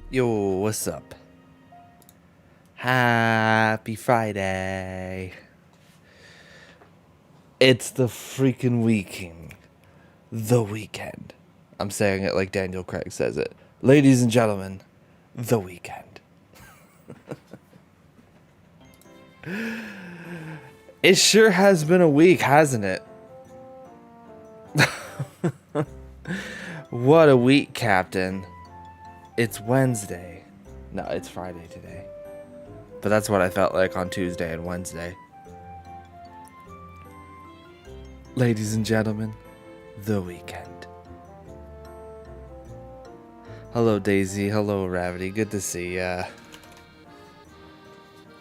Yo, what's up? Happy Friday. It's the freaking weekend. The weekend. I'm saying it like Daniel Craig says it. Ladies and gentlemen, the weekend. It sure has been a week, hasn't it? What a week, Captain. It's Wednesday. No, it's Friday today. But that's what I felt like on Tuesday and Wednesday. Ladies and gentlemen, the weekend. Hello, Daisy. Hello, Ravity. Good to see ya.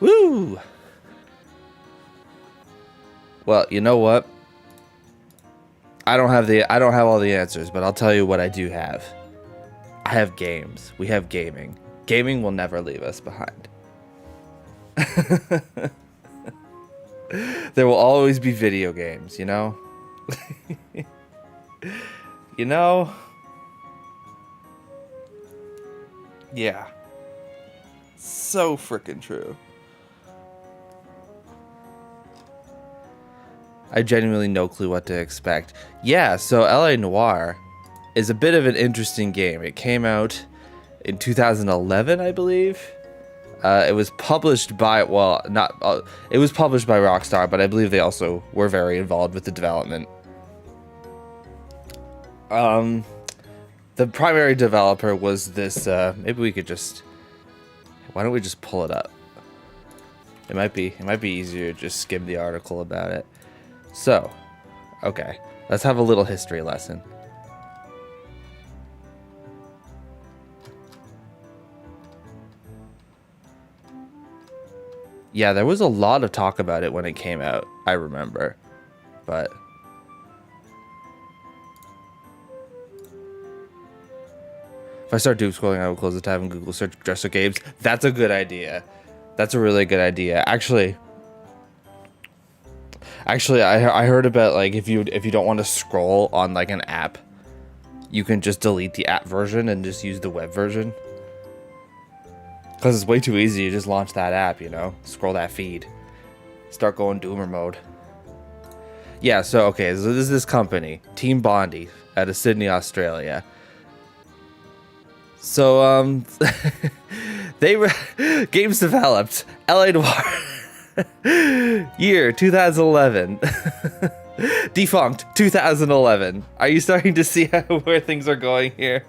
Woo! Well, you know what? I don't have all the answers, but I'll tell you what I do have. I have games. We have gaming. Gaming will never leave us behind. There will always be video games, you know? You know? Yeah. So freaking true. I genuinely no clue what to expect. Yeah, so LA Noire is a bit of an interesting game. It came out in 2011, I believe. It was published by, well, not, it was published by Rockstar, but I believe they also were very involved with the development. The primary developer was this, maybe we could just, why don't we just pull it up? It might be easier to just skim the article about it. So, okay, let's have a little history lesson. Yeah, there was a lot of talk about it when it came out, I remember. But if I start doom scrolling, I will close the tab and Google search Dresser Games. That's a good idea. That's a really good idea. Actually, I heard about, like, if you don't want to scroll on like an app, you can just delete the app version and just use the web version. Because it's way too easy. You just launch that app, you know, scroll that feed, start going doomer mode. Yeah, so okay, so this is this company, Team Bondi, out of Sydney, Australia. So they were games developed LA Noire year 2011. Defunct 2011. Are you starting to see where things are going here?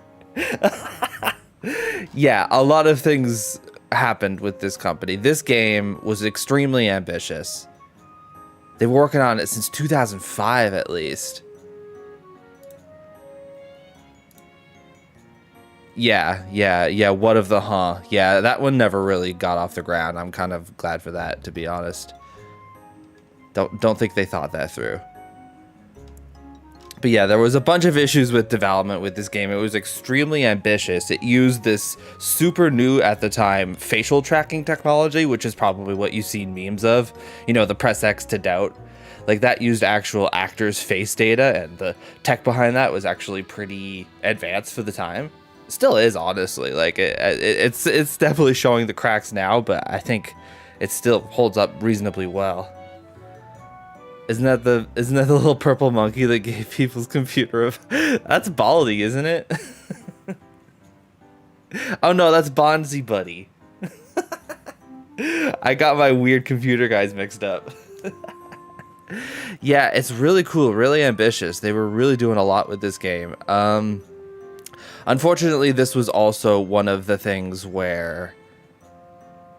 Yeah, a lot of things happened with this company. This game was extremely ambitious. They were working on it since 2005 at least. Yeah, what of the huh? Yeah, that one never really got off the ground. I'm kind of glad for that, to be honest. Don't think they thought that through. But yeah, there was a bunch of issues with development with this game. It was extremely ambitious. It used this super new at the time facial tracking technology, which is probably what you've seen memes of. You know, the press X to doubt. Like, that used actual actors' face data, and the tech behind that was actually pretty advanced for the time. Still is, honestly. Like, it's definitely showing the cracks now, but I think it still holds up reasonably well. Isn't that the little purple monkey that gave people's computer that's Baldy, isn't it? Oh no, that's Bonzi Buddy. I got my weird computer guys mixed up. Yeah, it's really cool, really ambitious. They were really doing a lot with this game. Unfortunately, this was also one of the things where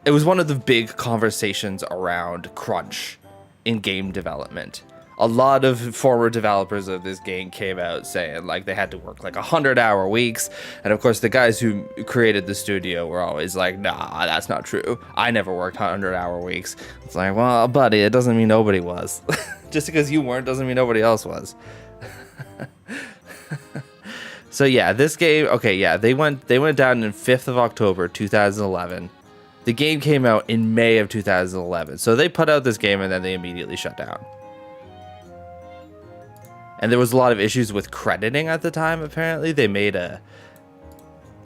it was one of the big conversations around crunch in game development. A lot of former developers of this game came out saying like they had to work like 100-hour weeks, and of course the guys who created the studio were always like, nah, that's not true. I never worked 100-hour weeks. It's like, well, buddy, it doesn't mean nobody was. Just because you weren't doesn't mean nobody else was. So yeah, this game, okay, yeah, they went down in 5th of October 2011. The game came out in May of 2011. So they put out this game and then they immediately shut down. And there was a lot of issues with crediting at the time, apparently. They made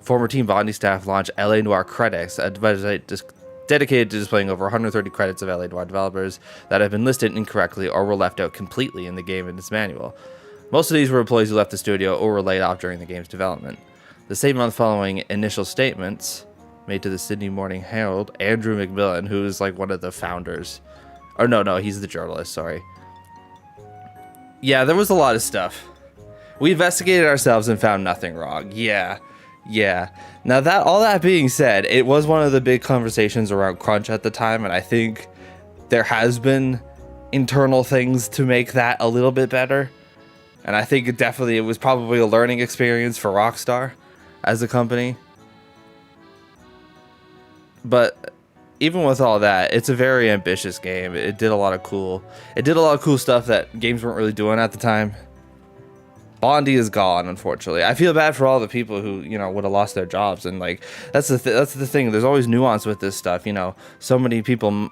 Former Team Bondi staff launched LA Noire Credits, a website dedicated to displaying over 130 credits of LA Noire developers that have been listed incorrectly or were left out completely in the game and its manual. Most of these were employees who left the studio or were laid off during the game's development. The same month following initial statements made to the Sydney Morning Herald, Andrew McMillan, who is like one of the founders. Or no, he's the journalist, sorry. Yeah, there was a lot of stuff. We investigated ourselves and found nothing wrong. Yeah. Now that all that being said, it was one of the big conversations around crunch at the time, and I think there has been internal things to make that a little bit better. And I think it was probably a learning experience for Rockstar as a company. But even with all that, it's a very ambitious game. It did a lot of cool stuff that games weren't really doing at the time. Bondi is gone, unfortunately. I feel bad for all the people who, would have lost their jobs. And like, that's the thing. There's always nuance with this stuff. So many people,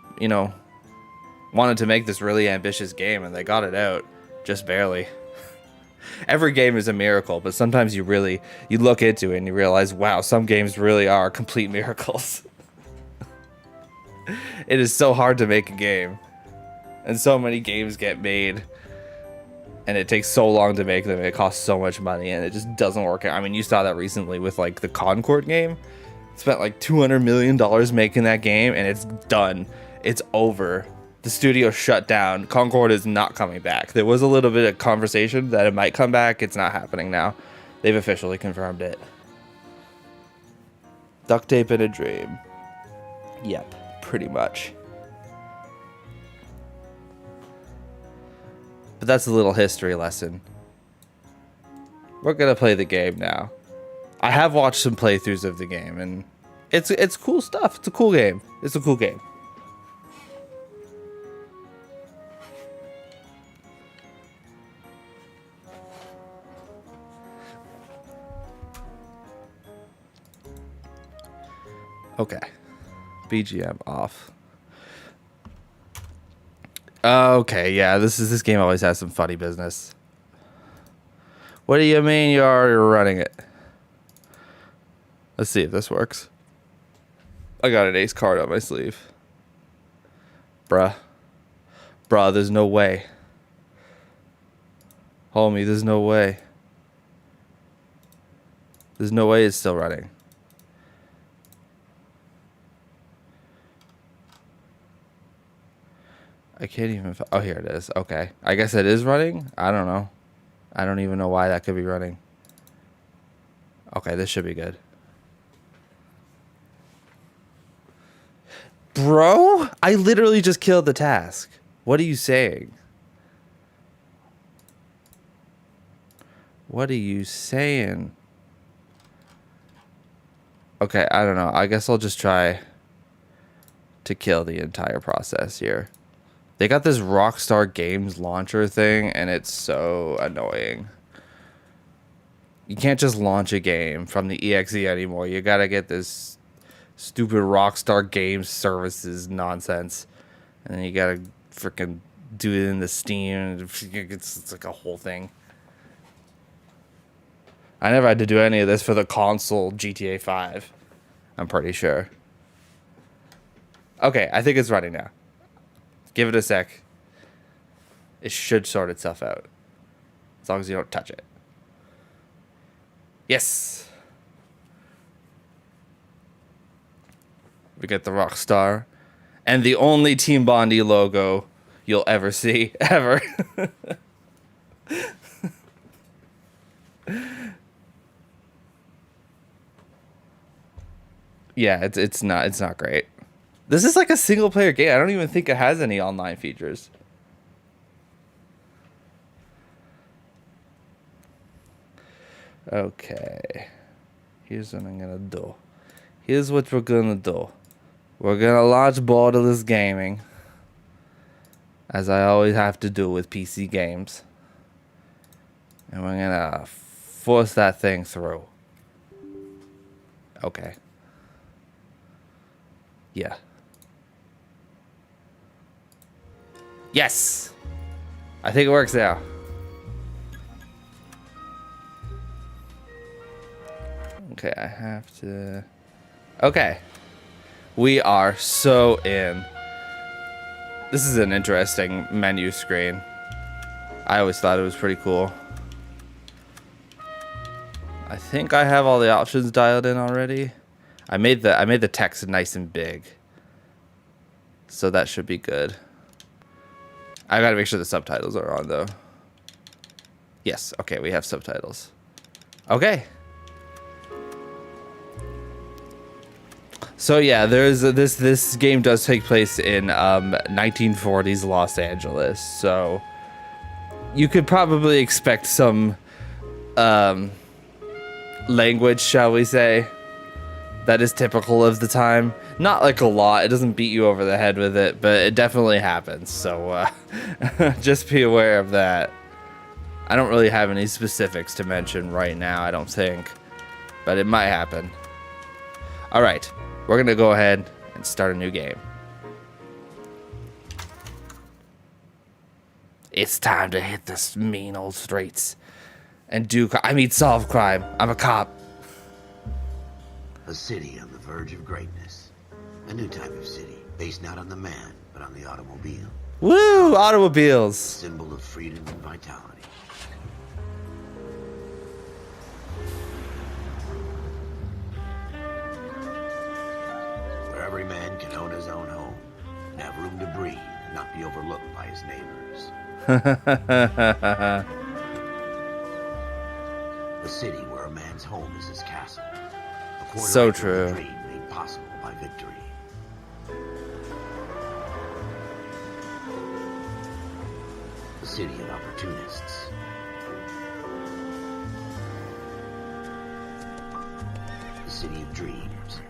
wanted to make this really ambitious game and they got it out just barely. Every game is a miracle, but sometimes you look into it and you realize, wow, some games really are complete miracles. It is so hard to make a game, and so many games get made, and it takes so long to make them. It costs so much money, and it just doesn't work out. I mean, you saw that recently with like the Concord game. Spent like $200 million making that game, and it's done. It's over. The studio shut down. Concord is not coming back. There was a little bit of conversation that it might come back. It's not happening now. They've officially confirmed it. Duct tape in a dream. Yep, pretty much. But that's a little history lesson. We're gonna play the game now. I have watched some playthroughs of the game, and it's cool stuff. It's a cool game. Okay. BGM off. Okay, yeah, this game always has some funny business. What do you mean you're already running it? Let's see if this works. I got an ace card on my sleeve. Bruh, there's no way. Homie, there's no way. There's no way it's still running. I can't even... Oh, here it is. Okay. I guess it is running? I don't know. I don't even know why that could be running. Okay, this should be good. Bro? I literally just killed the task. What are you saying? What are you saying? Okay, I don't know. I guess I'll just try to kill the entire process here. They got this Rockstar Games launcher thing, and it's so annoying. You can't just launch a game from the EXE anymore. You gotta get this stupid Rockstar Games services nonsense. And then you gotta freaking do it in the Steam. It's like a whole thing. I never had to do any of this for the console GTA 5. I'm pretty sure. Okay, I think it's running now. Give it a sec. It should sort itself out. As long as you don't touch it. Yes! We get the Rockstar. And the only Team Bondi logo you'll ever see. Ever. Yeah, it's not great. This is like a single player game. I don't even think it has any online features. Okay. Here's what I'm gonna do. Here's what we're gonna do. We're gonna launch Borderless Gaming. As I always have to do with PC games. And we're gonna force that thing through. Okay. Yeah. Yes! I think it works now. Okay, I have to... Okay. We are so in. This is an interesting menu screen. I always thought it was pretty cool. I think I have all the options dialed in already. I made the text nice and big. So that should be good. I gotta make sure the subtitles are on though. Yes, okay, we have subtitles. Okay. So yeah, there's this game does take place in 1940s Los Angeles. So you could probably expect some language, shall we say, that is typical of the time. Not like a lot. It doesn't beat you over the head with it, but it definitely happens. So just be aware of that. I don't really have any specifics to mention right now, I don't think, but it might happen. All right. We're going to go ahead and start a new game. It's time to hit the mean old streets and solve crime. I'm a cop. A city on the verge of greatness. A new type of city, based not on the man, but on the automobile. Woo! Automobiles. Symbol of freedom and vitality. Every man can own his own home and have room to breathe and not be overlooked by his neighbors. The city where a man's home is his castle. So true. A dream made possible by victory. The city of opportunists. The city of dreams,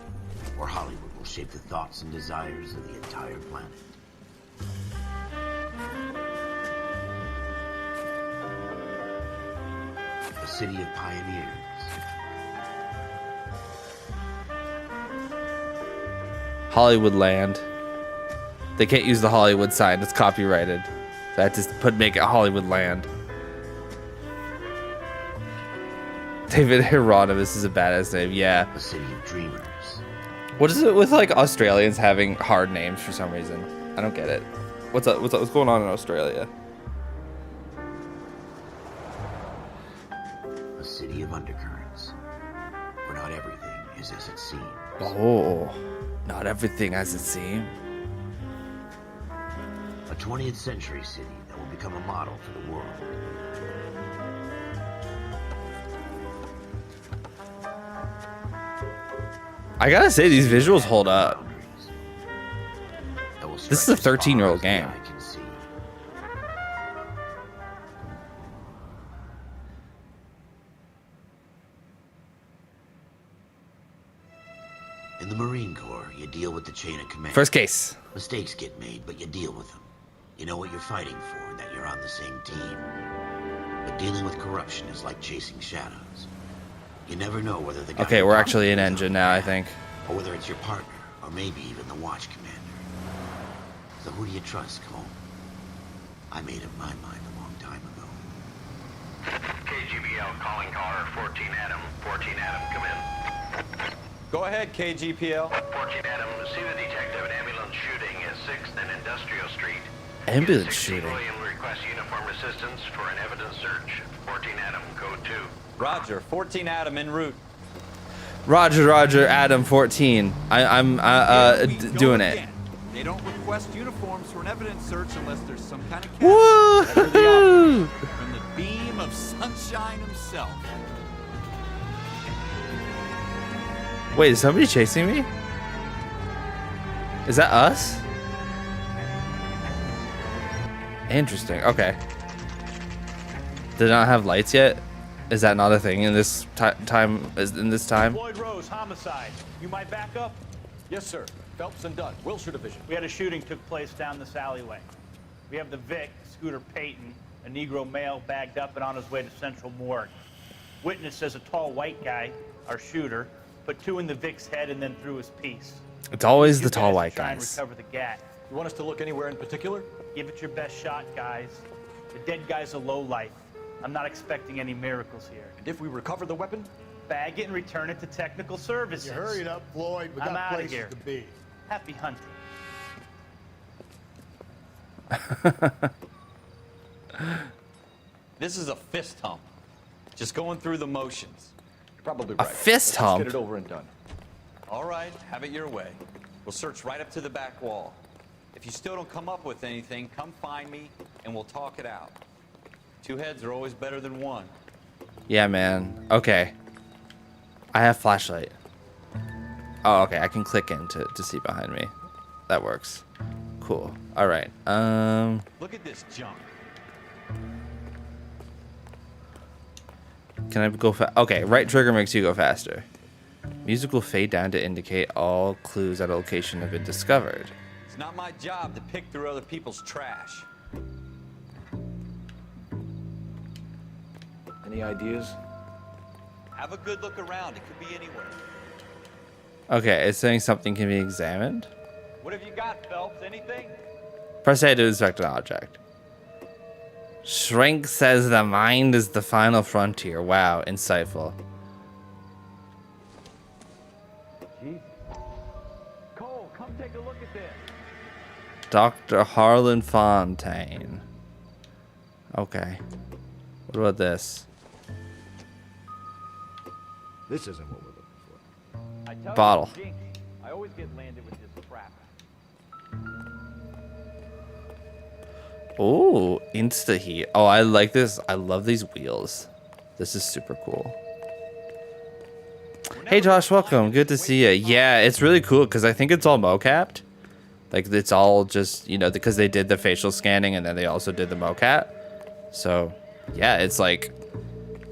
where Hollywood will shape the thoughts and desires of the entire planet. A city of pioneers. Hollywood land. They can't use the Hollywood sign. It's copyrighted. So I had to make it Hollywood land. David Hieronymus is a badass name. Yeah. A city of dreamers. What is it with like Australians having hard names for some reason? I don't get it. What's up? What's going on in Australia? A city of undercurrents, where not everything is as it seems. Oh, not everything as it seems. A 20th century city that will become a model for the world. I gotta say, these visuals hold up. This is a 13-year-old game. In the Marine Corps, you deal with the chain of command. First case. Mistakes get made, but you deal with them. You know what you're fighting for and that you're on the same team. But dealing with corruption is like chasing shadows. You never know whether the guy... Okay, we're actually in engine now, I think. Or whether it's your partner, or maybe even the watch commander. So who do you trust, Cole? I made up my mind a long time ago. KGBL calling caller 14 Adam. 14 Adam, come in. Go ahead, KGPL. 14 Adam, see the detective at ambulance shooting at 6th and Industrial Street. Ambulance shooting. William requests uniform assistance for an evidence search. 14 Adam, code 2. Roger, 14 Adam en route. Roger, Adam 14. I'm doing it. They don't request uniforms for an evidence search unless there's some kind of Woo! from the beam of sunshine himself. Wait, is somebody chasing me? Is that us? Interesting. Okay. Did not have lights yet? Is that not a thing in this time? In this time? Floyd Rose, homicide. You might back up? Yes, sir. Phelps and Dunn, Wilshire Division. We had a shooting took place down this alleyway. We have the Vic, Scooter Payton, a Negro male bagged up and on his way to Central Morgue. Witness says a tall white guy, our shooter, put 2 in the Vic's head and then threw his piece. It's always the You tall guys white try and guys. recover the gat. You want us to look anywhere in particular? Give it your best shot, guys. The dead guy's a lowlife. I'm not expecting any miracles here. And if we recover the weapon? bag it and return it to technical services. You hurry it up, Floyd. We I'm got outta places here. to be. Happy hunting. This is a fist hump. Just going through the motions. You're probably A right. fist Let's hump? get it over and done. All right, have it your way. We'll search right up to the back wall. If you still don't come up with anything, come find me and we'll talk it out. Two heads are always better than one. Yeah, man. Okay. I have flashlight. Oh, okay. I can click in to see behind me. That works. Cool. All right. Look at this junk. Can I go okay, right trigger makes you go faster. Music will fade down to indicate all clues at a location have been discovered. It's not my job to pick through other people's trash. Any ideas? Have a good look around. It could be anywhere. Okay, it's saying something can be examined. What have you got, Phelps? Anything? Press A to inspect an object. Shrink says the mind is the final frontier. Wow, insightful. Cole, come take a look at this. Dr. Harlan Fontaine. Okay. What about this? This isn't what we're looking for. I tell Bottle. You, Jinx, I always get landed with this crap. Oh, insta heat. Oh, I like this. I love these wheels. This is super cool. Hey Josh, welcome. Good to see you. Yeah, it's really cool because I think it's all mocapped. Like it's all just, you know, because they did the facial scanning and then they also did the mocap. So yeah, it's like,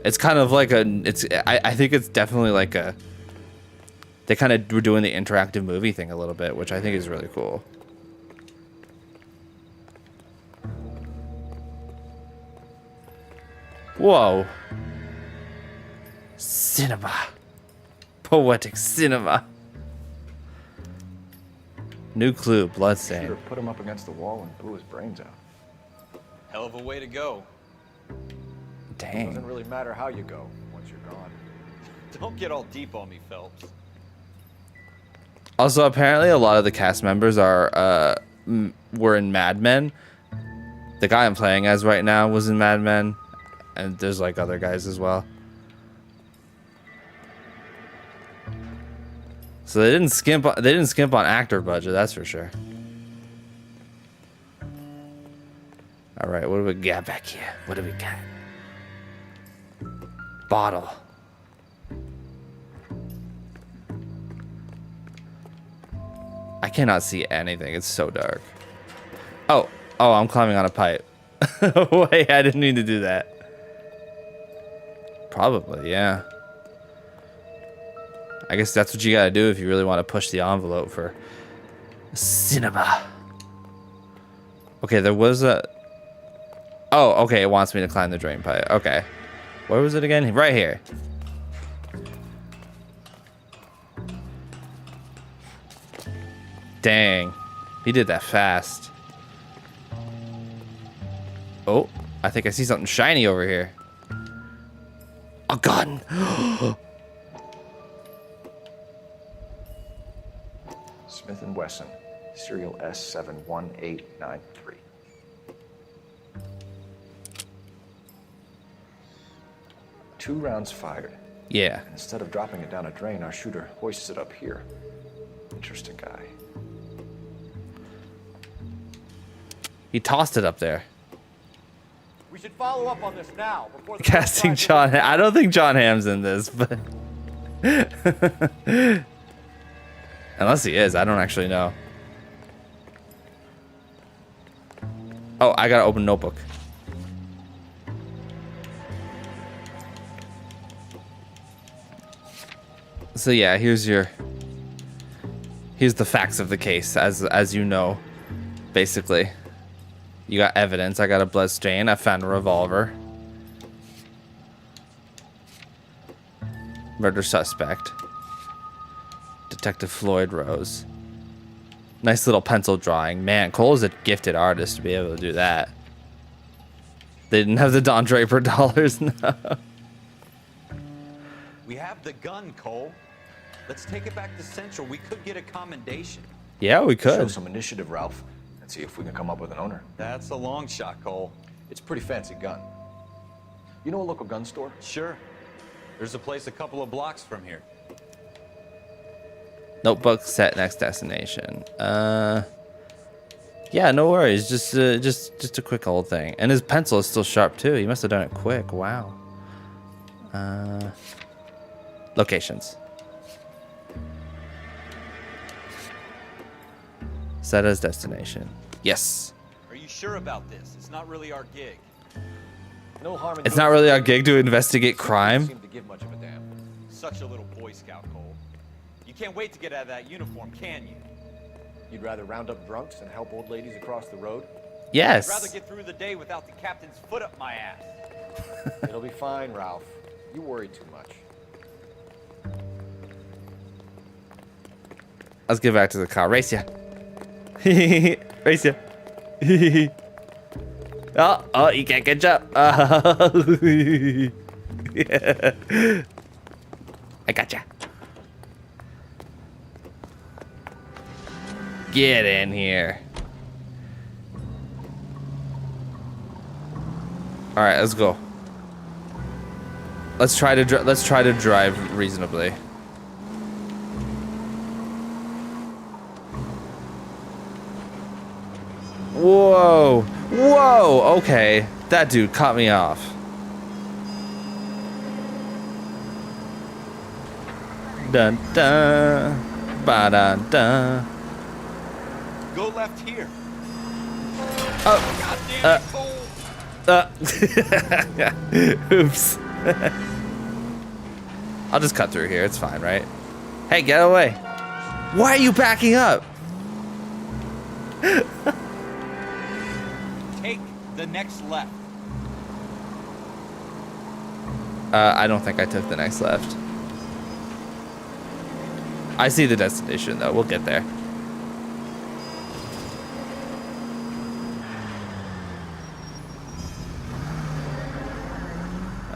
it's kind of like I think it's definitely like they kind of were doing the interactive movie thing a little bit, which I think is really cool. Whoa. Cinema. Poetic cinema. New clue, bloodstain. Should've put him up against the wall and blew his brains out. Hell of a way to go. Dang. Doesn't really matter how you go once you're gone. Don't get all deep on me, Phelps. Also, apparently a lot of the cast members are were in Mad Men. The guy I'm playing as right now was in Mad Men, and there's like other guys as well. So they didn't skimp on actor budget, that's for sure. All right, what do we got back here? What do we got? Bottle. I cannot see anything. It's so dark. Oh, I'm climbing on a pipe. Wait, I didn't mean to do that. Probably, yeah. I guess that's what you gotta do if you really want to push the envelope for cinema. Okay, there was a... Oh, okay, it wants me to climb the drain pipe. Okay. Where was it again? Right here. Dang. He did that fast. Oh, I think I see something shiny over here. A gun. Smith & Wesson, serial S71893. 2 rounds fired. Yeah. And instead of dropping it down a drain, our shooter hoists it up here. Interesting guy. He tossed it up there. We should follow up on this now before the Casting John. I don't think John Hamm's in this, but unless he is, I don't actually know. Oh, I gotta open notebook. So yeah, here's the facts of the case, as you know, basically. You got evidence. I got a blood stain. I found a revolver. Murder suspect. Detective Floyd Rose. Nice little pencil drawing. Man, Cole is a gifted artist to be able to do that. They didn't have the Don Draper dollars, no. We have have the gun, Cole. Let's take it back to Central. We could get a commendation. Yeah, we Show could. some initiative, Ralph, and see if we can come up with an owner. That's a long shot, Cole. It's a pretty fancy gun. You know a local gun store? Sure. There's a place a couple of blocks from here. Notebook set next destination. Yeah, no worries. Just a quick old thing. And his pencil is still sharp too. He must have done it quick. Wow. Locations. Set as destination. Yes. Are you sure about this? It's not really our gig. No harm in It's not really our gig to investigate crime. Seem to give much of a damn. Such a little Boy Scout, Cole. You can't wait to get out of that uniform, can you? You'd rather round up drunks and help old ladies across the road? I'd rather Yes. get through the day without the captain's foot up my ass. It'll be fine, Ralph. You worry too much. Let's get back to the car. Race ya. Race ya. Oh, you can't catch up. Yeah. I gotcha. Get in here. All right, let's go. Let's try to drive reasonably. Whoa. Whoa. Okay. That dude caught me off. Dun dun. Ba dun dun. Go left here. Oh. God damn it, Cole. Oops. I'll just cut through here. It's fine, right? Hey, get away. Why are you backing up? Take the next left. I don't think I took the next left. I see the destination, though. We'll get there.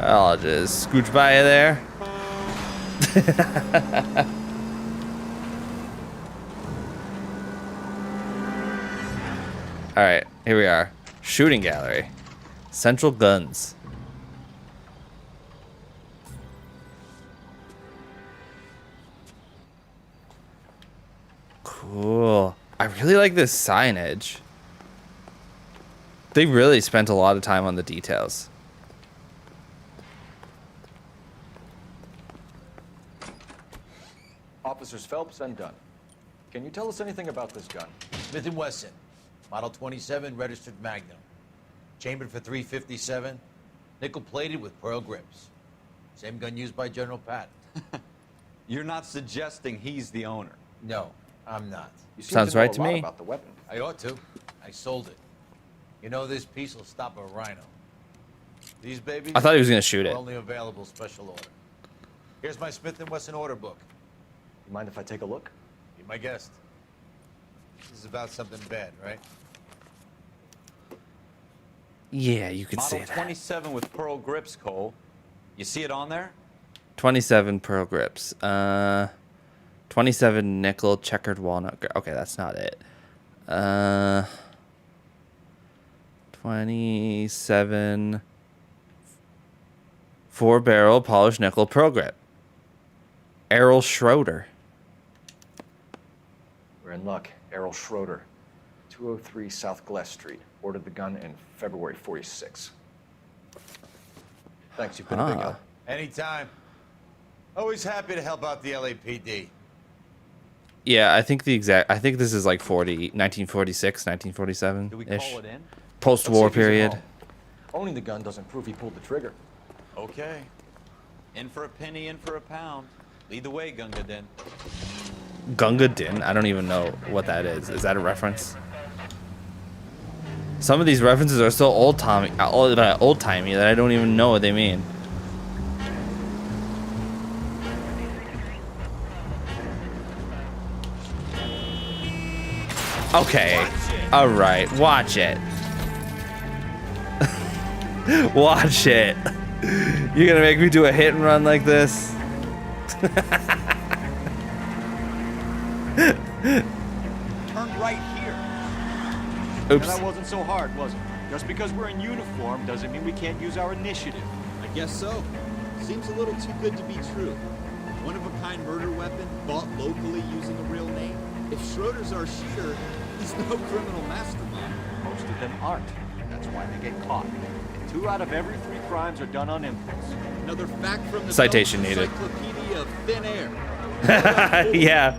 I'll just scooch by you there. All right, here we are. Shooting gallery. Central guns. Cool. I really like this signage. They really spent a lot of time on the details. Officers Phelps and Dunn. Can you tell us anything about this gun? Smith & Wesson, Model 27, registered Magnum. Chambered for .357, nickel-plated with pearl grips. Same gun used by General Patton. You're not suggesting he's the owner. No, I'm not. You seem Sounds to know right a to lot me. about the weapon. I ought to. I sold it. You know, this piece will stop a rhino. These babies... I thought he was gonna shoot are it. only available special order. Here's my Smith & Wesson order book. You mind if I take a look? Be my guest. This is about something bad, right? Yeah, you could Model say that. 27 with pearl grips, Cole. You see it on there? 27 pearl grips. 27 nickel checkered walnut. Okay, that's not it. 27 4-barrel polished nickel pearl grip. Errol Schroeder. We're in luck. Errol Schroeder, 203 South Glass Street. Ordered the gun in February '46. Thanks, you've been a big help. Anytime. Always happy to help out the LAPD. Yeah, I think this is like 1946, 1947 Do we ish. call it in? Post-war Let's see if he's period. involved. Owning the gun doesn't prove he pulled the trigger. Okay. In for a penny, in for a pound. Lead the way, Gunga Din. Gunga Din? I don't even know what that is. Is that a reference? Some of these references are so old-timey that I don't even know what they mean. Okay. All right. Watch it. Watch it. You're gonna make me do a hit and run like this? Turn right here. Oops. That wasn't so hard, was it? Just because we're in uniform doesn't mean we can't use our initiative. I guess so. Seems a little too good to be true. One-of-a-kind murder weapon bought locally using a real name. If Schroeder's our shooter, he's no criminal mastermind. Most of them aren't. That's why they get caught. 2 out of every 3 crimes are done on impulse. Another fact from the Citation Phelps needed. Encyclopedia of Thin Air. Yeah.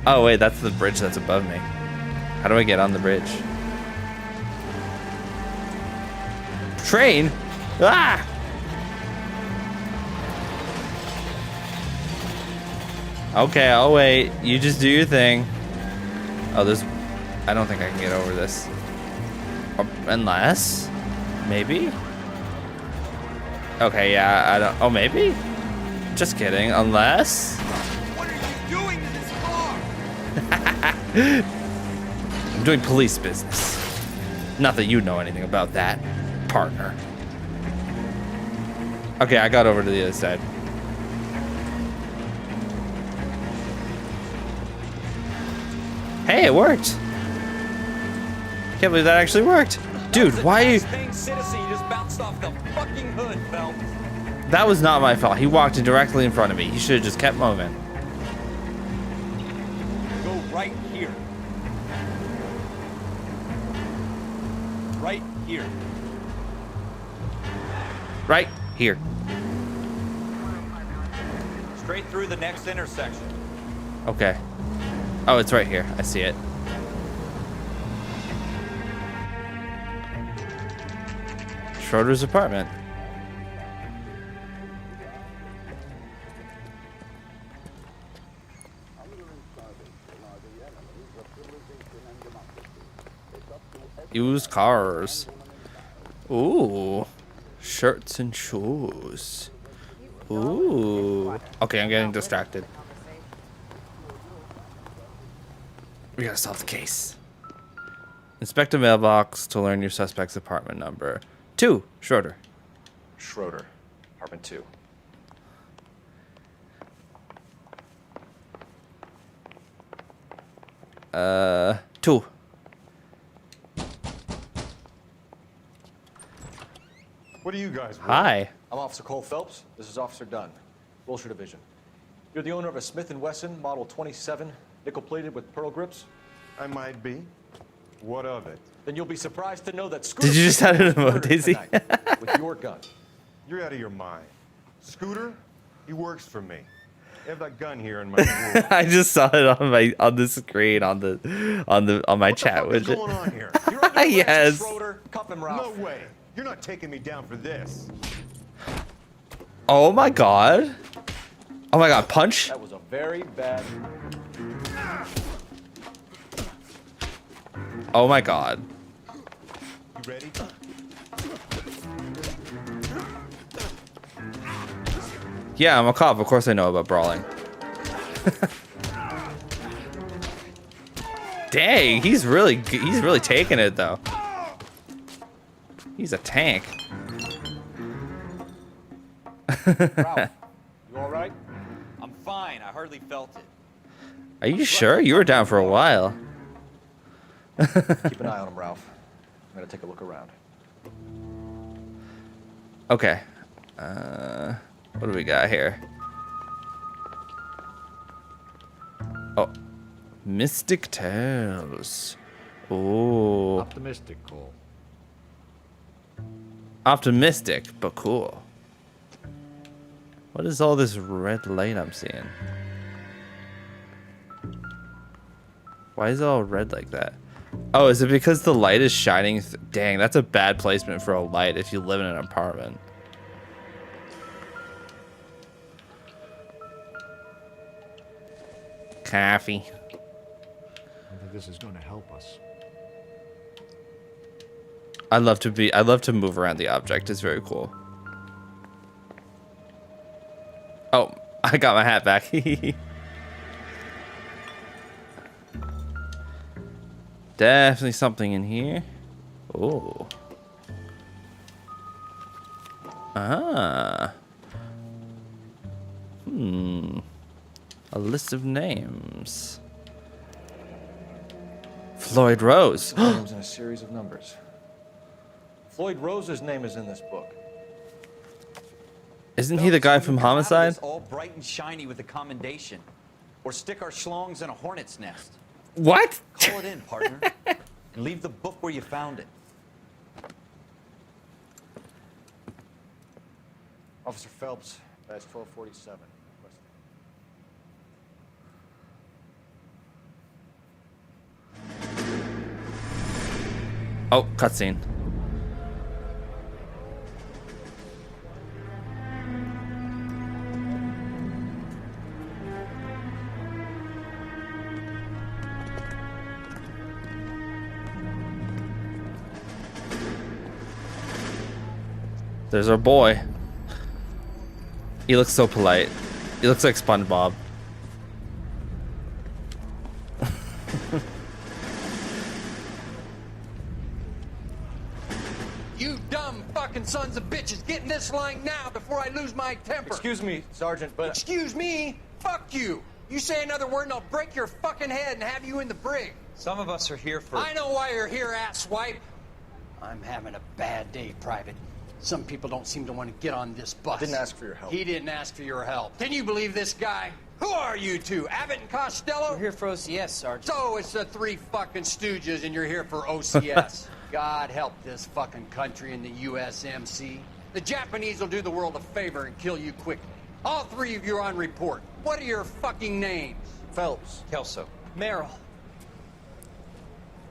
Oh wait, that's the bridge that's above me. How do I get on the bridge? Train? Ah! Okay, I'll wait. You just do your thing. Oh, there's... I don't think I can get over this. Unless... Maybe? Okay, yeah, I don't... Oh, maybe? Just kidding. Unless... What are you doing to this car? I'm doing police business. Not that you know anything about that, partner. Okay, I got over to the other side. Hey, it worked. Can't believe that actually worked. Dude, why are you... Paying citizen, you just bounced off the fucking hood, Phelps. That was not my fault. He walked directly in front of me. He should have just kept moving. Go right here. Right here. Right here. Straight through the next intersection. Okay. Oh, it's right here. I see it. Schroeder's apartment. Used cars. Ooh. Shirts and shoes. Ooh. Okay, I'm getting distracted. We gotta solve the case. Inspect a mailbox to learn your suspect's apartment number. 2, Schroeder. Schroeder, apartment 2. Two. What do you guys want? Hi. I'm Officer Cole Phelps. This is Officer Dunn, Wilshire Division. You're the owner of a Smith & Wesson Model 27, nickel-plated with pearl grips? I might be. What of it? Then you'll be surprised to know that Scooter... Did you just have an emote, murdered Daisy? tonight with your gun. You're out of your mind. Scooter, he works for me. I have that gun here in my drawer. I just saw it on the screen on my chat What the fuck is widget. going on here? You're under arrest, Yes. Schroeder. Cuff him, No Ralph. way. You're not taking me down for this. Oh my god. Oh my god, punch. That was a very bad... Oh my god. You ready? Yeah, I'm a cop. Of course I know about brawling. Dang, he's really taking it though. He's a tank. Ralph, you all right? I'm fine. I hardly felt it. Are you sure? You were down for a while. Keep an eye on him, Ralph. I'm gonna take a look around. Okay. What do we got here? Oh. Mystic Tales. Ooh. Optimistic, Cole. Optimistic, but cool. What is all this red light I'm seeing? Why is it all red like that? Oh, is it because the light is shining? Dang, that's a bad placement for a light if you live in an apartment. Coffee. I don't think this is going to help us. I love to move around the object. It's very cool. Oh, I got my hat back. Definitely something in here. Oh. Ah. A list of names. Floyd Rose. Names in a series of numbers. Floyd Rose's name is in this book. Isn't he the guy from Homicide? It's all bright and shiny with the commendation. Or stick our schlongs in a hornet's nest. What? Call it in, partner. And leave the book where you found it. Officer Phelps, badge 1247. Oh, cutscene. There's our boy. He looks so polite. He looks like SpongeBob. You dumb fucking sons of bitches, get in this line now before I lose my temper. Excuse me, Sergeant, but... Excuse me? Fuck you. You say another word and I'll break your fucking head and have you in the brig. Some of us are here for... I know why you're here, asswipe. I'm having a bad day, Private. Some people don't seem to want to get on this bus. Didn't ask for your help. He didn't ask for your help. Can you believe this guy? Who are you two? Abbott and Costello? We're here for OCS, Sergeant. So it's the three fucking stooges and you're here for OCS. God help this fucking country and the USMC. The Japanese will do the world a favor and kill you quickly. All three of you are on report. What are your fucking names? Phelps. Kelso. Merrill.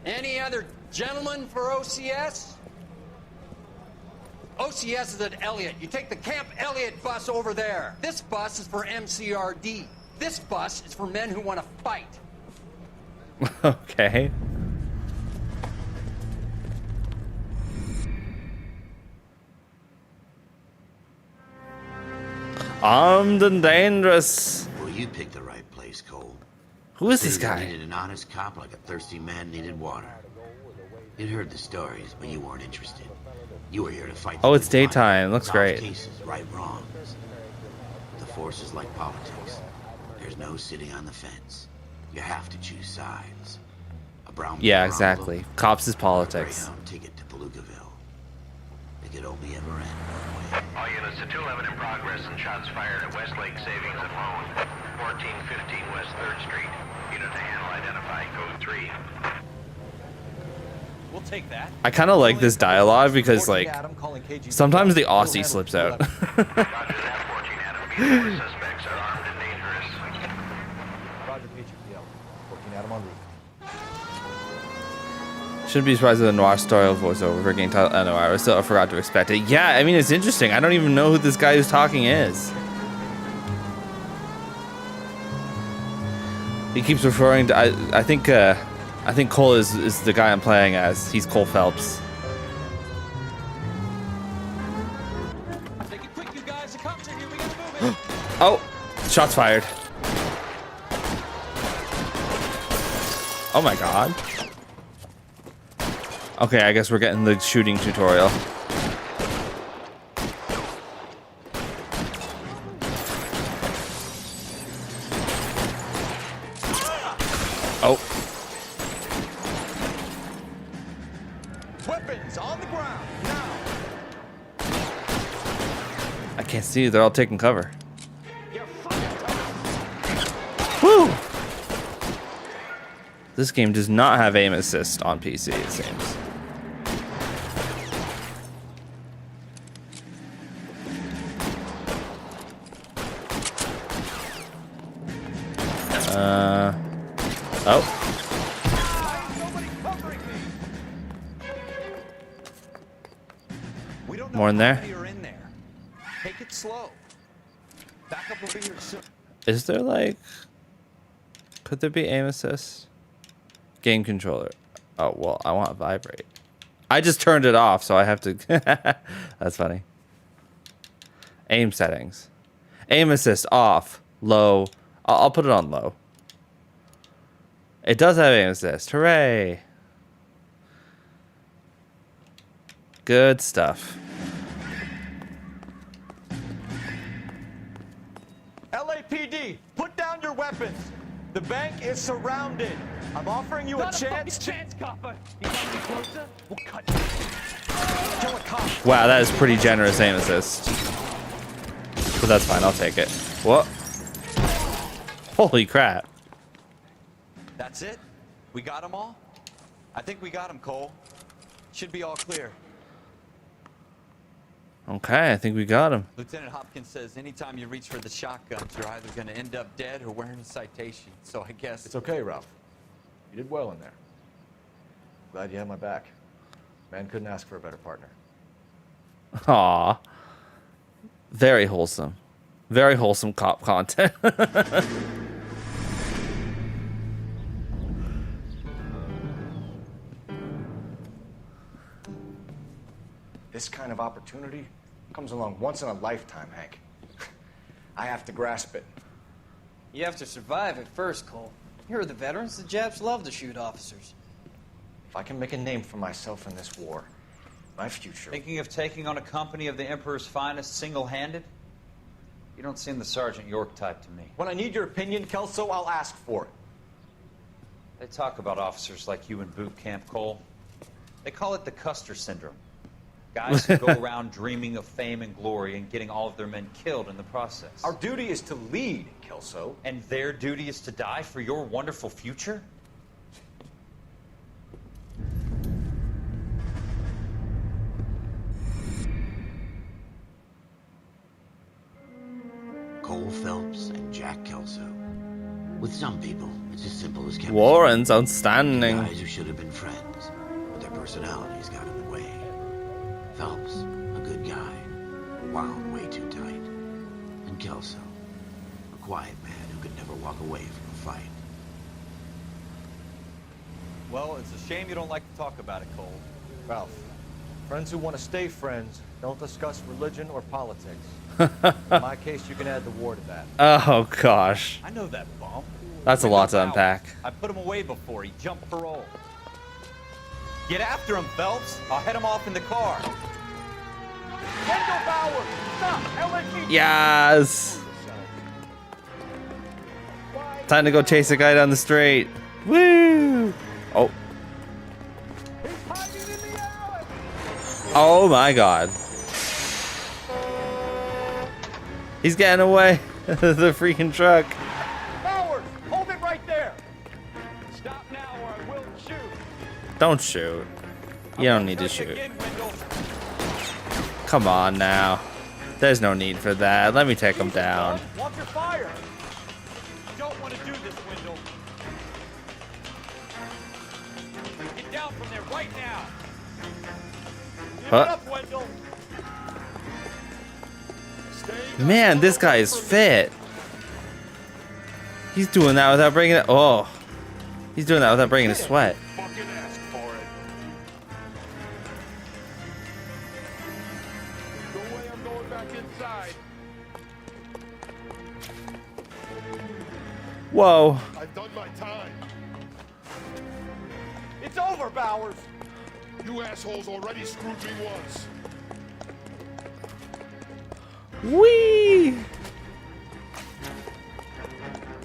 Any other gentlemen for OCS? OCS is at Elliott. You take the Camp Elliott bus over there. This bus is for MCRD. This bus is for men who want to fight. Okay. Armed and dangerous. Well, you picked the right place, Cole. Who is this City guy? needed an honest cop like a thirsty man needed water. You'd heard the stories, but you weren't interested. You were here to fight. Oh, it's daytime. Looks great. Cases, right wrongs. The force is like politics. There's no sitting on the fence. You have to choose sides. A brown Yeah, paper exactly. envelope, Cops is or a politics. Greyhound ticket to Palugaville. It could only ever end one way. All units to 211 in progress and shots fired at Westlake Savings and Loan, 1415 West 3rd Street. Unit to handle identified code 3. We'll take that. I kind of like this dialogue because, like, Adam calling KG. sometimes the Aussie slips out. Roger that, 14 Adam. These suspects are armed and dangerous. Roger PGPL. 14 Adam en route. Shouldn't be surprised with a Noire style voiceover for game title. No, I still forgot to expect it. Yeah, I mean, it's interesting. I don't even know who this guy who's talking is. He keeps referring to. I think Cole is the guy I'm playing as. He's Cole Phelps. Take it quick, you guys. The cops are here. We gotta move it. Oh, shots fired. Oh my god. Okay, I guess we're getting the shooting tutorial. Oh. Weapons on the ground now. I can't see. They're all taking cover. Woo! This game does not have aim assist on PC, it seems. Oh. More in there. You're in there. Take it slow. Back up over here soon. Is there like... Could there be aim assist? Game controller. Oh, well, I want vibrate. I just turned it off, so I have to... That's funny. Aim settings. Aim assist off. Low. I'll put it on low. It does have aim assist. Hooray. Good stuff. LAPD weapons. The bank is surrounded. I'm offering you a chance. chance, copper. You want me closer? We'll cut you. Kill a cop. Wow, that is pretty generous aim assist. But that's fine, I'll take it. What? Holy crap. That's it? We got them all? I think we got them, Cole. Should be all clear. Okay, I think we got him. Lieutenant Hopkins says anytime you reach for the shotguns, you're either going to end up dead or wearing a citation. So I guess... It's okay, Ralph. You did well in there. Glad you had my back. Man couldn't ask for a better partner. Aw. Very wholesome. Very wholesome cop content. This kind of opportunity comes along once in a lifetime, Hank. I have to grasp it. You have to survive it first, Cole. Here are the veterans. The Japs love to shoot officers. If I can make a name for myself in this war, my future... Thinking of taking on a company of the Emperor's finest single-handed? You don't seem the Sergeant York type to me. When I need your opinion, Kelso, I'll ask for it. They talk about officers like you in boot camp, Cole. They call it the Custer syndrome. Guys who go around dreaming of fame and glory and getting all of their men killed in the process. Our duty is to lead, Kelso. And their duty is to die for your wonderful future? Cole Phelps and Jack Kelso. With some people, it's as simple as chemistry. Warren's outstanding. Guys who should have been friends, but their personalities got in the way. Phelps, a good guy, wound way too tight. And Kelso, a quiet man who could never walk away from a fight. Well, it's a shame you don't like to talk about it, Cole. Ralph, friends who want to stay friends don't discuss religion or politics. In my case, you can add the war to that. Oh, gosh. I know that bum. That's a lot to unpack. I put him away before he jumped parole. Get after him, Phelps. I'll head him off in the car. Wendell Bauer! Stop! LSPD! Yes! Time to go chase a guy down the street. Woo! Oh. He's hiding in the alley! Oh my god. He's getting away. The freaking truck. Bowers! Hold it right there! Stop now or I will shoot! Don't shoot. You don't need to shoot. Come on now. There's no need for that. Let me take him down. Watch your fire! You don't want to do this, Wendell. Get down from there right now! Give Huh? it up, Wendell! Man, this guy is fit. He's doing that without breaking it. Oh. He's doing that without breaking a sweat. Fucking ask for it. No way I'm going back inside. Whoa. I've done my time. It's over, Bowers! You assholes already screwed me once. Whee!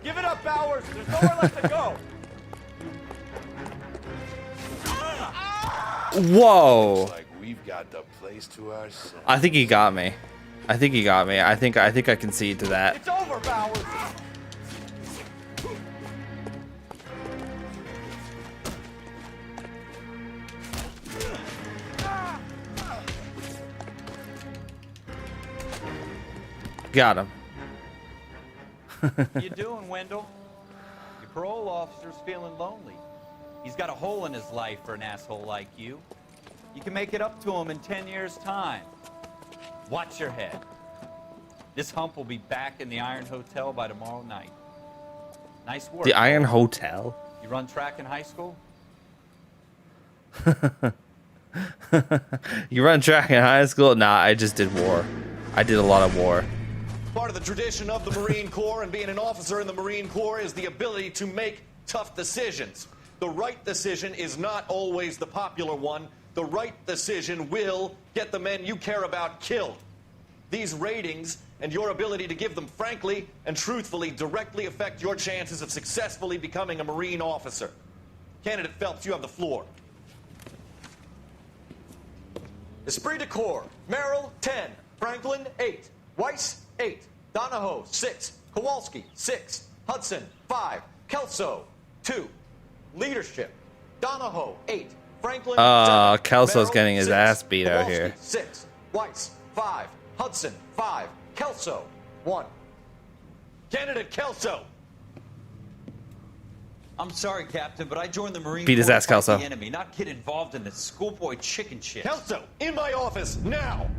Give it up, Bowers! There's nowhere left to go! Whoa. Like we've got the place to ourselves. I think he got me. I think he got me. I think I concede to that. It's over, Bowers! Got him. You doing, Wendell? Your parole officer's feeling lonely. He's got a hole in his life for an asshole like you. You can make it up to him in 10 years' time. Watch your head. This hump will be back in the Iron Hotel by tomorrow night. Nice work. The Iron Hotel. You run track in high school? You run track in high school? Nah, I just did war. I did a lot of war. Part of the tradition of the Marine Corps and being an officer in the Marine Corps is the ability to make tough decisions. The right decision is not always the popular one. The right decision will get the men you care about killed. These ratings and your ability to give them frankly and truthfully directly affect your chances of successfully becoming a Marine officer. Candidate Phelps, you have the floor. Esprit de Corps, Merrill, 10. Franklin, 8. Weiss, 8. Donahoe, 6. Kowalski, 6. Hudson, 5. Kelso, 2. Leadership, Donahoe, 8. Franklin, 7. Kelso's Merrill, getting his 6. ass beat out Kowalski, here. 6. Weiss, 5. Hudson, 5. Kelso, 1. Candidate Kelso. I'm sorry, Captain, but I joined the Marine Beat his Corps ass, to fight Kelso. the enemy, not get involved in this schoolboy chicken shit. Kelso, in my office, now!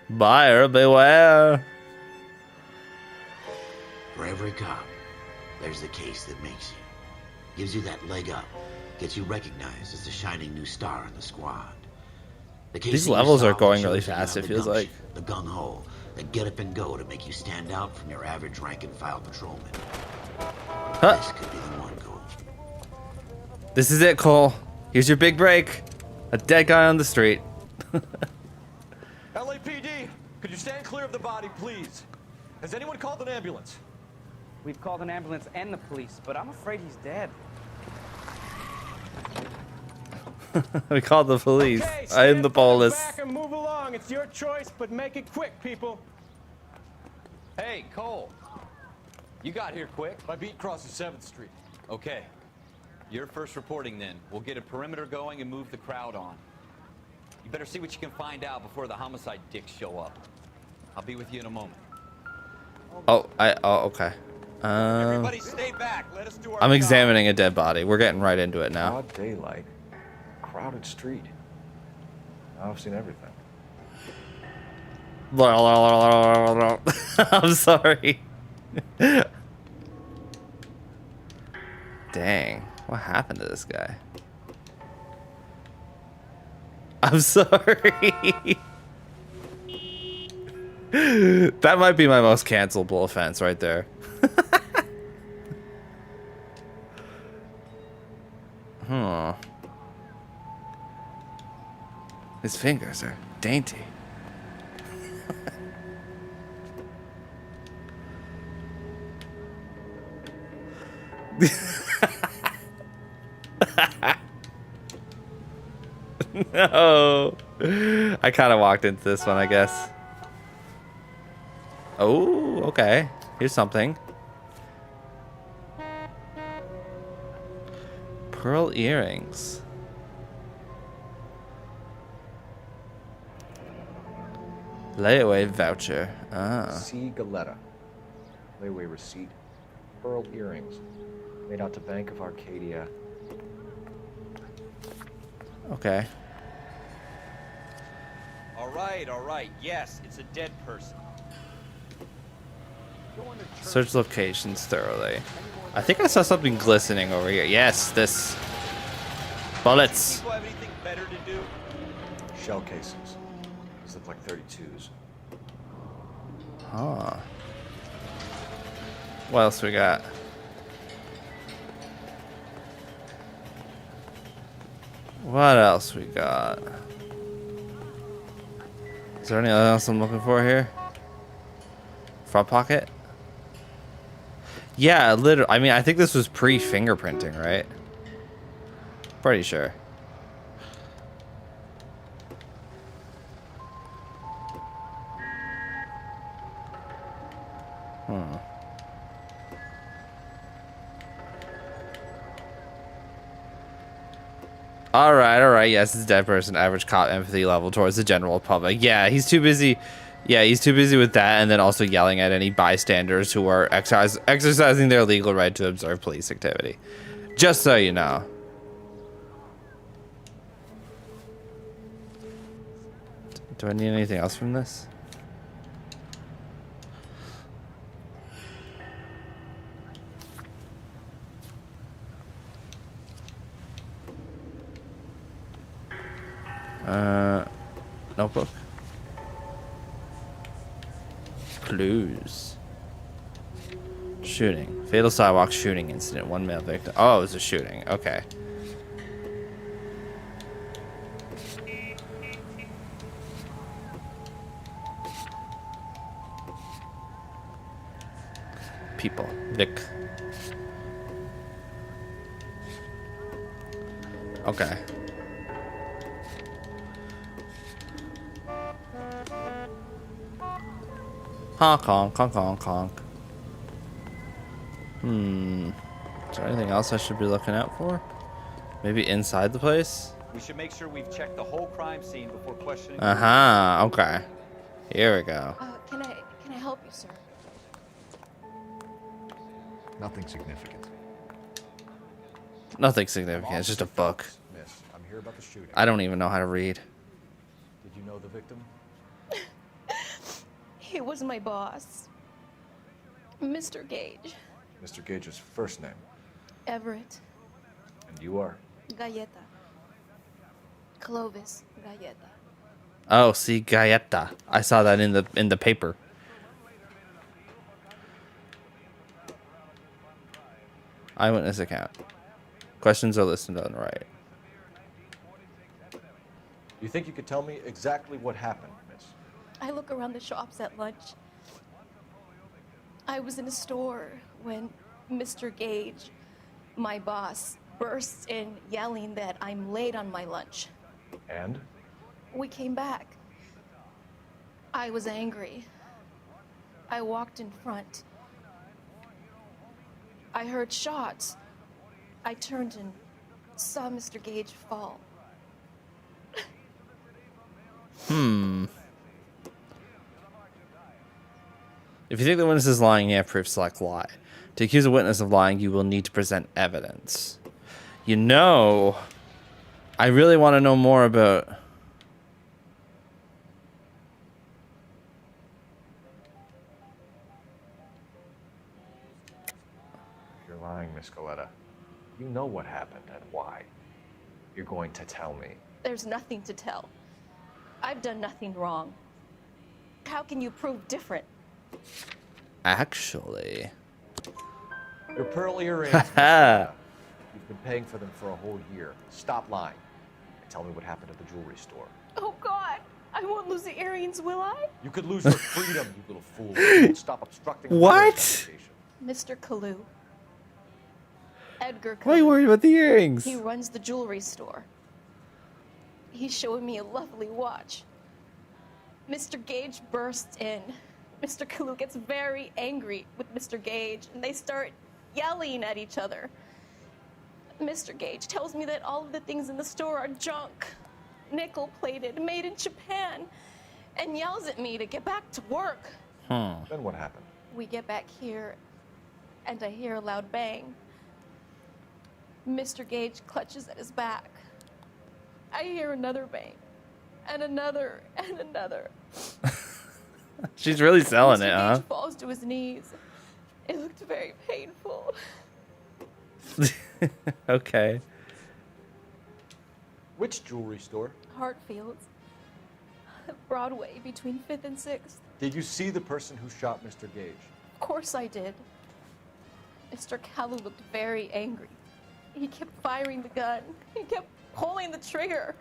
Buyer beware. For every cop, there's the case that makes you. Gives you that leg up. Gets you recognized as the shining new star in the squad. The case These that you levels are solve going that really shows you fast, have it the feels gumption, like. The gung-ho. The get up and go to make you stand out from your average rank-and-file patrolman. Huh. This could be the one, Cole. This is it, Cole. Here's your big break. A dead guy on the street. LAPD, could you stand clear of the body, please? Has anyone called an ambulance? We've called an ambulance and the police, but I'm afraid he's dead. We called the police. Okay, I am stand the far police. back and move along. It's your choice, but make it quick, people. Hey, Cole. You got here quick. My beat crosses 7th Street. Okay. You're first reporting then. We'll get a perimeter going and move the crowd on. You better see what you can find out before the homicide dicks show up. I'll be with you in a moment. Oh, okay. Everybody stay back. Let us do our I'm job. examining a dead body. We're getting right into it now. Broad daylight. Crowded street. I've seen everything. I'm sorry. Dang. What happened to this guy? I'm sorry. That might be my most cancelable offense right there. Huh. His fingers are dainty. No. I kind of walked into this one, I guess. Oh, okay. Here's something. Pearl earrings. Layaway voucher. Ah. C. Galetta. Layaway receipt. Pearl earrings. Made out to Bank of Arcadia. Okay. All right. Yes, it's a dead person. Search locations thoroughly. I think I saw something glistening over here. Yes, this. Bullets. People have anything better to do? Shell cases. These look like 32s. Huh. What else we got? What else we got? Is there anything else I'm looking for here? Front pocket? Yeah, literally. I mean, I think this was pre-fingerprinting, right? Pretty sure. All right. Yes, it's a dead person. Average cop empathy level towards the general public. Yeah, he's too busy. Yeah, he's too busy with that, and then also yelling at any bystanders who are exercising their legal right to observe police activity. Just so you know. Do I need anything else from this? Notebook. Clues. Shooting. Fatal sidewalk shooting incident. One male victim. Oh, it was a shooting. Okay. people. Vic. Okay. Honk, honk, honk, honk, honk. Is there anything else I should be looking out for? Maybe inside the place? We should make sure we've checked the whole crime scene before questioning. Uh-huh. Okay. Here we go. Can I help you, sir? Nothing significant. Nothing significant. It's just a book. Miss, I'm here about the shooting. I don't even know how to read. Did you know the victim? He was my boss, Mr. Gage. Mr. Gage's first name. Everett. And you are? Galleta. Clovis Galleta. Oh, see, Galleta. I saw that in the paper. Eyewitness account. Questions are listed on the right. You think you could tell me exactly what happened, miss? I look around the shops at lunch. I was in a store when Mr. Gage, my boss, bursts in yelling that I'm late on my lunch. And? We came back. I was angry. I walked in front. I heard shots. I turned and saw Mr. Gage fall. If you think the witness is lying, you have proof, select lie. To accuse a witness of lying, you will need to present evidence. You know, I really want to know more about... You're lying, Miss Galleta. You know what happened and why. You're going to tell me. There's nothing to tell. I've done nothing wrong. How can you prove different? Actually... Your pearl earrings, Miss Galleta. You've been paying for them for a whole year. Stop lying. And tell me what happened at the jewelry store. Oh, God. I won't lose the earrings, will I? You could lose your freedom, you little fool. You won't stop obstructing the What? conversation. Mr. Kalu. Edgar Kalu. Why are you worried about the earrings? He runs the jewelry store. He's showing me a lovely watch. Mr. Gage bursts in. Mr. Kalu gets very angry with Mr. Gage, and they start yelling at each other. Mr. Gage tells me that all of the things in the store are junk, nickel-plated, made in Japan, and yells at me to get back to work. Then what happened? We get back here, and I hear a loud bang. Mr. Gage clutches at his back. I hear another bang, and another, and another. She's really selling Mr. it, huh? Gage falls to his knees. It looked very painful. Okay. Which jewelry store? Hartfield's. Broadway, between 5th and 6th. Did you see the person who shot Mr. Gage? Of course I did. Mr. Kalu looked very angry. He kept firing the gun. He kept pulling the trigger.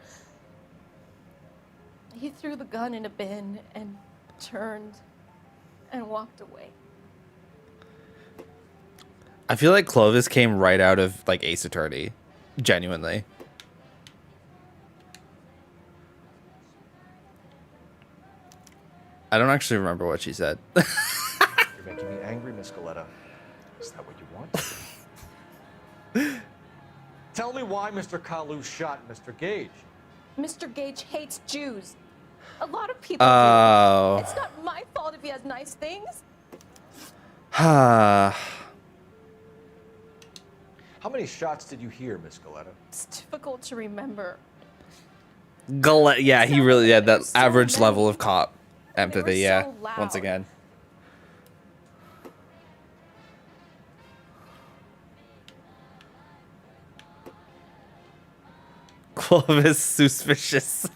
He threw the gun in a bin and turned and walked away. I feel like Clovis came right out of like Ace Attorney. Genuinely. I don't actually remember what she said. You're making me angry, Miss Galleta. Is that what you want? Tell me why Mr. Kalu shot Mr. Gage. Mr. Gage hates Jews. A lot of people Oh. do. It's not my fault if he has nice things. How many shots did you hear, Miss Galleta? It's difficult to remember. Yeah, he really had that average many. level of cop empathy. so Yeah, loud. once again. Clovis suspicious.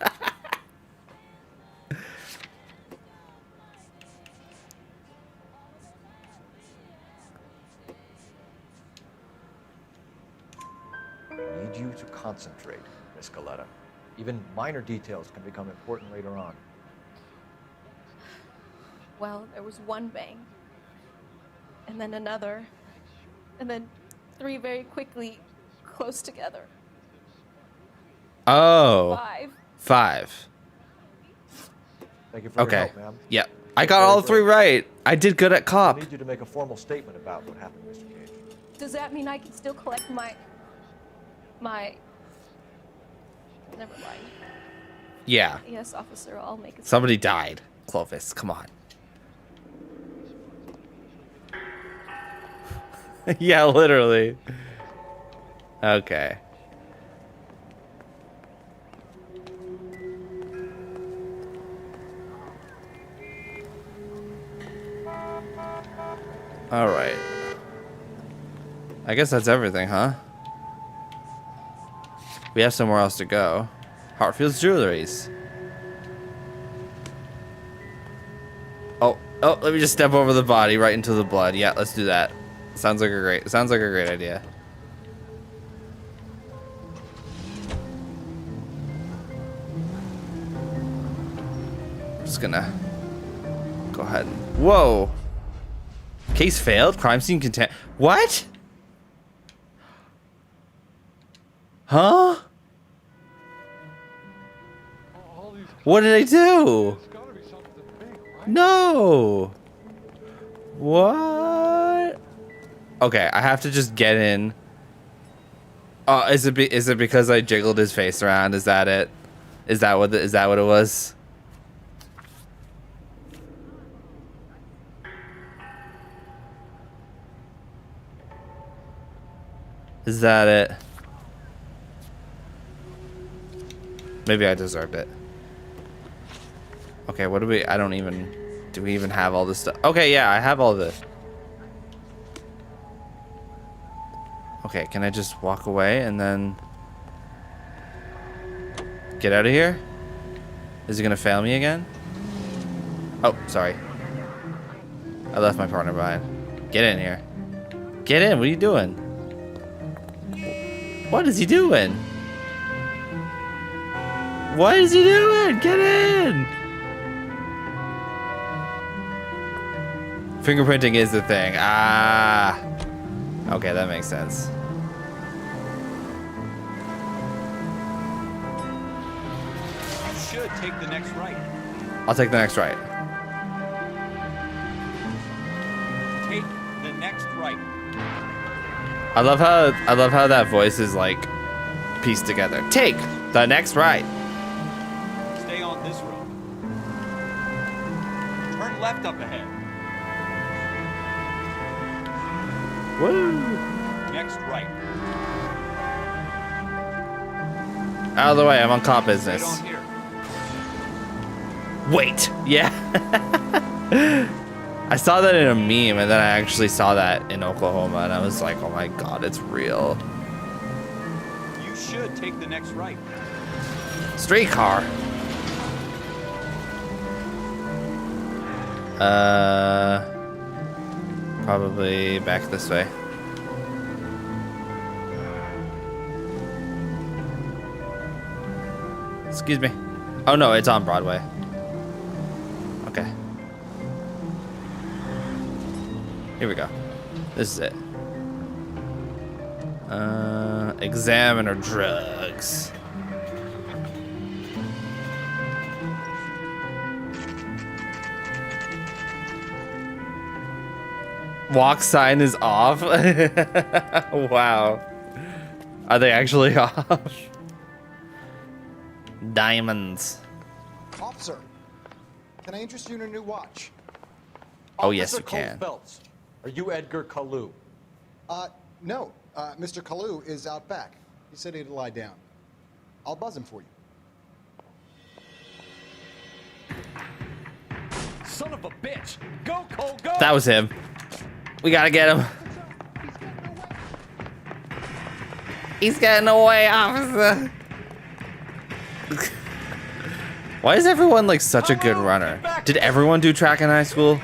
I need you to concentrate, Miss Galleta. Even minor details can become important later on. Well, there was one bang. and then another, and then 3 very quickly, close together. Oh. 5. 5. Thank you for your Okay. help, ma'am. Yep. I got all 3 right. I did good at I cop. need you to make a formal statement about what happened, Mr. Gage. Does that mean I can still collect my... Never mind. Yeah. Yes, officer, I'll make it. Somebody died. Clovis, come on. Yeah, literally. Okay. All right. I guess that's everything, huh? We have somewhere else to go. Hartfield's Jewelries. Oh, let me just step over the body right into the blood. Yeah, let's do that. Sounds like a great idea. I'm just gonna go ahead and... Whoa! Case failed? Crime scene content... What? Huh? What did I do? No. What? Okay, I have to just get in. Oh, is it because I jiggled his face around? Is that it? Is that what it was? Is that it? Maybe I deserved it. Okay, what do we... I don't even... Do we even have all this stuff? Okay, yeah, I have all this. Okay, can I just walk away and then... Get out of here? Is he gonna fail me again? Oh, sorry. I left my partner behind. Get in here. Get in, what are you doing? What is he doing? What is he doing? Get in! Fingerprinting is the thing. Ah. Okay, that makes sense. You should take the next right. I'll take the next right. Take the next right. I love how that voice is like pieced together. Take the next right. Stay on this road. Turn left up ahead. Woo! Next right. Out of the way, I'm on cop Straight business. on here. Wait, yeah. I saw that in a meme, and then I actually saw that in Oklahoma, and I was like, oh my god, it's real. You should take the next right. Streetcar. Probably back this way. Excuse me. Oh no, it's on Broadway. Okay. Here we go. This is it. Examiner drugs. Walk sign is off. Wow. Are they actually off? Diamonds. Officer, can I interest you in a new watch? Oh, yes, you Officer Cole can. Phelps, are you Edgar Kalu? No. Mr. Kalu is out back. He said he'd lie down. I'll buzz him for you. Son of a bitch! Go, Cole, go! That was him. We gotta get him. He's getting away, officer. Why is everyone like such a good runner? Did everyone do track in high school?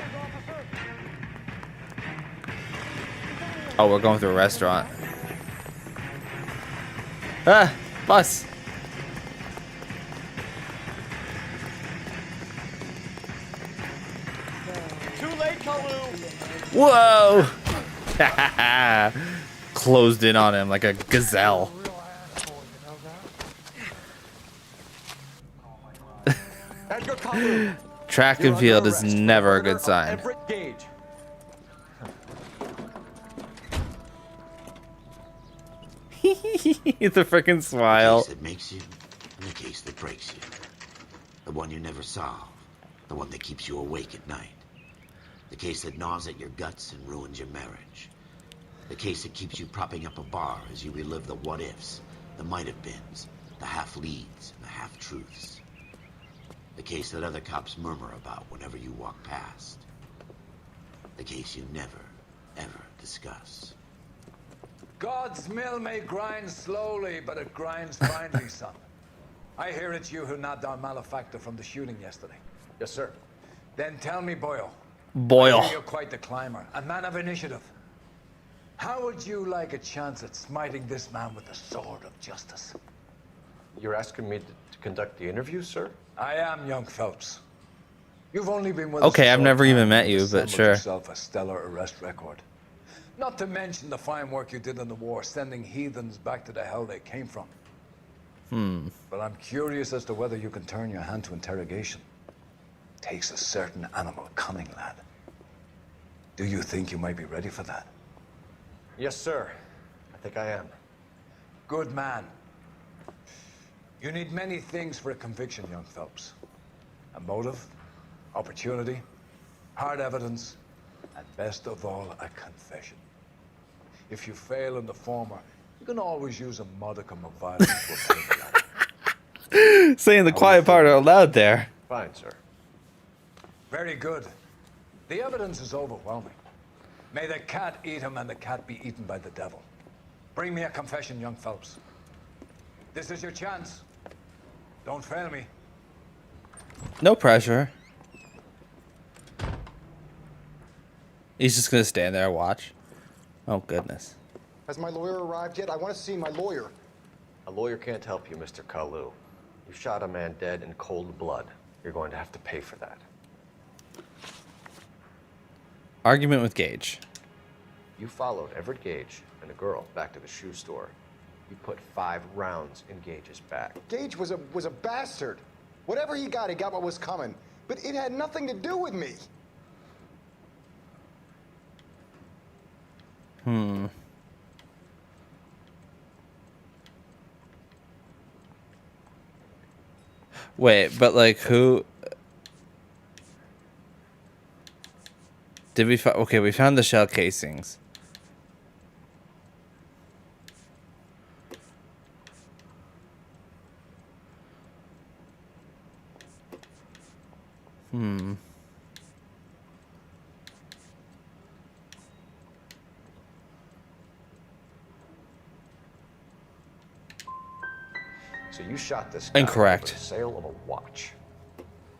Oh, we're going through a restaurant. Ah, bus. Too late Whoa! Closed in on him like a gazelle. Edgar Kalu. Track and field is never a good sign. Everett Gage. The freaking smile. The case that makes you, and the case that breaks you. The one you never solve. The one that keeps you awake at night. The case that gnaws at your guts and ruins your marriage. The case that keeps you propping up a bar as you relive the what-ifs, the might-have-beens, the half-leads, and the half-truths. The case that other cops murmur about whenever you walk past. The case you never, ever discuss. God's mill may grind slowly, but it grinds finely, son. I hear it's you who nabbed our malefactor from the shooting yesterday. Yes, sir. Then tell me, Boyle. Boyle. I hear you're quite the climber, a man of initiative. How would you like a chance at smiting this man with the sword of justice? You're asking me to conduct the interview, sir? I am, young Phelps. You've only been with Okay, us a I've short never time, even met and you, you've but assembled sure. yourself a stellar arrest record. Not to mention the fine work you did in the war, sending heathens back to the hell they came from. But I'm curious as to whether you can turn your hand to interrogation. Takes a certain animal cunning, lad. Do you think you might be ready for that? Yes, sir. I think I am. Good man. You need many things for a conviction, young Phelps. A motive, opportunity, hard evidence, and best of all, a confession. If you fail in the former, you can always use a modicum of violence to obtain the latter. Saying the quiet part out loud there. Fine, sir. Very good. The evidence is overwhelming. May the cat eat him and the cat be eaten by the devil. Bring me a confession, young Phelps. This is your chance. Don't fail me. No pressure. He's just gonna stand there and watch. Oh goodness. Has my lawyer arrived yet? I want to see my lawyer. A lawyer can't help you, Mr. Kalu. You shot a man dead in cold blood. You're going to have to pay for that. Argument with Gage. You followed Everett Gage and a girl back to the shoe store. You put 5 rounds in Gage's back. Gage was a bastard. Whatever he got what was coming. But it had nothing to do with me. Wait, but like who did we find? Okay, we found the shell casings. So you shot this guy Incorrect. over the sale of a watch.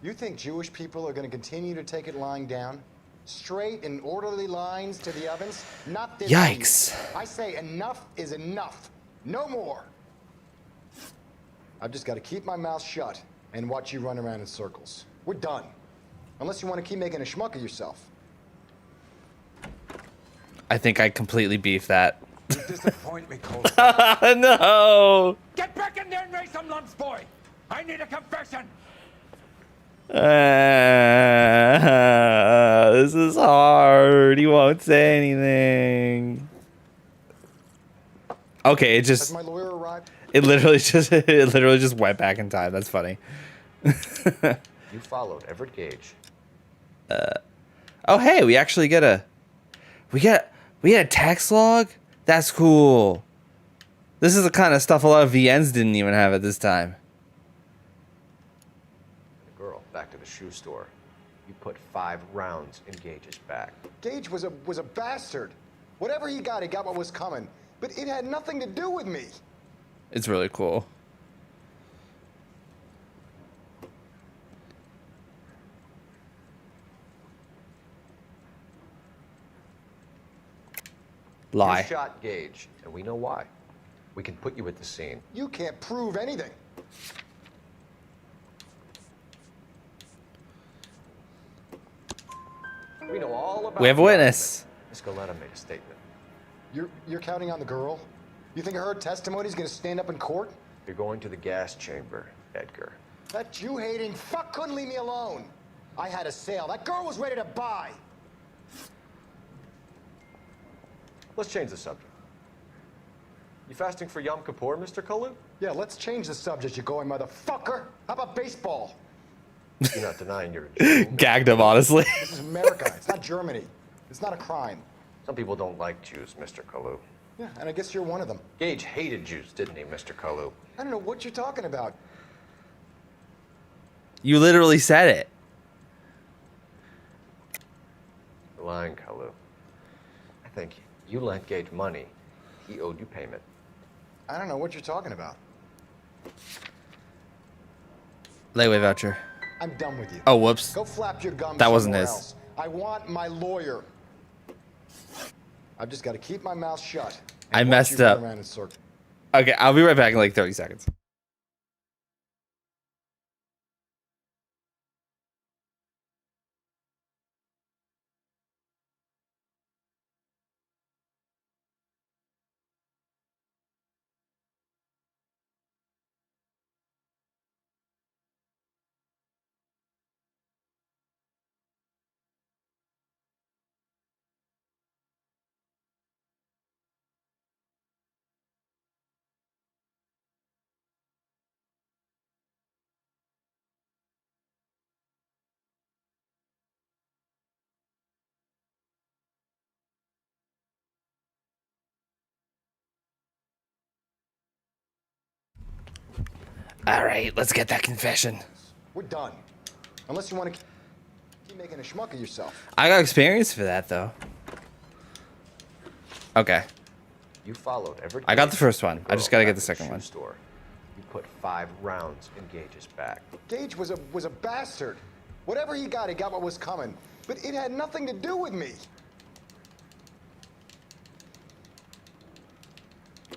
You think Jewish people are going to continue to take it lying down? Straight and orderly lines to the ovens? Not this Yikes. evening. I say enough is enough. No more. I've just got to keep my mouth shut and watch you run around in circles. We're done. Unless you want to keep making a schmuck of yourself. I think I completely beefed that. You disappoint me, Cole. No. Get back in there and raise some lumps, boy. I need a confession. This is hard. He won't say anything. Okay, it just. Has my lawyer arrived? It literally just went back in time. That's funny. You followed Everett Gage. Oh hey, we actually get a. We get a text log. That's cool. This is the kind of stuff a lot of VNs didn't even have at this time. The girl back to the shoe store. You put 5 rounds in Gage's back. Gage was a bastard. Whatever he got what was coming. But it had nothing to do with me. It's really cool. Lie. You shot Gage, and we know why. We can put you at the scene. You can't prove anything. We know all about We have a the witness. argument. Miss Galetta made a statement. You're counting on the girl? You think her testimony's gonna stand up in court? You're going to the gas chamber, Edgar. That Jew-hating fuck couldn't leave me alone. I had a sale. That girl was ready to buy. Let's change the subject. You fasting for Yom Kippur, Mr. Kalu? Yeah, let's change the subject, you going motherfucker. How about baseball? You're not denying you're a Jew. Gagged him, honestly. This is America. It's not Germany. It's not a crime. Some people don't like Jews, Mr. Kalu. Yeah, and I guess you're one of them. Gage hated Jews, didn't he, Mr. Kalu? I don't know what you're talking about. You literally said it. You're lying, Kalu. I think you lent Gage money. He owed you payment. I don't know what you're talking about. Layaway voucher. I'm done with you. Oh, whoops. Go flap your gums That wasn't somewhere his. else. I want my lawyer. I've just got to keep my mouth shut. I and watch messed you run up. around in circles. Okay, I'll be right back in like 30 seconds. All right, let's get that confession. We're done. Unless you want to keep making a schmuck of yourself. I got experience for that, though. Okay. You followed every. I got the first one. I just gotta get the second one. Store. You put 5 rounds in Gage's back. Gage was a bastard. Whatever he got what was coming. But it had nothing to do with me.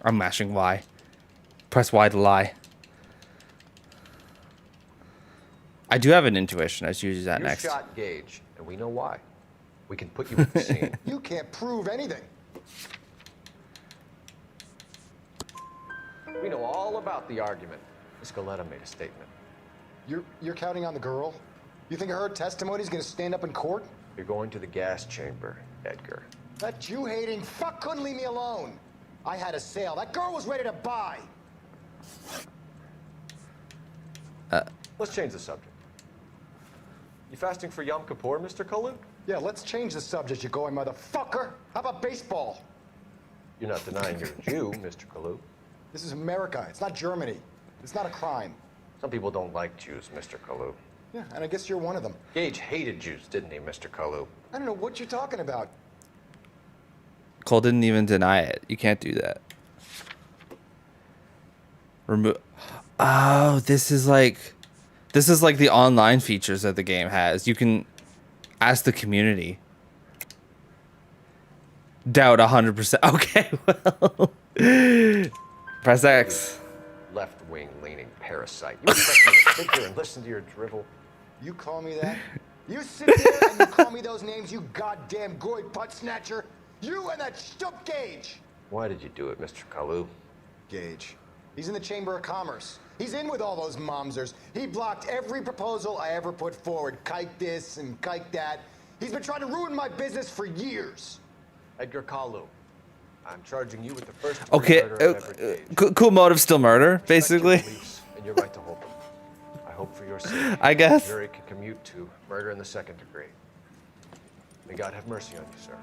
I'm mashing Y. Press Y to lie. I do have an intuition. I should use that You next. shot Gage, and we know why. We can put you at the scene. You can't prove anything. We know all about the argument. Miss Galetta made a statement. You're counting on the girl? You think her testimony's gonna stand up in court? You're going to the gas chamber, Edgar. That Jew-hating fuck couldn't leave me alone. I had a sale. That girl was ready to buy. Let's change the subject. You fasting for Yom Kippur, Mr. Kalu? Yeah, let's change the subject, you going motherfucker. How about baseball? You're not denying you're a Jew, Mr. Kalu. This is America. It's not Germany. It's not a crime. Some people don't like Jews, Mr. Kalu. Yeah, and I guess you're one of them. Gage hated Jews, didn't he, Mr. Kalu? I don't know what you're talking about. Cole didn't even deny it. You can't do that. Remove. Oh, this is like the online features that the game has. You can ask the community. Doubt 100%. Okay, well. Press X. Left-wing leaning parasite. You expect me to sit here and listen to your drivel? You call me that? You sit there and you call me those names, you goddamn goy butt snatcher? You and that stup Gage! Why did you do it, Mr. Kalu? Gage. He's in the Chamber of Commerce. He's in with all those momsers. He blocked every proposal I ever put forward. Kike this and kike that. He's been trying to ruin my business for years. Edgar Kalu, I'm charging you with the first Okay, murder of Everett Gage. cool motive, still murder, basically. And your right to hold them. I hope for your sake. I guess. The jury can commute to murder in the 2nd degree. May God have mercy on you, sir.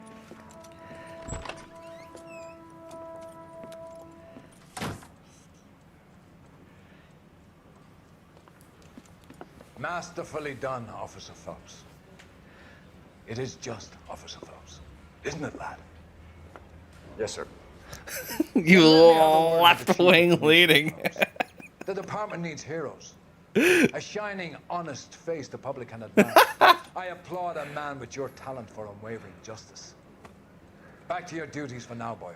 Masterfully done, Officer Phelps. It is just Officer Phelps. Isn't it, lad? Yes, sir. You left-wing leading. The department needs heroes. A shining, honest face the public can admire. I applaud a man with your talent for unwavering justice. Back to your duties for now, Boyle.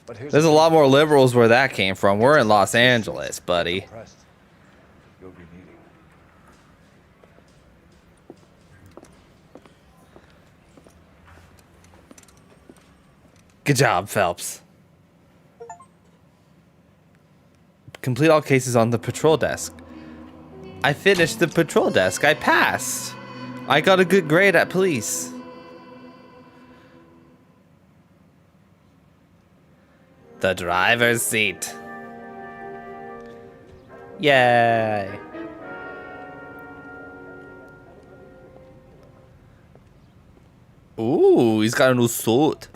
But here's There's a lot more liberals where that came from. We're in Los Angeles, buddy. You'll be needing. Good job, Phelps. Complete all cases on the patrol desk. I finished the patrol desk. I passed. I got a good grade at police. The driver's seat. Yay. Ooh, he's got a new suit.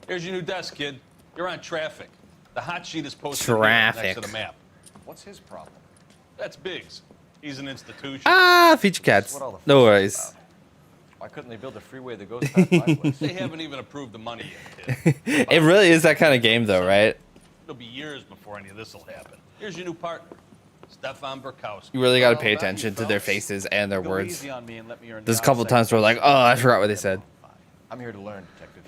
Here's your new desk, kid. You're on traffic. The hot sheet is posted Traffic. here next to the map. What's his problem? That's Biggs. He's an institution. Ah, feature cats. No worries. Why couldn't they build a freeway that goes past my place? They haven't even approved the money yet, kid. It really is that kind of game, though, right? It'll be years before any of this will happen. Here's your new partner, Stefan Burkowski. You really got to pay attention to their faces and their Go words. easy on me and let me earn There's a the couple outside times where like, oh, I forgot what they said. I'm here to learn, Detective.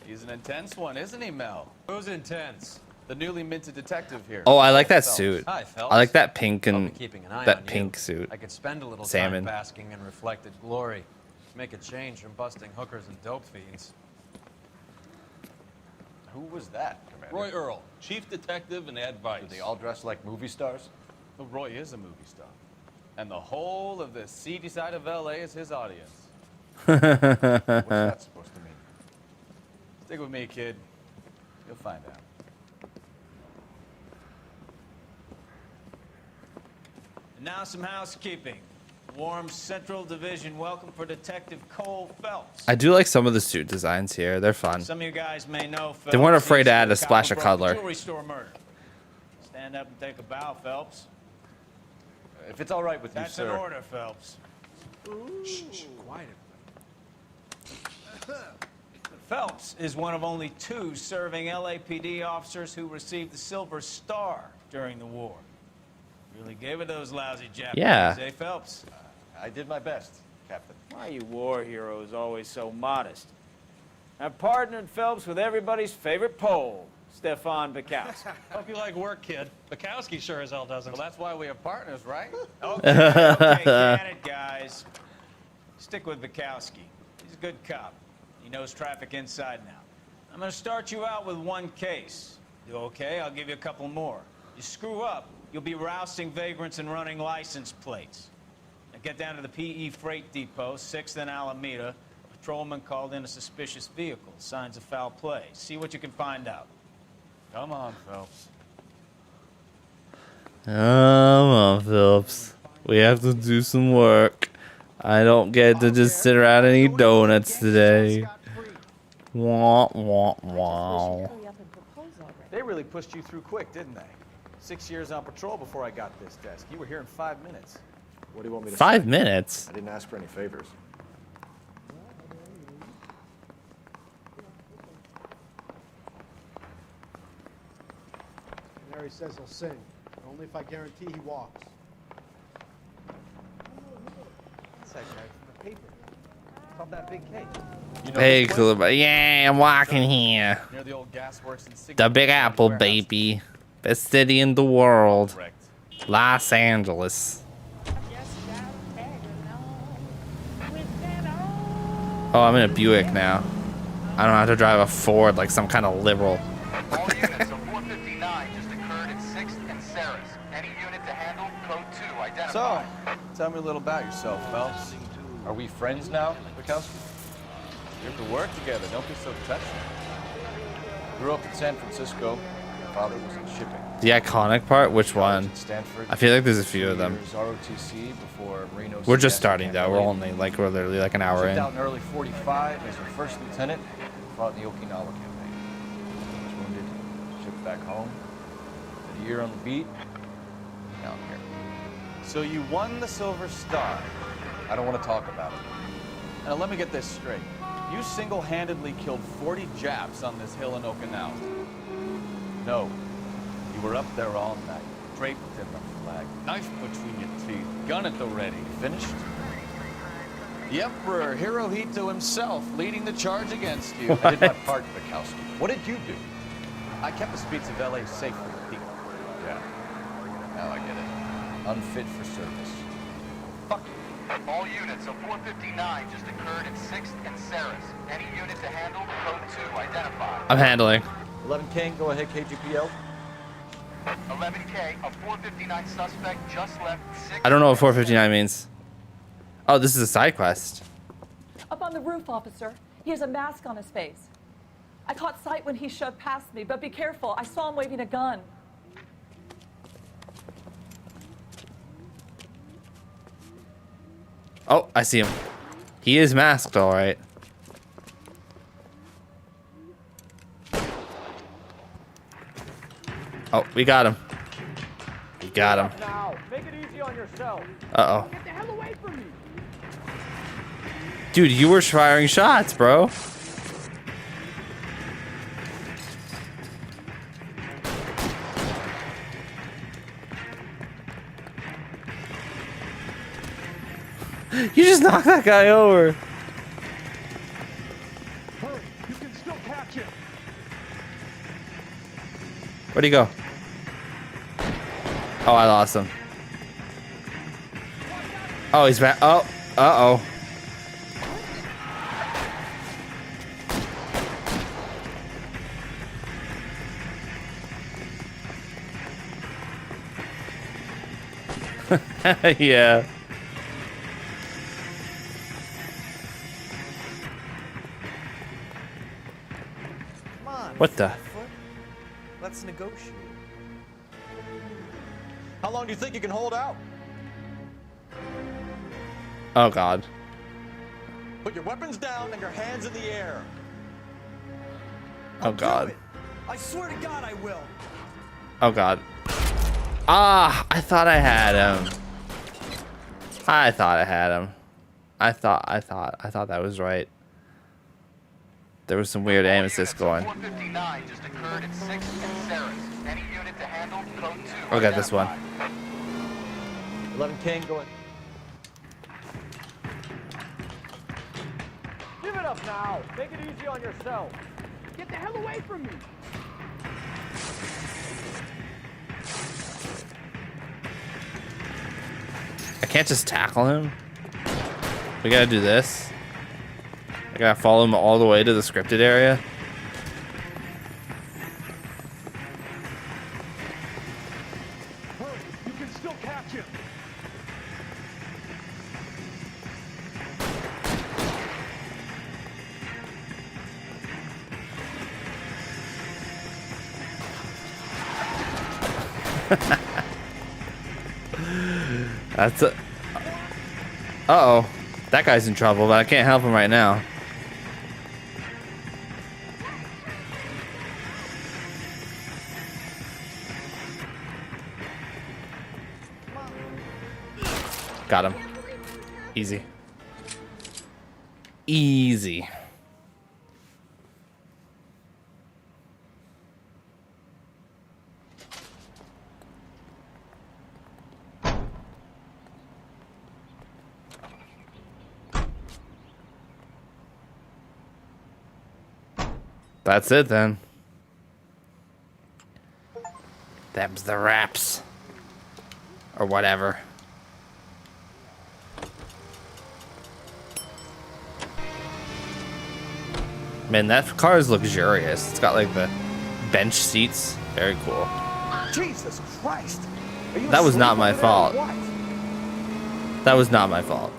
He's an intense one, isn't he, Mel? Who's intense? The newly minted detective here. Oh, I like that Phelps. suit. Hi, Phelps. I like that pink I'll and be keeping an eye on that you. pink suit. I could spend a little Salmon. time basking in reflected glory. Make a change from busting hookers and dope fiends. Who was that, Commander? Roy Earl, chief detective and advice. Do they all dress like movie stars? Well, Roy is a movie star. And the whole of the seedy side of L.A. is his audience. What's that supposed to mean? Stick with me, kid. You'll find out. And now some housekeeping. Warm Central Division welcome for Detective Cole Phelps. I do like some of the suit designs here. They're fun. Some of you guys may know Phelps. They weren't afraid to He's add the a splash cop of who brought the color. Jewelry store murder. Stand up and take a bow, Phelps. If it's all right with That's you, an sir. order, Phelps. Shh, quiet. Phelps is one of only 2 serving LAPD officers who received the Silver Star during the war. Really gave it those lousy Japanese, Yeah. eh, Phelps? I did my best, Captain. Why are you war heroes always so modest? I've partnered Phelps with everybody's favorite Pole, Stefan Bukowski. Hope you like work, kid. Bukowski sure as hell doesn't. Well, that's why we have partners, right? Okay, can it, guys. Stick with Bukowski. He's a good cop. He knows traffic inside and out. I'm going to start you out with 1 case. Do okay? I'll give you a couple more. You screw up, you'll be rousting vagrants and running license plates. Now get down to the PE Freight Depot, 6th and Alameda. A patrolman called in a suspicious vehicle. Signs of foul play. See what you can find out. Come on, Phelps. Come on, Phillips. We have to do some work. I don't get to just sit around and eat donuts today. Wah, wah, wah. They really pushed you through quick, didn't they? 6 years on patrol before I got this desk. You were here in 5 minutes. What do you want me to 5 say? minutes? I didn't ask for any favors. Canary says he'll sing, but only if I guarantee he walks. What's that guy from the paper? About that big cake. Hey, cool. Yeah, I'm walking here. Near the old gasworks in Sigma. The Big Apple, baby. Best city in the world. Los Angeles. Oh, I'm in a Buick now. I don't have to drive a Ford like some kind of liberal. All units, a 459 just occurred at 6th and Sarah's. Any unit to handle, code 2, identify. So, tell me a little about yourself, Phelps. Are we friends now, Bukowski? We have to work together. Don't be so touchy. Grew up in San Francisco. Father was in shipping. The iconic part? Which one? Stanford. I feel like there's a few of them. ROTC before Marine We're just OCS starting though. We're campaign. only like we're literally like an hour Shipped out in. in early 45 as a first lieutenant. Fought in the Okinawa campaign. Was wounded. Shipped back home. Did a year on the beat. Now I'm here. So you won the Silver Star. I don't want to talk about it. Now let me get this straight. You single-handedly killed 40 Japs on this hill in Okinawa. No. You were up there all night, draped in the flag, knife between your teeth, gun at the ready. Finished? The Emperor Hirohito himself leading the charge against you. I did my part, Bukowski. What did you do? I kept the streets of LA safe for you. Now I get it. Unfit for service. Fuck. All units of 459 just occurred in 6th and Saris. Any unit to handle, code 2, identify. I'm handling. 11 King, go ahead, KGPL. 11K, a 459 suspect just left 6th. I don't know what 459 means. Oh, this is a side quest. Up on the roof, officer. He has a mask on his face. I caught sight when he shoved past me, but be careful. I saw him waving a gun. Oh, I see him. He is masked, all right. Oh, we got him. We got him. Now, make it easy on yourself. Uh-oh. Get the hell away from me. Dude, you were firing shots, bro. You just knocked that guy over. Hurry, you can still catch him. Where'd he go? Oh, I lost him. Oh, he's back. Oh, uh-oh. Yeah. Come on. What the? Let's negotiate. How long do you think you can hold out? Oh, God. Put your weapons down and your hands in the air. Oh, God. I swear to God I will. Oh, God. Ah, I thought I had him. I thought I had him. I thought that was right. There was some weird aim assist going. 459 just occurred in 6th and Saris. Any unit to handle, code 2. I'll get this one. 11 King, go ahead. Give it up now. Make it easy on yourself. Get the hell away from me. I can't just tackle him. We gotta do this. I gotta follow him all the way to the scripted area. Hurry, you can still catch him. That's a... Uh-oh. That guy's in trouble, but I can't help him right now. Got him. Easy. Easy. That's it then. Them's the raps. Or whatever. Man, that car is luxurious. It's got like the bench seats. Very cool. Jesus Christ. Are you That was not asleep my over there or fault. what? That was not my fault.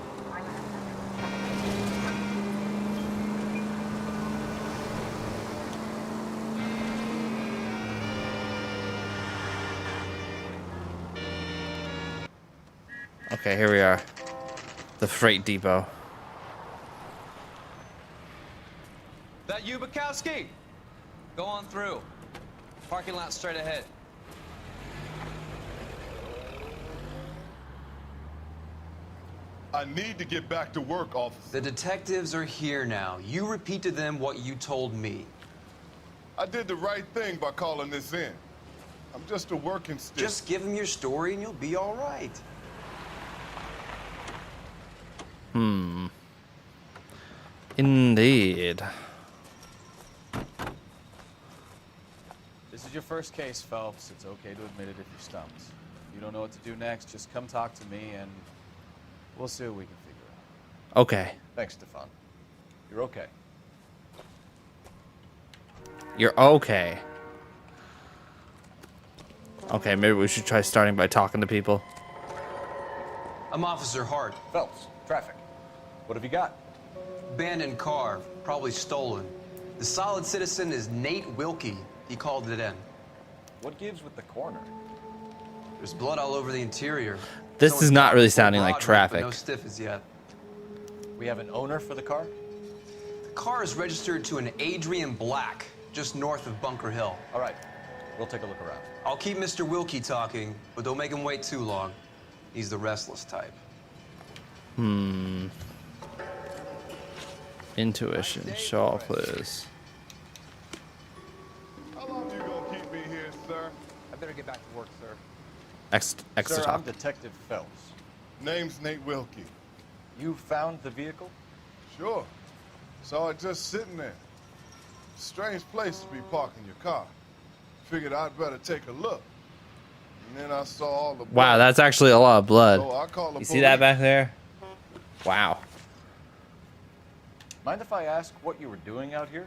Okay, here we are. The freight depot. That you, Bukowski? Go on through. Parking lot straight ahead. I need to get back to work, officer. The detectives are here now. You repeat to them what you told me. I did the right thing by calling this in. I'm just a working stick. Just give them your story and you'll be all right. Indeed. This is your first case, Phelps. It's okay to admit it if you're stumped. you don't know what to do next, just come talk to me and we'll see what we can figure out. Okay. Thanks, Stefan. You're okay. You're okay. Okay, maybe we should try starting by talking to people. I'm Officer Hart. Phelps, traffic. What have you got? Abandoned car, probably stolen. The solid citizen is Nate Wilkie. He called it in. What gives with the corner? There's blood all over the interior. This Someone's is not got really it sounding full like Broadway, traffic. but no stiff as yet. We have an owner for the car? The car is registered to an Adrian Black, just north of Bunker Hill. All right, we'll take a look around. I'll keep Mr. Wilkie talking, but don't make him wait too long. He's the restless type. Intuition. Show all clues. How long you gonna keep me here, sir? I better get back to work, sir. X to Sir, I'm talk. Detective Phelps. Name's Nate Wilkie. You found the vehicle? Sure. Saw it just sitting there. Strange place to be parking your car. Figured I'd better take a look. And then I saw all the blood. Wow, that's actually a lot of blood. So I called the You see that police. back there? Wow. Mind if I ask what you were doing out here?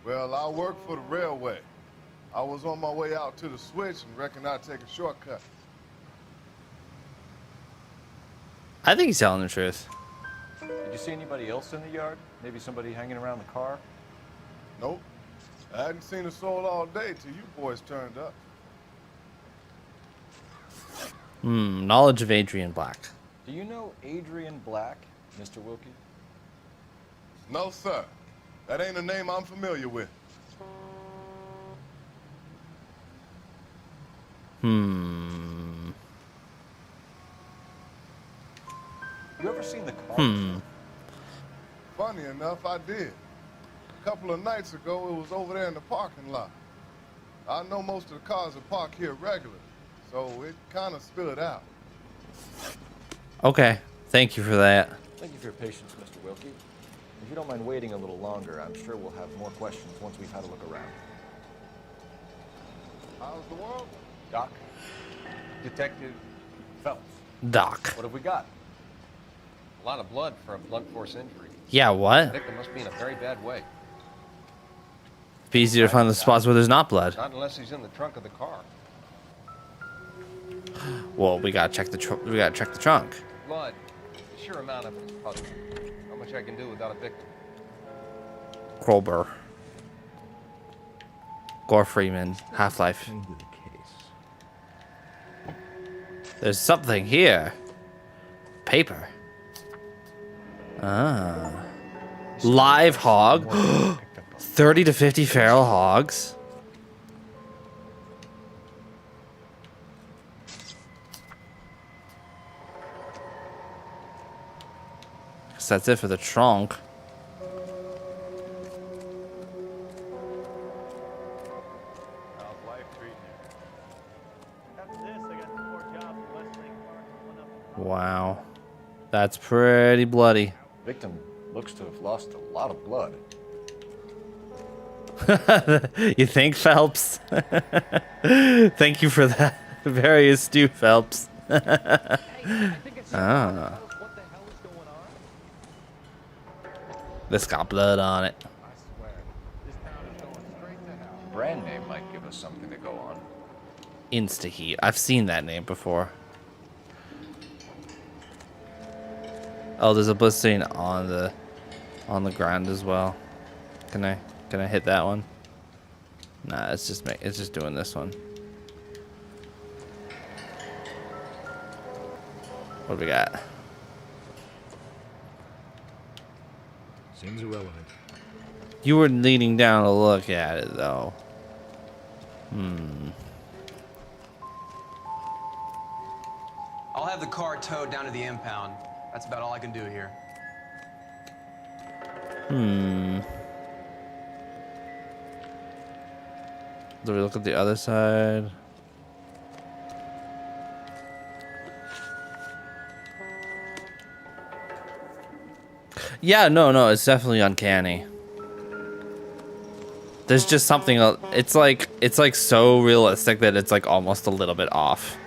Well, I work for the railway. I was on my way out to the switch and reckoned I'd take a shortcut. I think he's telling the truth. Did you see anybody else in the yard? Maybe somebody hanging around the car? Nope. I hadn't seen a soul all day till you boys turned up. Knowledge of Adrian Black. Do you know Adrian Black, Mr. Wilkie? No, sir. That ain't a name I'm familiar with. Hmm. You ever seen the car? Funny enough, I did. A couple of nights ago, it was over there in the parking lot. I know most of the cars are parked here regularly, so it kind of stood out. Okay. Thank you for that. Thank you for your patience, Mr. Wilkie. If you don't mind waiting a little longer, I'm sure we'll have more questions once we've had a look around. How's the world? Doc? Detective Phelps. Doc. What have we got? A lot of blood for a blunt force injury. Yeah, what? The victim must be in a very bad way. Be easier to find the spots where there's not blood. Not unless he's in the trunk of the car. Well, we gotta check the trunk. Blood. The sheer amount of it is puzzling. Not much I can do without a victim. Krollber. Gore Freeman. Half-Life. There's something here. Paper. Ah. Live hog. 30 to 50 feral hogs. Guess that's it for the trunk. Wow. That's pretty bloody. Victim looks to have lost a lot of blood. You think, Phelps? Thank you for that. Very astute, Phelps. Ah. This got blood on it. Brand name might give us something to go on. Instaheat. I've seen that name before. Oh, there's a blistering on the ground as well. Can I hit that one? Nah, it's just doing this one. What do we got? Seems irrelevant. You were leaning down to look at it, though. I'll have the car towed down to the impound. That's about all I can do here. Do we look at the other side? Yeah, no, it's definitely uncanny. There's just something. It's like so realistic that it's like almost a little bit off.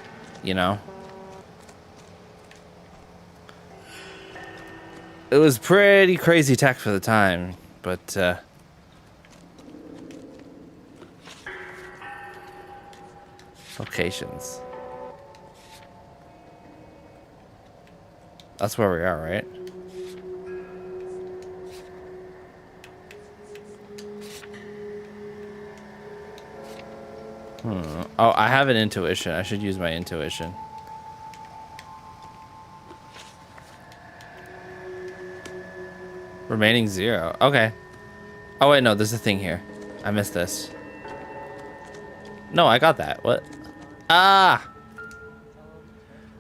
you know? It was pretty crazy tech for the time, but locations. That's where we are, right? Oh, I have an intuition. I should use my intuition. Remaining 0. Okay. Oh, wait, no, there's a thing here. I missed this. No, I got that. What? Ah!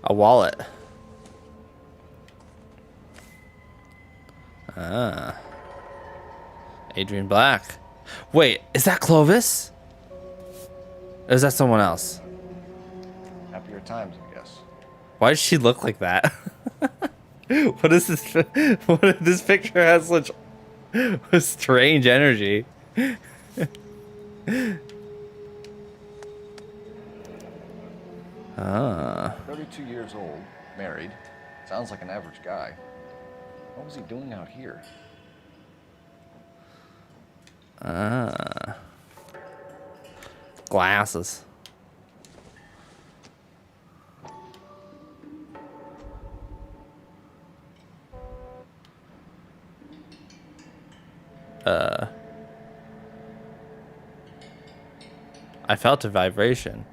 A wallet. Ah. Adrian Black. Wait, is that Clovis? Or is that someone else? Happier times, I guess. Why does she look like that? What is this? This picture has such strange energy. Ah. 32 years old, married. Sounds like an average guy. What was he doing out here? Ah. Glasses. I felt a vibration.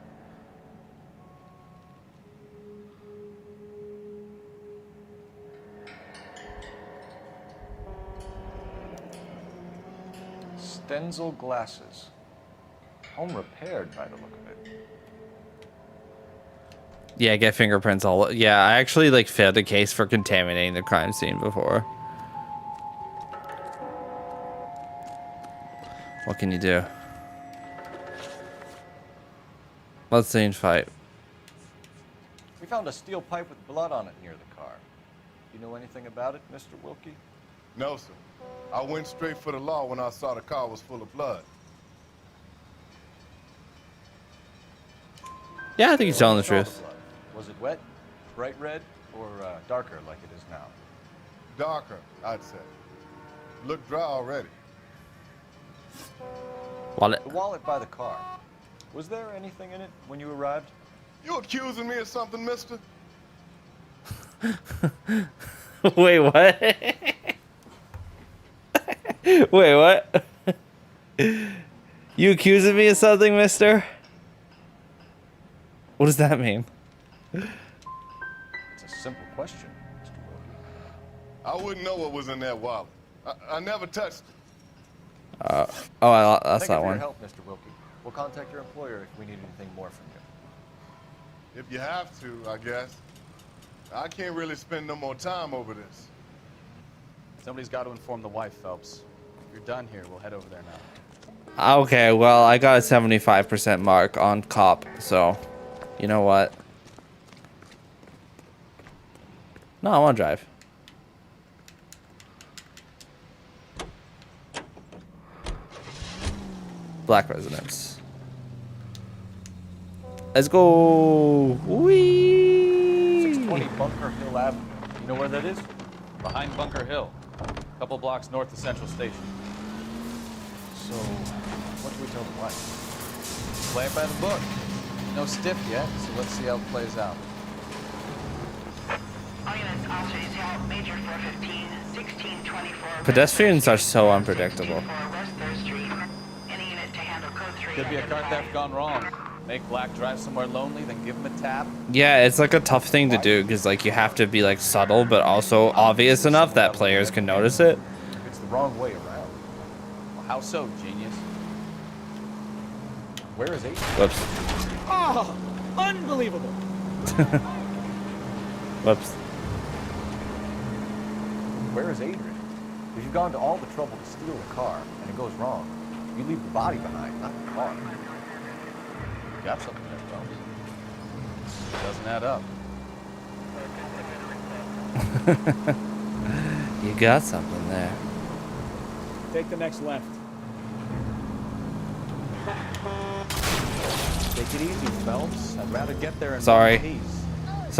Stenzel glasses. Home repaired by the look of it. Yeah, get fingerprints all. Yeah, I actually like failed a case for contaminating the crime scene before. What can you do? Let's see and fight. We found a steel pipe with blood on it near the car. You know anything about it, Mr. Wilkie? No, sir. I went straight for the law when I saw the car was full of blood. Yeah, I think he's telling the truth. Was it wet, bright red, or darker like it is now? Darker, I'd say. Looked dry already. Wallet. The wallet by the car. Was there anything in it when you arrived? You accusing me of something, mister? Wait, what? Wait, what? You accusing me of something, mister? What does that mean? It's a simple question, Mr. Wilkie. I wouldn't know what was in that wallet. I never touched it. That's Thank you that for one. your help, Mr. Wilkie. We'll contact your employer if we need anything more from you. If you have to, I guess. I can't really spend no more time over this. Somebody's got to inform the wife, Phelps. If you're done here, we'll head over there now. Okay, well, I got a 75% mark on cop, so you know what? No, I want to drive. Black residence. Let's go. Whee! 620 Bunker Hill Avenue. You know where that is? Behind Bunker Hill. A couple blocks north of Central Station. So, what do we tell the wife? Play it by the book. No stiff yet, so let's see how it plays out. Pedestrians are so unpredictable. Could be a car theft gone wrong. Make Black drive somewhere lonely, then give him a tap. Yeah, it's like a tough thing to do because like you have to be like subtle but also obvious enough that players can notice it. It's the wrong way around. Well, how so, genius? Where is Adrian? Whoops. Oh, unbelievable. Whoops. Where is Adrian? If you've gone to all the trouble to steal the car and it goes wrong, you leave the body behind, not the car. You got something there, Phelps. Doesn't add up. You got something there. Take the next left. Take Take it easy, Phelps. I'd rather get there in Sorry. one piece.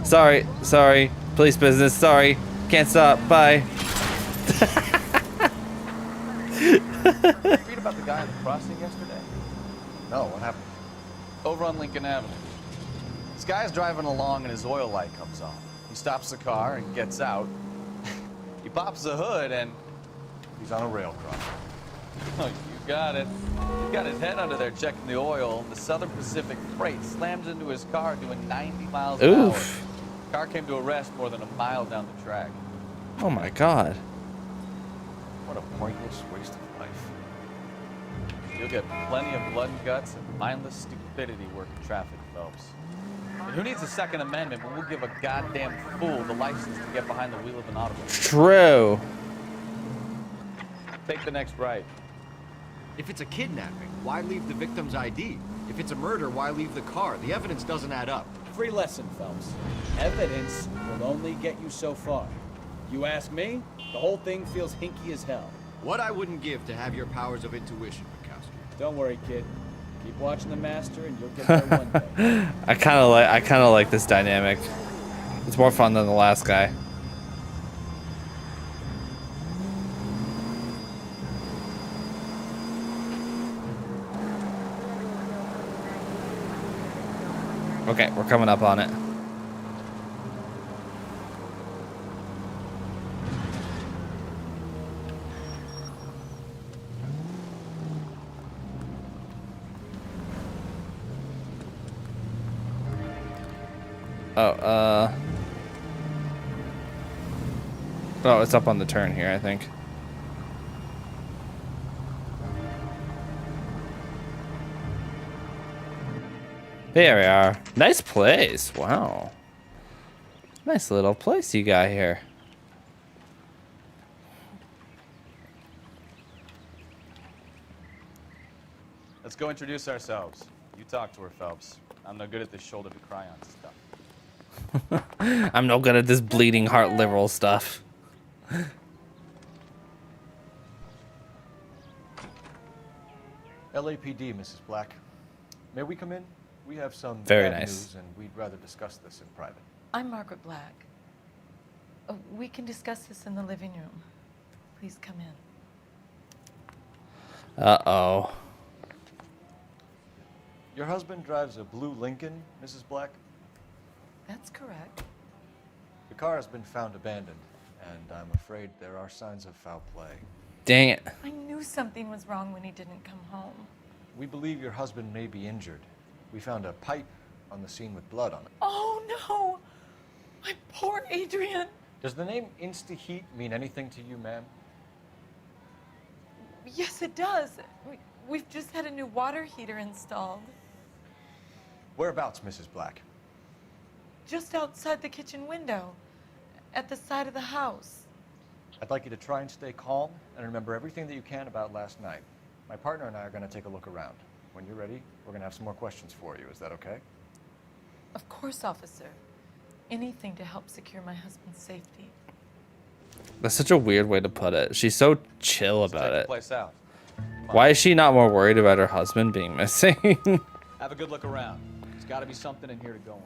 Sorry. Police business. Sorry. Can't stop. Bye. Read about the guy on the crossing yesterday? No, what happened? Over on Lincoln Avenue. This guy's driving along and his oil light comes on. He stops the car and gets out. He pops the hood and he's on a rail crossing. Oh, you got it. He got his head under there checking the oil, and the Southern Pacific Freight slams into his car doing 90 miles an hour. The car came to a rest more than a mile down the track. Oh my God. What a pointless waste of life. You'll get plenty of blood and guts and mindless stupidity working traffic, Phelps. And who needs a Second Amendment when we'll give a goddamn fool the license to get behind the wheel of an automobile? True. Take the next right. If it's a kidnapping, why leave the victim's ID? If it's a murder, why leave the car? The evidence doesn't add up. Free lesson, Phelps. Evidence will only get you so far. You ask me, the whole thing feels hinky as hell. What I wouldn't give to have your powers of intuition, Bukowski. Don't worry, kid. Keep watching the master and you'll get there one day. I kind of like this dynamic. It's more fun than the last guy. Okay, we're coming up on it. Oh, it's up on the turn here, I think. There we are. Nice place. Wow. Nice little place you got here. Let's go introduce ourselves. You talk to her, Phelps. I'm no good at this shoulder to cry on stuff. I'm no good at this bleeding heart liberal stuff. LAPD, Mrs. Black. May we come in? We have some Very bad nice. news, and we'd rather discuss this in private. I'm Margaret Black. We can discuss this in the living room. Please come in. Uh-oh. Your husband drives a blue Lincoln, Mrs. Black? That's correct. The car has been found abandoned, and I'm afraid there are signs of foul play. Dang it. I knew something was wrong when he didn't come home. We believe your husband may be injured. We found a pipe on the scene with blood on it. Oh, no! My poor Adrian! Does the name Insta-Heat mean anything to you, ma'am? Yes, it does. We've just had a new water heater installed. Whereabouts, Mrs. Black? Just outside the kitchen window, at the side of the house. I'd like you to try and stay calm and remember everything that you can about last night. My partner and I are going to take a look around. When you're ready, we're going to have some more questions for you. Is that okay? Of course, officer. Anything to help secure my husband's safety. That's such a weird way to put it. She's so chill about Take the it. place out. Why is she not more worried about her husband being missing? Have a good look around. There's got to be something in here to go on.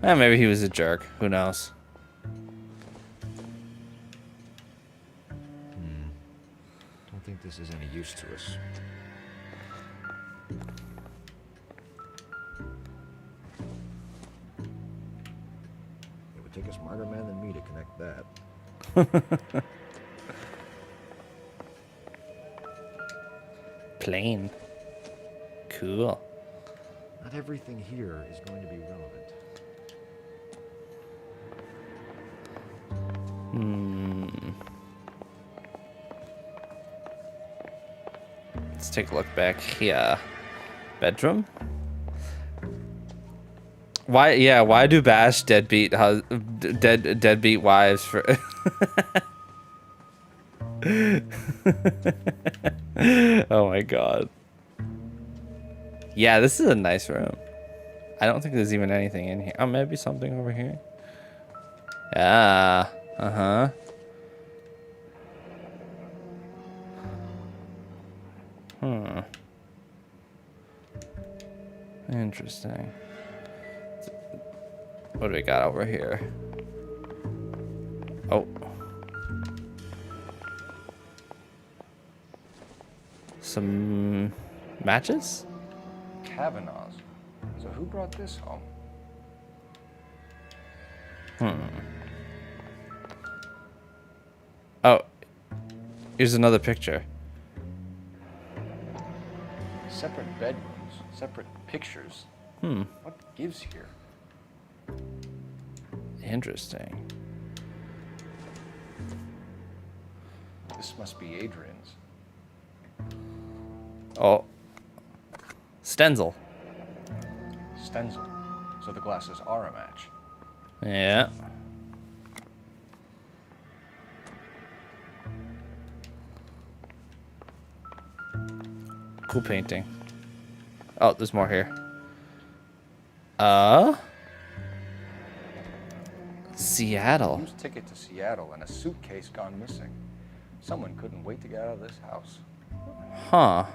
Maybe he was a jerk. Who knows? Don't think this is any use to us. It would take a smarter man than me to connect that. Plane. Cool. Not everything here is going to be relevant. Let's take a look back here. Bedroom? Why? Yeah. Why do bash deadbeat deadbeat wives for? Oh my god. Yeah, this is a nice room. I don't think there's even anything in here. Oh, maybe something over here. Yeah. Uh-huh. Interesting. What do we got over here? Oh. Some matches? Kavanaugh's. So who brought this home? Oh. Here's another picture. Separate bedrooms, separate pictures. What gives here? Interesting. This must be Adrian's. Oh. Stenzel. Stenzel. So the glasses are a match. Yeah. Cool painting. Oh, there's more here. Seattle. Used ticket to Seattle and a suitcase gone missing. Someone couldn't wait to get out of this house. Huh.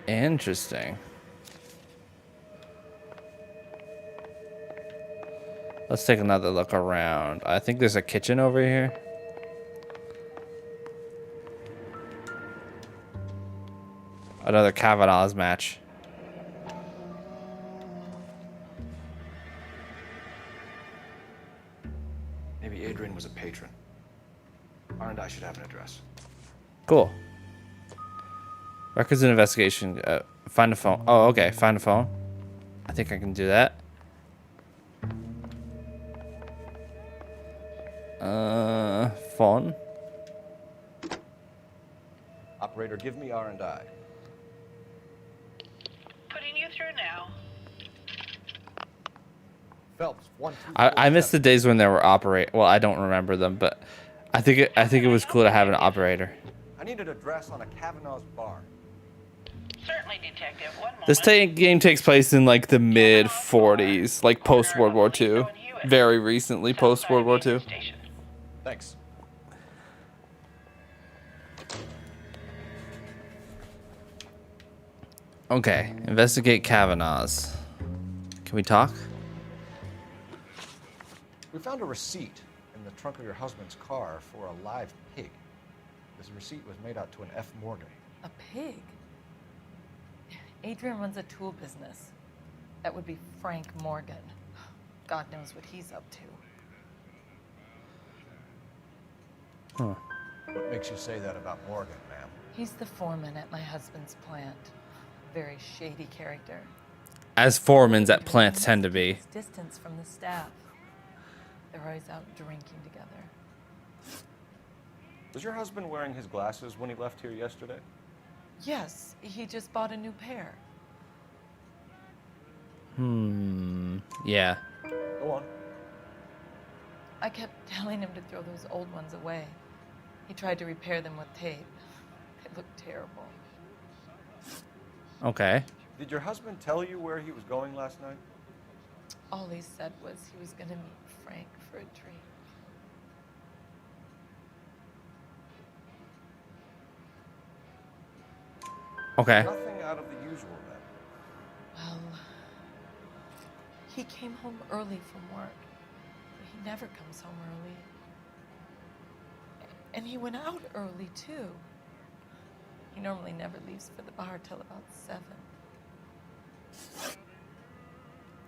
Interesting. Let's take another look around. I think there's a kitchen over here. Another Kavanaugh's match. Maybe Adrian was a patron. R&I should have an address. Cool. Records and investigation. Find a phone. Oh, okay. Find a phone. I think I can do that. Phone. Operator, give me R&I. Putting you through now. Phelps, 1, 2, I miss the days when there were Well, I don't remember them, but I think it was cool to have an operator. I need an address on a Kavanaugh's bar. Certainly, Detective. One moment. This game takes place in like the mid 40s, like post World War II. Very recently, post World War II. Thanks. Okay, investigate Kavanaugh's. Can we talk? We found a receipt in the trunk of your husband's car for a live pig. This receipt was made out to an F. Morgan. A pig? Adrian runs a tool business. That would be Frank Morgan. God knows what he's up to. Huh. What makes you say that about Morgan, ma'am? He's the foreman at my husband's plant. Very shady character. As foremans at plants tend to be. Distance from the staff. They're always out drinking together. Was your husband wearing his glasses when he left here yesterday? Yes, he just bought a new pair. Yeah. Go on. I kept telling him to throw those old ones away. He tried to repair them with tape. They looked terrible. Okay. Did your husband tell you where he was going last night? All he said was he was going to meet Frank for a drink. Okay. Nothing out of the usual then. Well, he came home early from work. He never comes home early. And he went out early, too. He normally never leaves for the bar till about 7.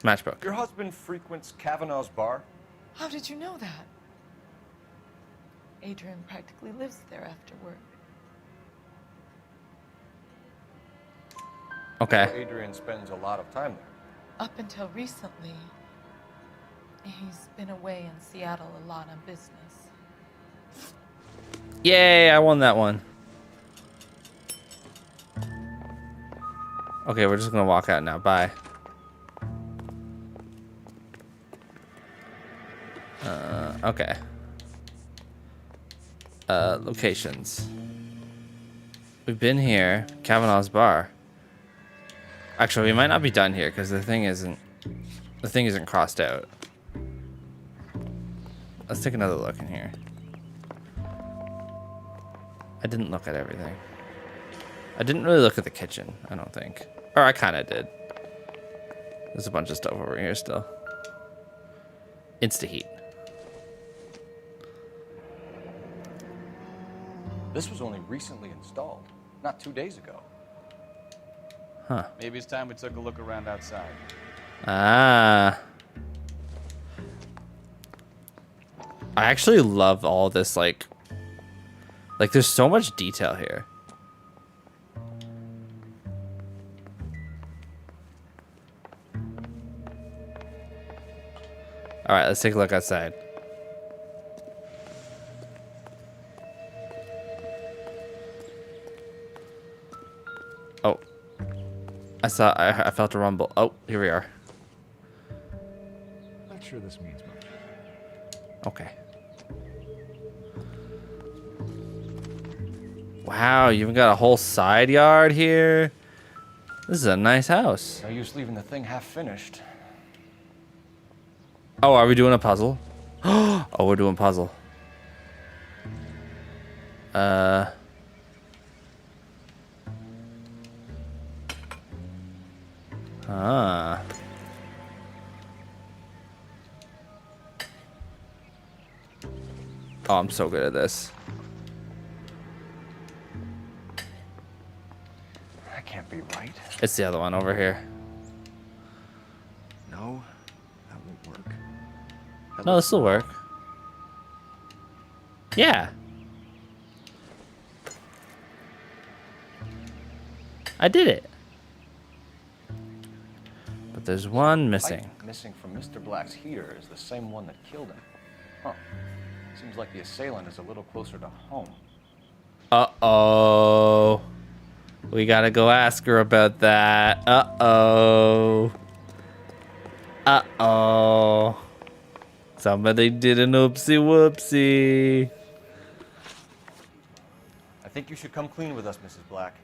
Matchbook. Your husband frequents Kavanaugh's bar? How did you know that? Adrian practically lives there after work. Okay. Adrian spends a lot of time there. Up until recently, he's been away in Seattle a lot on business. Yay, I won that one. Okay, we're just gonna walk out now. Bye. Okay. Locations. We've been here. Kavanaugh's bar. Actually, we might not be done here because the thing isn't crossed out. Let's take another look in here. I didn't look at everything. I didn't really look at the kitchen, I don't think. Or I kind of did. There's a bunch of stuff over here still. Insta-heat. This was only recently installed, not 2 days ago. Huh. Maybe it's time we took a look around outside. Ah. I actually love all this, like there's so much detail here. All right, let's take a look outside. Oh, I felt a rumble. Oh, here we are. Not sure this means much. Okay. Wow, you even got a whole side yard here. This is a nice house. No use leaving the thing half finished. Oh, are we doing a puzzle? Oh, we're doing puzzle. Ah. Oh, I'm so good at this. That can't be right. It's the other one over here. No, that won't work. No, this will work. Yeah. I did it. But there's one missing. Pipe missing from Mr. Black's heater is the same one that killed him. Huh. Seems like the assailant is a little closer to home. Uh-oh. We gotta go ask her about that. Uh-oh. Uh-oh. Somebody did an oopsie whoopsie. I think you should come clean with us, Mrs. Black.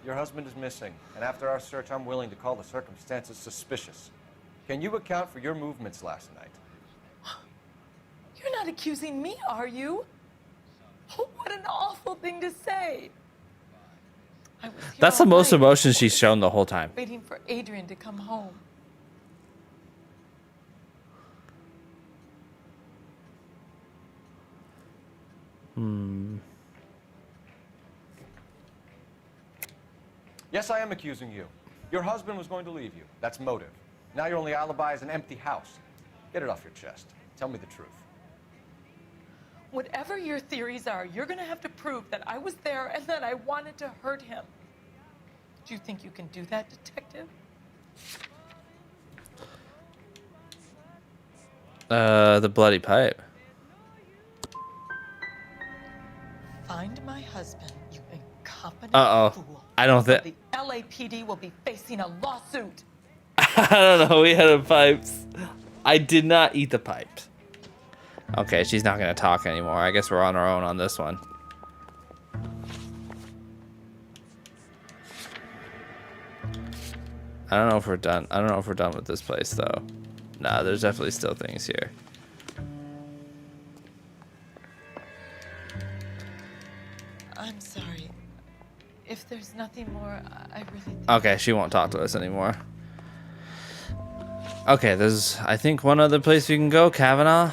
Your husband is missing, and after our search, I'm willing to call the circumstances suspicious. Can you account for your movements last night? You're not accusing me, are you? Oh, what an awful thing to say. I was here That's the all most night, emotion she's shown the whole time. waiting for Adrian to come home. Yes, I am accusing you. Your husband was going to leave you. That's motive. Now your only alibi is an empty house. Get it off your chest. Tell me the truth. Whatever your theories are, you're going to have to prove that I was there and that I wanted to hurt him. Do you think you can do that, detective? The bloody pipe. Find my husband, you incompetent Uh-oh. fool. I don't think... The LAPD will be facing a lawsuit. I don't know. We had the pipes. I did not eat the pipes. Okay, she's not going to talk anymore. I guess we're on our own on this one. I don't know if we're done. I don't know if we're done with this place, though. Nah, there's definitely still things here. I'm sorry. If there's nothing more, I really think... Okay, she won't talk to us anymore. Okay, there's, I think, one other place we can go. Kavanaugh.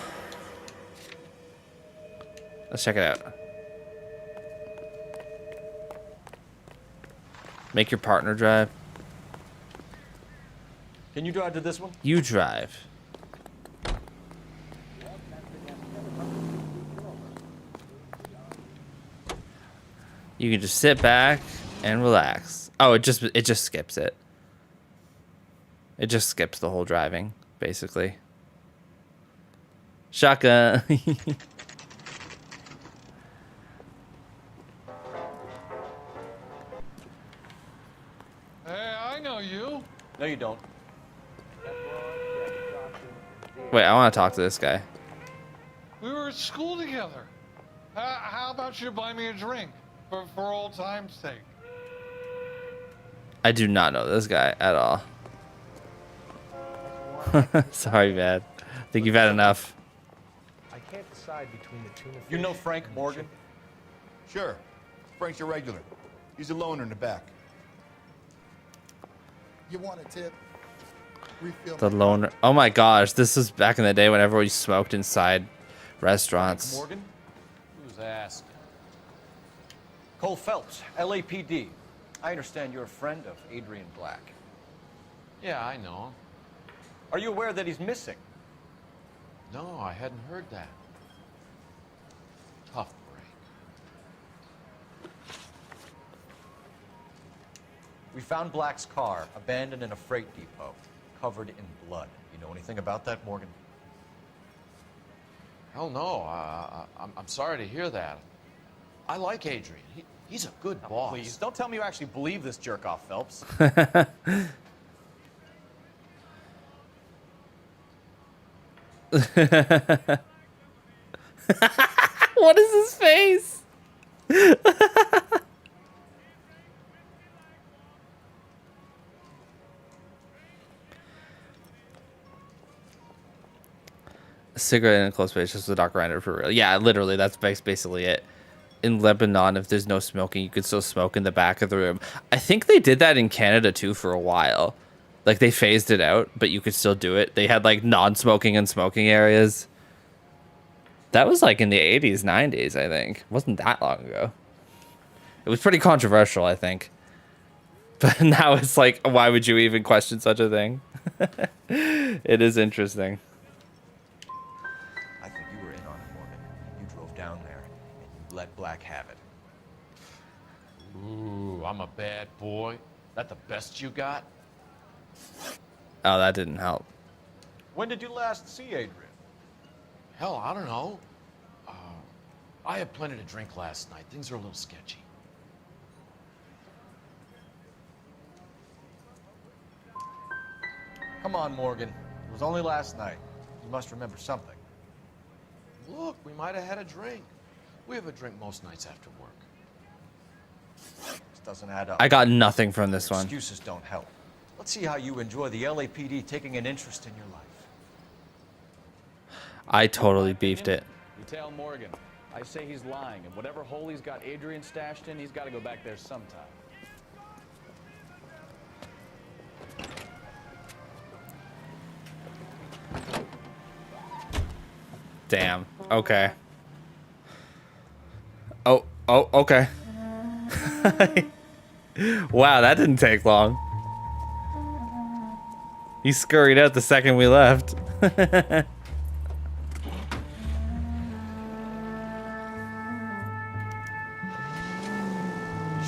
Let's check it out. Make your partner drive. Can you drive to this one? You drive. You can just sit back and relax. Oh, it just skips it. It just skips the whole driving, basically. Shotgun. Hey, I know you. No, you don't. Wait, I want to talk to this guy. We were at school together. How about you buy me a drink for old time's sake? I do not know this guy at all. Sorry, man. I think you've had enough. I can't decide between the tuna fish. You know Frank Morgan? Sure. Frank's your regular. He's a loner in the back. You want a tip? Refill. The loner. Oh my gosh, this was back in the day whenever we smoked inside restaurants. Morgan? Who's asking? Cole Phelps, LAPD. I understand you're a friend of Adrian Black. Yeah, I know. Are you aware that he's missing? No, I hadn't heard that. Tough break. We found Black's car abandoned in a freight depot, covered in blood. You know anything about that, Morgan? Hell no. I'm sorry to hear that. I like Adrian. He's a good boss. Please, don't tell me you actually believe this jerk-off, Phelps. What is his face? A cigarette in a close space, just the Dr. Reiner for real. Yeah, literally, that's basically it. In Lebanon, if there's no smoking, you could still smoke in the back of the room. I think they did that in Canada too for a while. Like they phased it out, but you could still do it. They had like non-smoking and smoking areas. That was like in the 80s, 90s, I think. It wasn't that long ago. It was pretty controversial, I think. But now it's like, why would you even question such a thing? It is interesting. I think you were in on it, Morgan. You drove down there, and you let Black have it. Ooh, I'm a bad boy. That the best you got? Oh, that didn't help. When did you last see Adrian? Hell, I don't know. I had plenty to drink last night. Things are a little sketchy. Come on, Morgan. It was only last night. You must remember something. Look, we might have had a drink. We have a drink most nights after work. This doesn't add up. I got nothing from this one. Excuses don't help. Let's see how you enjoy the LAPD taking an interest in your life. I totally beefed it. You tell Morgan. I say he's lying, and whatever hole he's got Adrian stashed in, he's got to go back there sometime. Damn. Okay. Oh, okay. Wow, that didn't take long. He scurried out the second we left.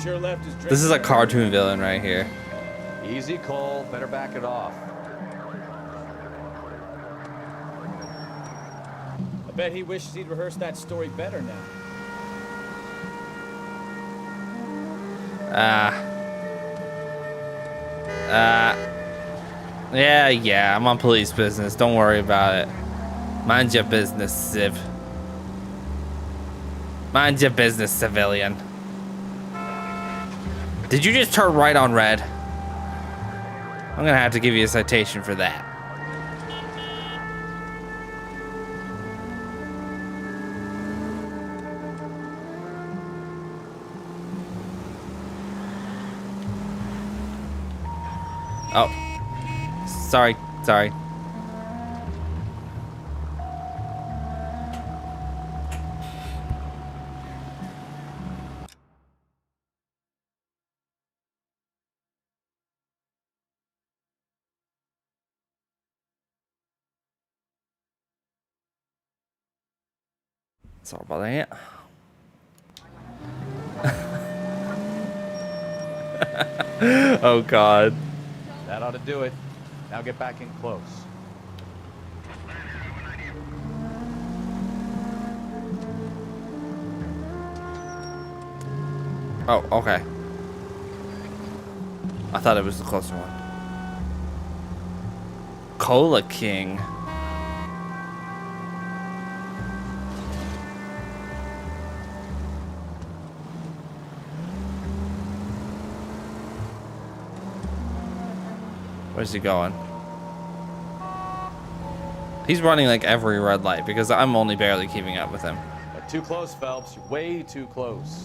Sure left his drink. This is a cartoon villain right here. Easy, Cole. Better back it off. I bet he wishes he'd rehearsed that story better now. Yeah, I'm on police business. Don't worry about it. Mind your business, Civ. Mind your business, civilian. Did you just turn right on red? I'm gonna have to give you a citation for that. Oh. Sorry. Sorry about that. Oh God. That ought to do it. Now get back in close. Oh, okay. I thought it was the closer one. Cola King. Where's he going? He's running like every red light because I'm only barely keeping up with him. Too close, Phelps. You're way too close.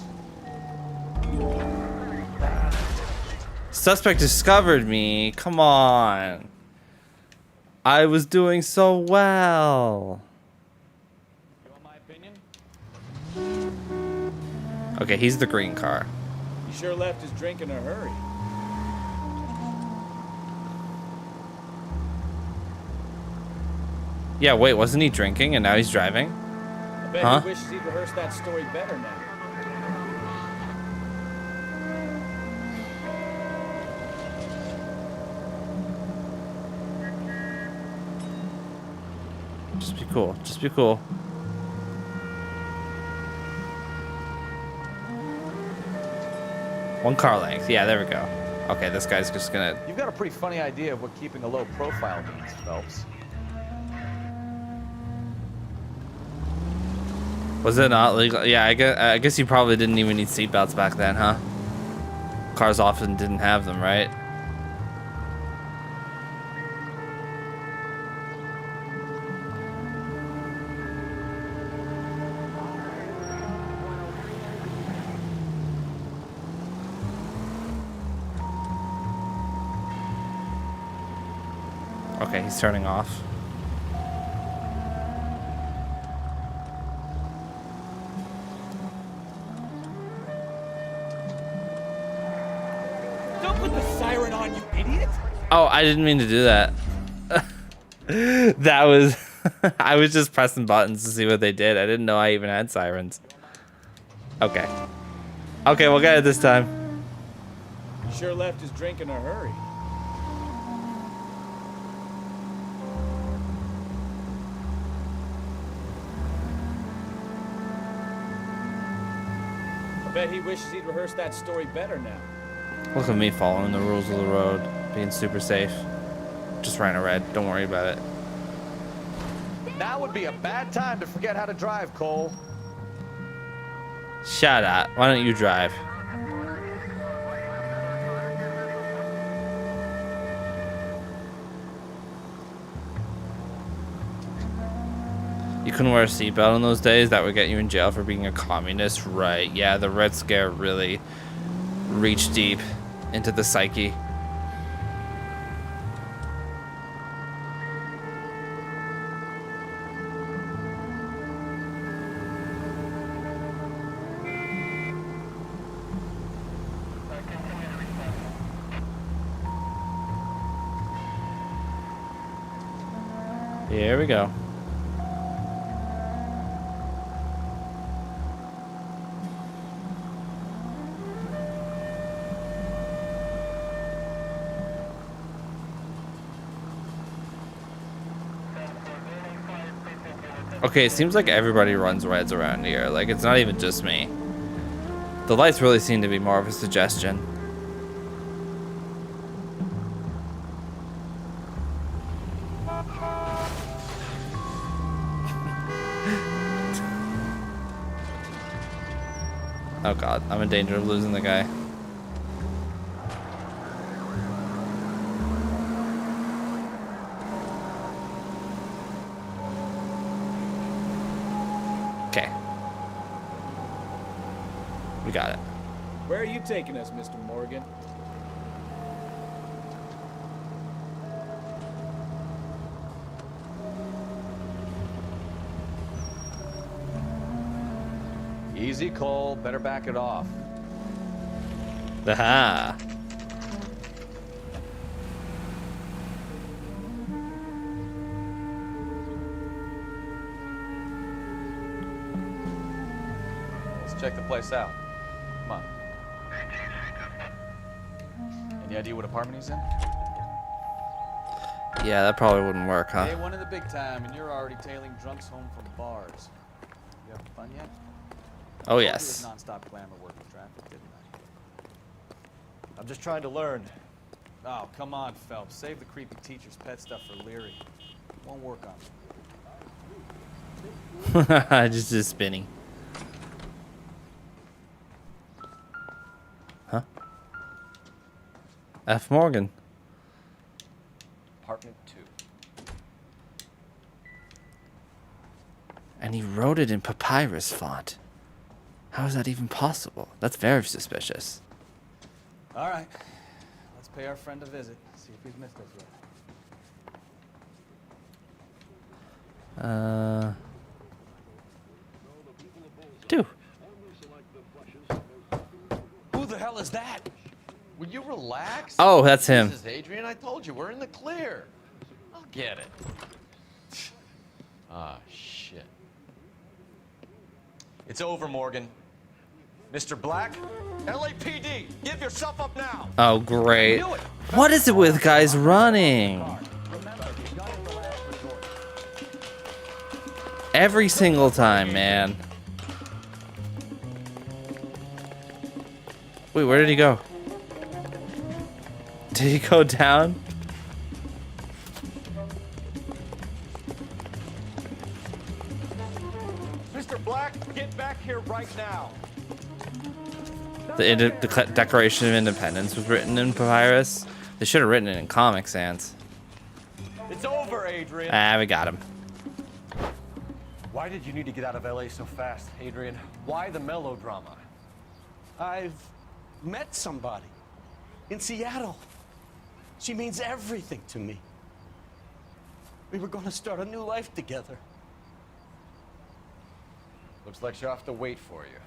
suspect discovered me. Come on. I was doing so well. You want my opinion? Okay, he's the green car. He sure left his drink in a hurry. Yeah, wait, wasn't he drinking and now he's driving? I bet Huh? he wishes he'd rehearsed that story better now. Just be cool. Just be cool. One car length. Yeah, there we go. Okay, this guy's just gonna... You've got a pretty funny idea of what keeping a low profile means, Phelps. Was it not legal? Yeah, I guess you probably didn't even need seatbelts back then, huh? Cars often didn't have them, right? Okay, he's turning off. Don't put the siren on, you idiot! Oh, I didn't mean to do that. That was... I was just pressing buttons to see what they did. I didn't know I even had sirens. Okay. Okay, we'll get it this time. He sure left his drink in a hurry. I bet he wishes he'd rehearsed that story better now. Look at me following the rules of the road, being super safe. Just ran a red. Don't worry about it. Now would be a bad time to forget how to drive, Cole. Shut up. Why don't you drive? You couldn't wear a seatbelt in those days? That would get you in jail for being a communist? Right. Yeah, the Red Scare really reached deep into the psyche. Here we go. Okay, it seems like everybody runs reds around here. Like, it's not even just me. The lights really seem to be more of a suggestion. Oh god, I'm in danger of losing the guy. Okay. We got it. Where are you taking us, Mr. Morgan? Easy, Cole. Better back it off. Aha. Let's check the place out. Come on. Any idea what apartment he's in? Yeah, that probably wouldn't work, huh? Day one of the big time, and you're already tailing drunks home from bars. You having fun yet? Oh, yes. Non-stop glamour work with traffic, didn't I? I'm just trying to learn. Oh, come on, Phelps. Save the creepy teacher's pet stuff for Leary. Won't work on me. Just is spinning. Huh? F. Morgan. Apartment 2. And he wrote it in papyrus font. How is that even possible? That's very suspicious. All right. pay our friend a visit. See if he's missed us yet. Dude. Who the hell is that? Will you relax? Oh, that's him. This is Adrian. I told you, we're in the clear. I'll get it. Ah, shit. It's over, Morgan. Mr. Black, LAPD, give yourself up now. Oh, great. What is it with guys running? Every single time, man. Wait, where did he go? Did he go down? Mr. Black, get back here right now. The Declaration of Independence was written in papyrus. They should have written it in Comic Sans. It's over, Adrian. Ah, we got him. Why did you need to get out of LA so fast, Adrian? Why the melodrama? I've met somebody in Seattle. She means everything to me. We were going to start a new life together. Looks like she'll have to wait for you.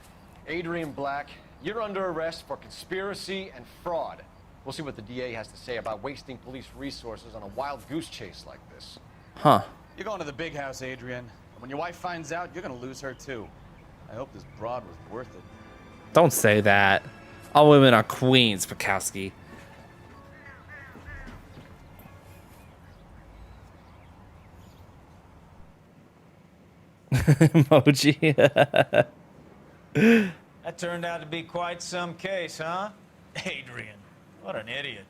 Adrian Black, you're under arrest for conspiracy and fraud. We'll see what the DA has to say about wasting police resources on a wild goose chase like this. Huh. You're going to the big house, Adrian. And when your wife finds out, you're going to lose her too. I hope this broad was worth it. Don't say that. All women are queens, Bukowski. Emoji. That turned out to be quite some case, huh? Adrian, what an idiot.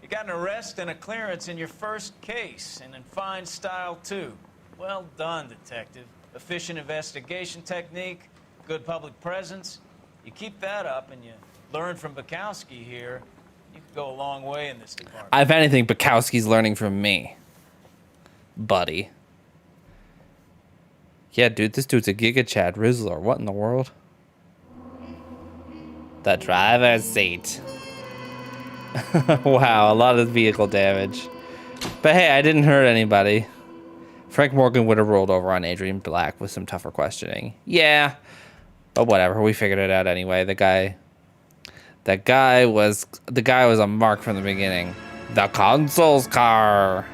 You got an arrest and a clearance in your first case, and in fine style, too. Well done, detective. Efficient investigation technique, good public presence. You keep that up and you learn from Bukowski here, you could go a long way in this department. If anything, Bukowski's learning from me. Buddy. Yeah, dude, this dude's a Giga Chad Rizzler. What in the world? The driver's seat. Wow, a lot of vehicle damage. But hey, I didn't hurt anybody. Frank Morgan would have rolled over on Adrian Black with some tougher questioning. Yeah, but whatever. We figured it out anyway. The guy was a mark from the beginning. The consul's car.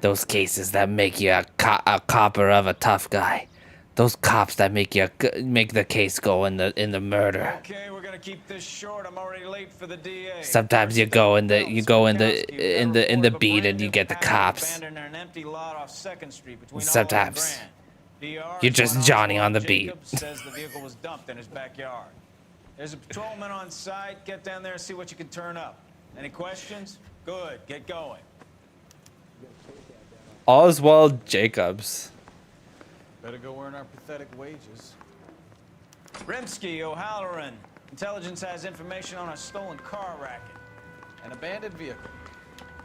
Those cases that make you a copper of a tough guy. Those cops that make the case go in the murder. Okay, we're gonna keep this short. I'm already late for the DA. Sometimes you go in the beat and you get the cops. Sometimes you're just Johnny on the beat. Says the vehicle was dumped in his backyard. There's a patrolman on site. Get down there and see what you can turn up. Any questions? Good. Get going. Oswald Jacobs. Better go earn our pathetic wages. Rimsky, O'Halloran. Intelligence has information on a stolen car racket. An abandoned vehicle.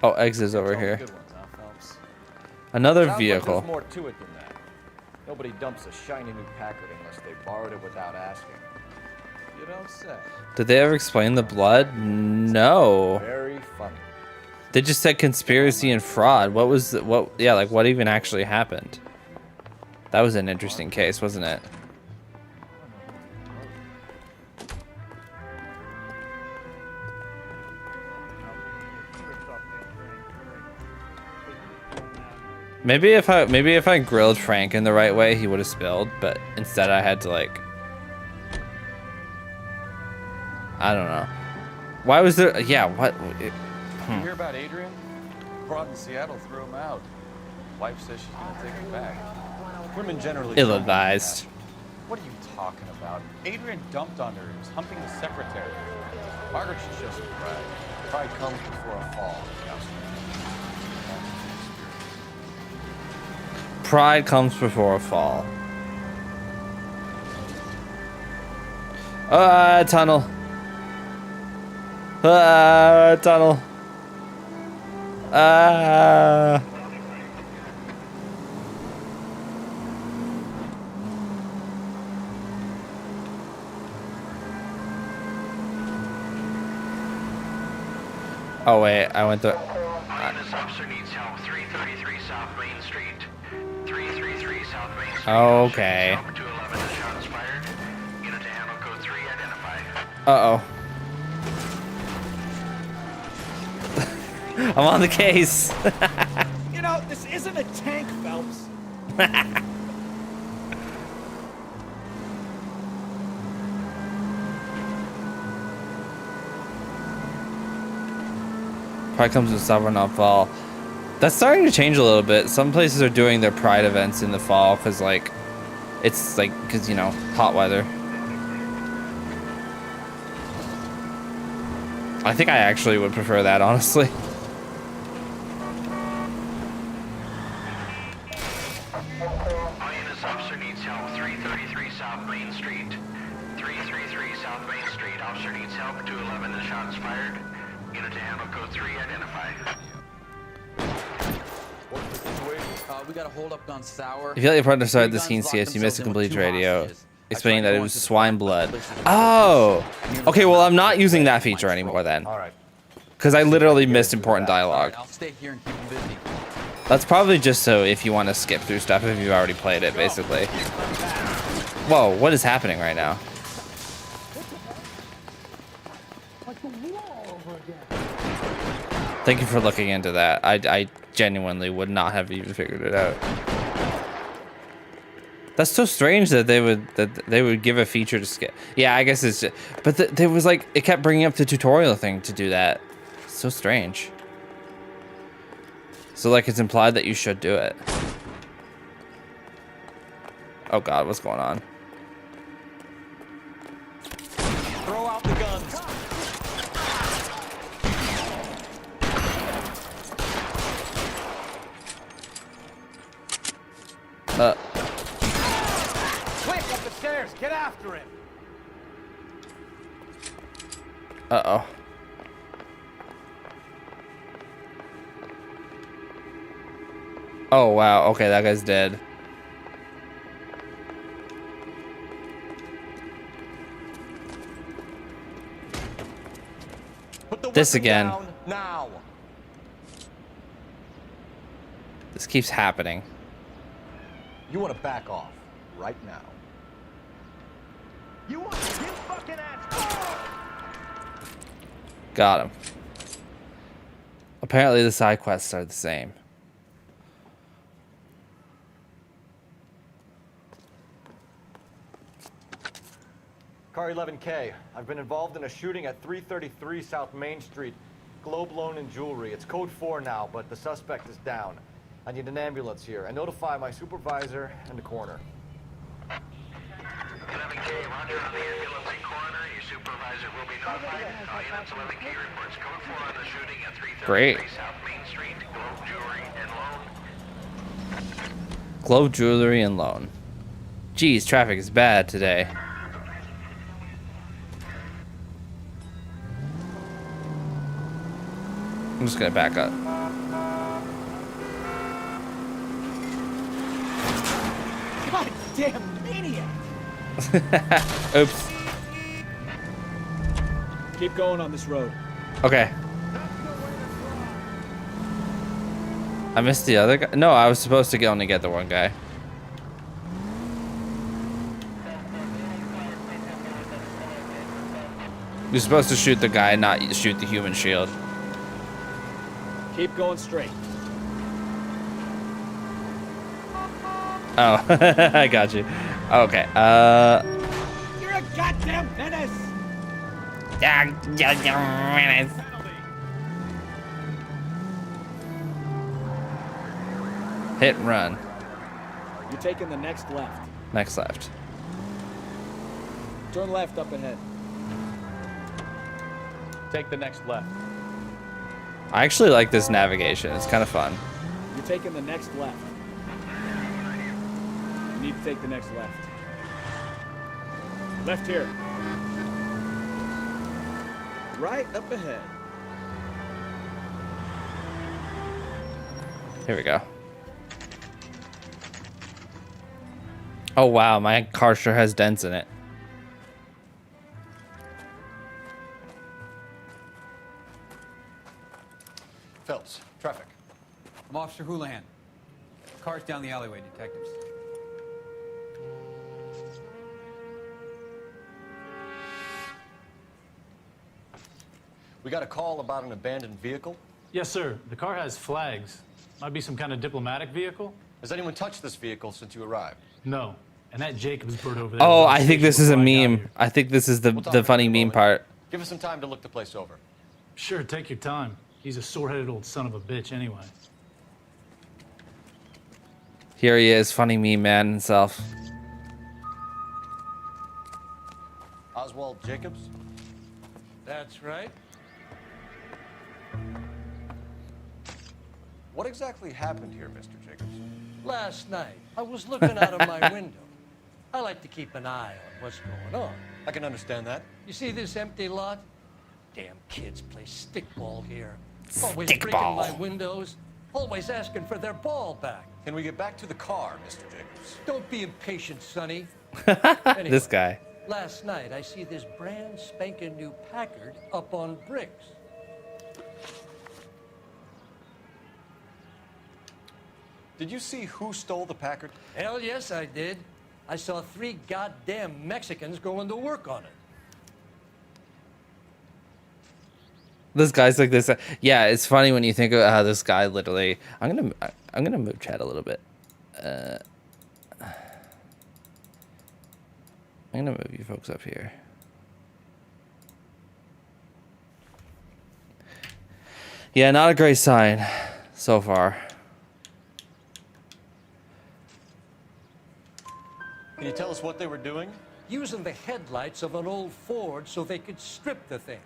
Oh, Eggs is over here. Good ones, huh, Phelps? Another Sounds like vehicle. there's more to it than that. Nobody dumps a shiny new Packard unless they borrowed it without asking. You don't say. Did they ever explain the blood? No. Very funny. They just said conspiracy and fraud. What was what even actually happened? That was an interesting case, wasn't it? Maybe if I grilled Frank in the right way, he would have spilled, but instead I had to I don't know. Why was there? Yeah, what? You hear about Adrian? Broad in Seattle threw him out. Wife says she's gonna take him back. Women generally ill-advised. What are you talking about? Adrian dumped on her. He was humping the secretary. Margaret should show some pride. Pride comes before a fall. Pride comes before a fall. Tunnel. Tunnel. Oh wait, I went to. This officer needs help. 333 South Main Street. 333 South Main Street. Okay. Help 211. Shots fired. Unit to handle code 3 identified. Uh oh. I'm on the case. You know, this isn't a tank, Phelps. Probably comes with summer, not fall. That's starting to change a little bit. Some places are doing their Pride events in the fall because, like, it's like, because, you know, hot weather. I think I actually would prefer that, honestly. This officer needs help. 333 South Main Street. 333 South Main Street. Officer needs help. 211. Shots fired. Unit to handle code 3 identified. We got a hold up gone sour. If you let your partner start the scene CS, you missed a complete radio. Explaining that it was swine blood. Oh! Okay, well, I'm not using that feature anymore then. Because I literally missed important dialogue. I'll stay here and keep him busy. That's probably just so if you want to skip through stuff if you've already played it, basically. Whoa, what is happening right now? Thank you for looking into that. I genuinely would not have even figured it out. That's so strange that they would give a feature to skip. Yeah, I guess it's just, but there was like, it kept bringing up the tutorial thing to do that. So strange. So like it's implied that you should do it. Oh God, what's going on? Throw out the guns. Quick, up the stairs. Get after him. Uh-oh. Oh, wow. Okay, that guy's dead. This again. Now. This keeps happening. You want to back off right now. You want to get fucking ass. Got him. Apparently the side quests are the same. Car 11K, I've been involved in a shooting at 333 South Main Street. Globe Loan and Jewelry. It's code 4 now, but the suspect is down. I need an ambulance here. And notify my supervisor and the coroner. 11K, roger on the ambulance and coroner. Your supervisor will be notified. Units 11K reports code 4 on the shooting at 333 South Main Street. Globe Jewelry and Loan. Globe Jewelry and Loan. Geez, traffic is bad today. I'm just gonna back up. God damn maniac! Oops. Keep going on this road. Okay. I missed the other guy? No, I was supposed to only get the one guy. You're supposed to shoot the guy, not shoot the human shield. Keep going straight. Oh, I got you. Okay, You're a goddamn menace! Hit and run. You're taking the next left. Next left. Turn left up ahead. Take the next left. I actually like this navigation. It's kind of fun. You're taking the next left. You need to take the next left. Left here. Right up ahead. Here we go. Oh wow, my car sure has dents in it. Officer Houlihan. Car's down the alleyway, detectives. We got a call about an abandoned vehicle. Yes, sir. The car has flags. Might be some kind of diplomatic vehicle. Has anyone touched this vehicle since you arrived? No. And that Jacobs bird over there. Oh, was on I think station this is a before I got meme. here. I think this is We'll the talk funny in a meme moment. part. Give us some time to look the place over. Sure, take your time. He's a sore-headed old son of a bitch anyway. Here he is, funny meme man himself. Oswald Jacobs? That's right. What exactly happened here, Mr. Jacobs? Last night, I was looking out of my window. I like to keep an eye on what's going on. I can understand that. You see this empty lot? Damn kids play stickball here. Always Stickball. breaking my windows. Always asking for their ball back. Can we get back to the car, Mr. Jacobs? Don't be impatient, Sonny. This guy. Last night, I see this brand spanking new Packard up on bricks. Did you see who stole the Packard? Hell yes, I did. I saw 3 goddamn Mexicans going to work on it. This guy's like this. Yeah, it's funny when you think of how this guy literally. I'm gonna move chat a little bit. I'm gonna move you folks up here. Yeah, not a great sign so far. Can you tell us what they were doing? Using the headlights of an old Ford so they could strip the thing.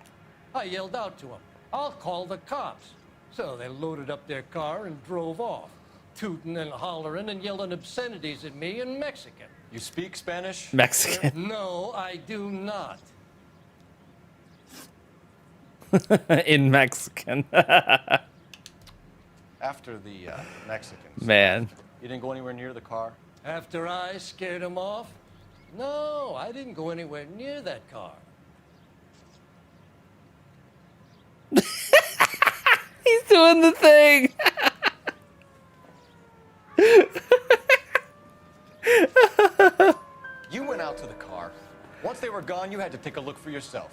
I yelled out to them, "I'll call the cops." So they loaded up their car and drove off, tooting and hollering and yelling obscenities at me in Mexican. You speak Spanish? Mexican. No, I do not. In Mexican. After the Mexicans. Man. You didn't go anywhere near the car? After I scared them off? No, I didn't go anywhere near that car. He's doing the thing. You went out to the car. Once they were gone, you had to take a look for yourself.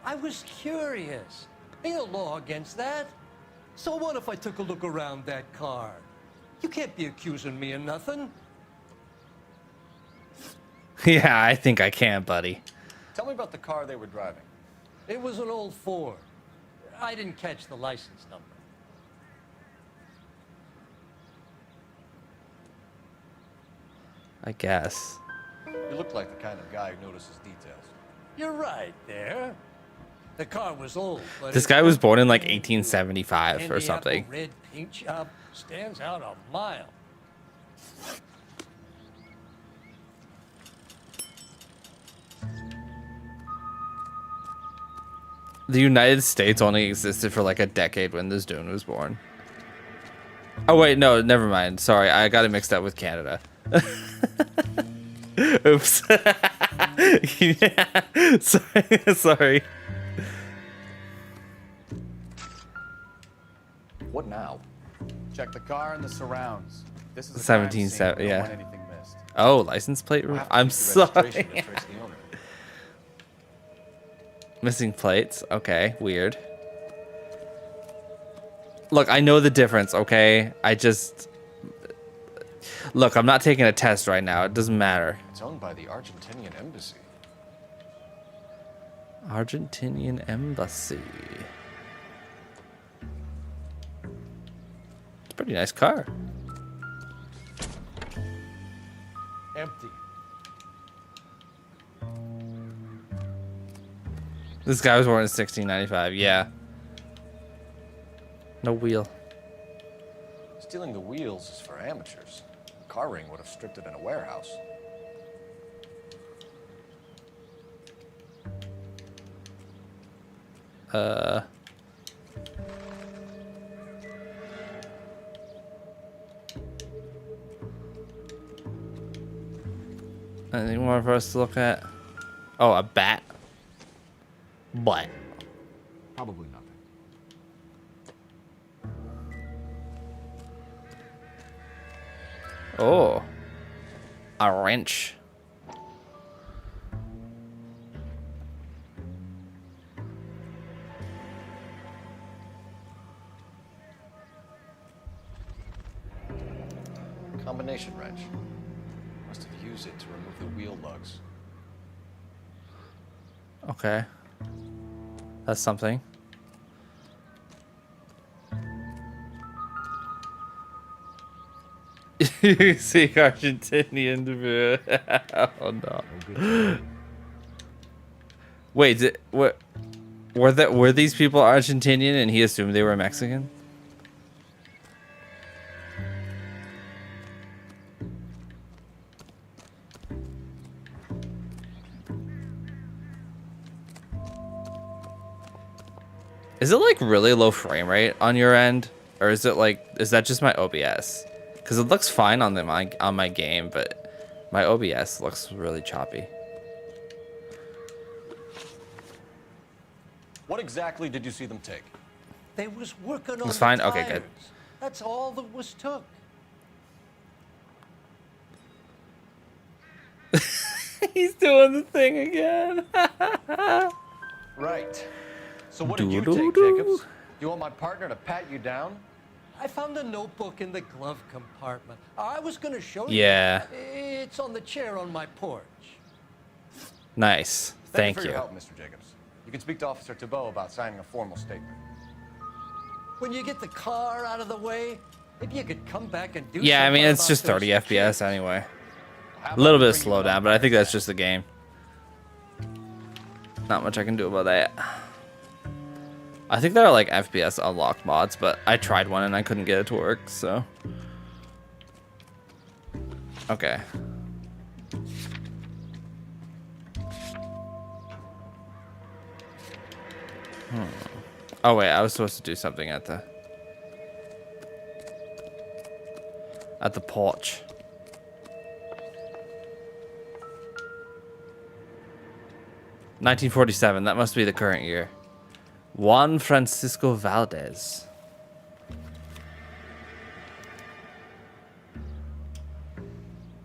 I was curious. Ain't no law against that. So what if I took a look around that car? You can't be accusing me of nothing. Yeah, I think I can, buddy. Tell me about the car they were driving. It was an old Ford. I didn't catch the license number. I guess. You look like the kind of guy who notices details. You're right there. The car was old, but This guy was born in like 1875 or something. Red paint job stands out a mile. The United States only existed for like a decade when this dude was born. Oh wait, no, never mind. Sorry, I got it mixed up with Canada. Oops. Yeah. Sorry. What now? Check the car and the surrounds. This is a 17, crime scene. We don't yeah. want anything missed. Oh, license plate. We'll have to I'm keep the registration sorry. to trace the owner. Missing plates. Okay, weird. Look, I know the difference, okay? I just... Look, I'm not taking a test right now. It doesn't matter. It's owned by the Argentinian embassy. Argentinian embassy. It's a pretty nice car. Empty. This guy was born in 1695. Yeah. No wheel. Stealing the wheels is for amateurs. A car ring would have stripped it in a warehouse. Anything more for us to look at? Oh, a bat. What? Probably nothing. Oh. A wrench. Combination wrench. Must have used it to remove the wheel lugs. Okay. That's something. You see Argentinian. Oh no. Wait, what? Were these people Argentinian and he assumed they were Mexican? Is it like really low frame rate on your end, or is it like, is that just my OBS? Because it looks fine on my game, but my OBS looks really choppy. What exactly did you see them take? They was working on It's the fine? Okay, good. tires. That's all that was took. He's doing the thing again. Right. So what did you take, Jacobs? You want my partner to pat you down? I found a notebook in the glove compartment. I was going to show you. Yeah. It's on the chair on my porch. Nice. Thank for you. your help, Mr. Jacobs. You can speak to Officer Thibault about signing a formal statement. When you get the car out of the way, maybe you could come back and do Yeah, I mean, something it's just about 30 those FPS anyway. A little bit of slowdown, but I think that's just the game. Not much I can do about that. I think there are like FPS unlocked mods, but I tried one and I couldn't get it to work, so. Okay. Oh wait, I was supposed to do something at the porch. (1947). That must be the current year. Juan Francisco Valdez.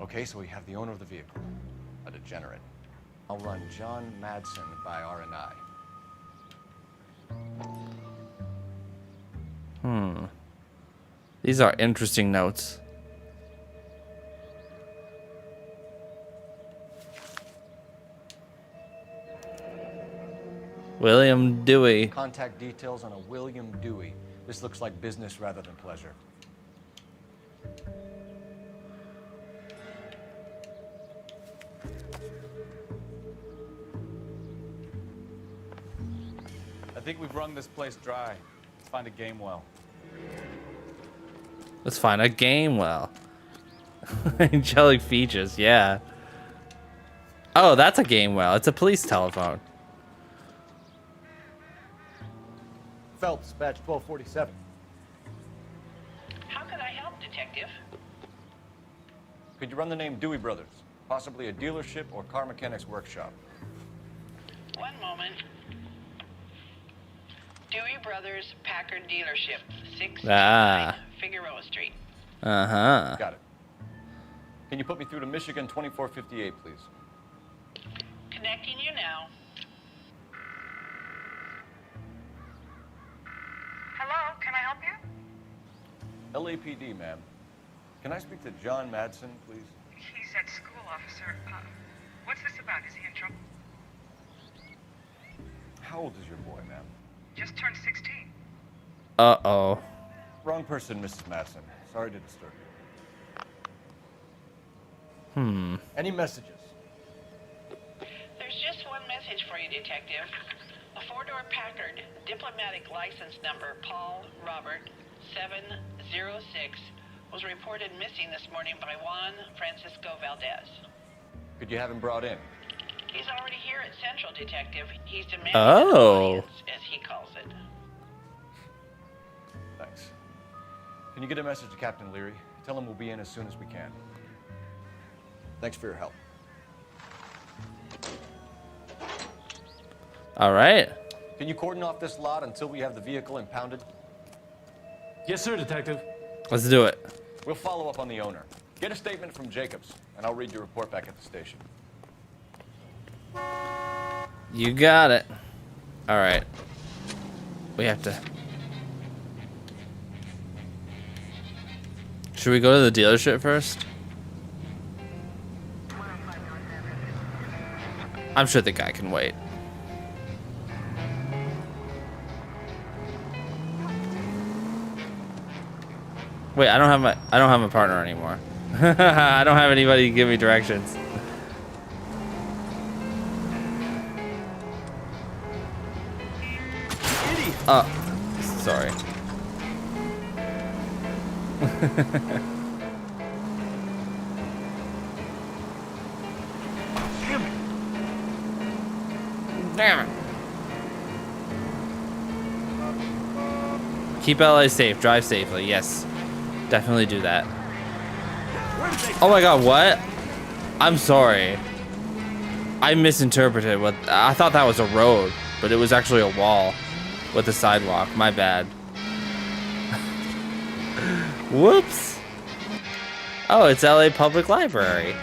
Okay, so we have the owner of the vehicle, a degenerate. I'll run John Madsen by R&I. These are interesting notes. William Dewey. Contact details on a William Dewey. This looks like business rather than pleasure. I think we've wrung this place dry. Let's find a game well. Let's find a game well. Angelic features, yeah. Oh, that's a game well. It's a police telephone. Phelps, badge 1247. How can I help, Detective? Could you run the name Dewey Brothers? Possibly a dealership or car mechanics workshop. One moment. Dewey Brothers Packard Dealership, 6 Figueroa Street. Uh-huh. Got it. Can you put me through to Michigan 2458, please? Connecting you now. Hello, can I help you? LAPD, ma'am. Can I speak to John Madsen, please? He's at school, officer. What's this about? Is he in trouble? How old is your boy, ma'am? Just turned 16. Uh-oh. Wrong person, Mrs. Madsen. Sorry to disturb Hmm. you. Any messages? There's just one message for you, Detective. A four-door Packard, diplomatic license number Paul Robert 706, was reported missing this morning by Juan Francisco Valdez. Could you have him brought in? He's already here at Central, Detective. He's demanding Oh. an audience, as he calls it. Thanks. Can you get a message to Captain Leary? Tell him we'll be in as soon as we can. Thanks for your help. All right. Can you cordon off this lot until we have the vehicle impounded? Yes, sir, Detective. Let's do it. We'll follow up on the owner. Get a statement from Jacobs, and I'll read your report back at the station. You got it. All right. We have to. Should we go to the dealership first? I'm sure the guy can wait. Wait, I don't have a partner anymore. I don't have anybody to give me directions. Sorry. Damn it. Keep LA safe. Drive safely. Yes. Definitely do that. Oh my god, what? I'm sorry. I misinterpreted what I thought that was a road, but it was actually a wall with a sidewalk. My bad. Whoops. Oh, it's LA Public Library.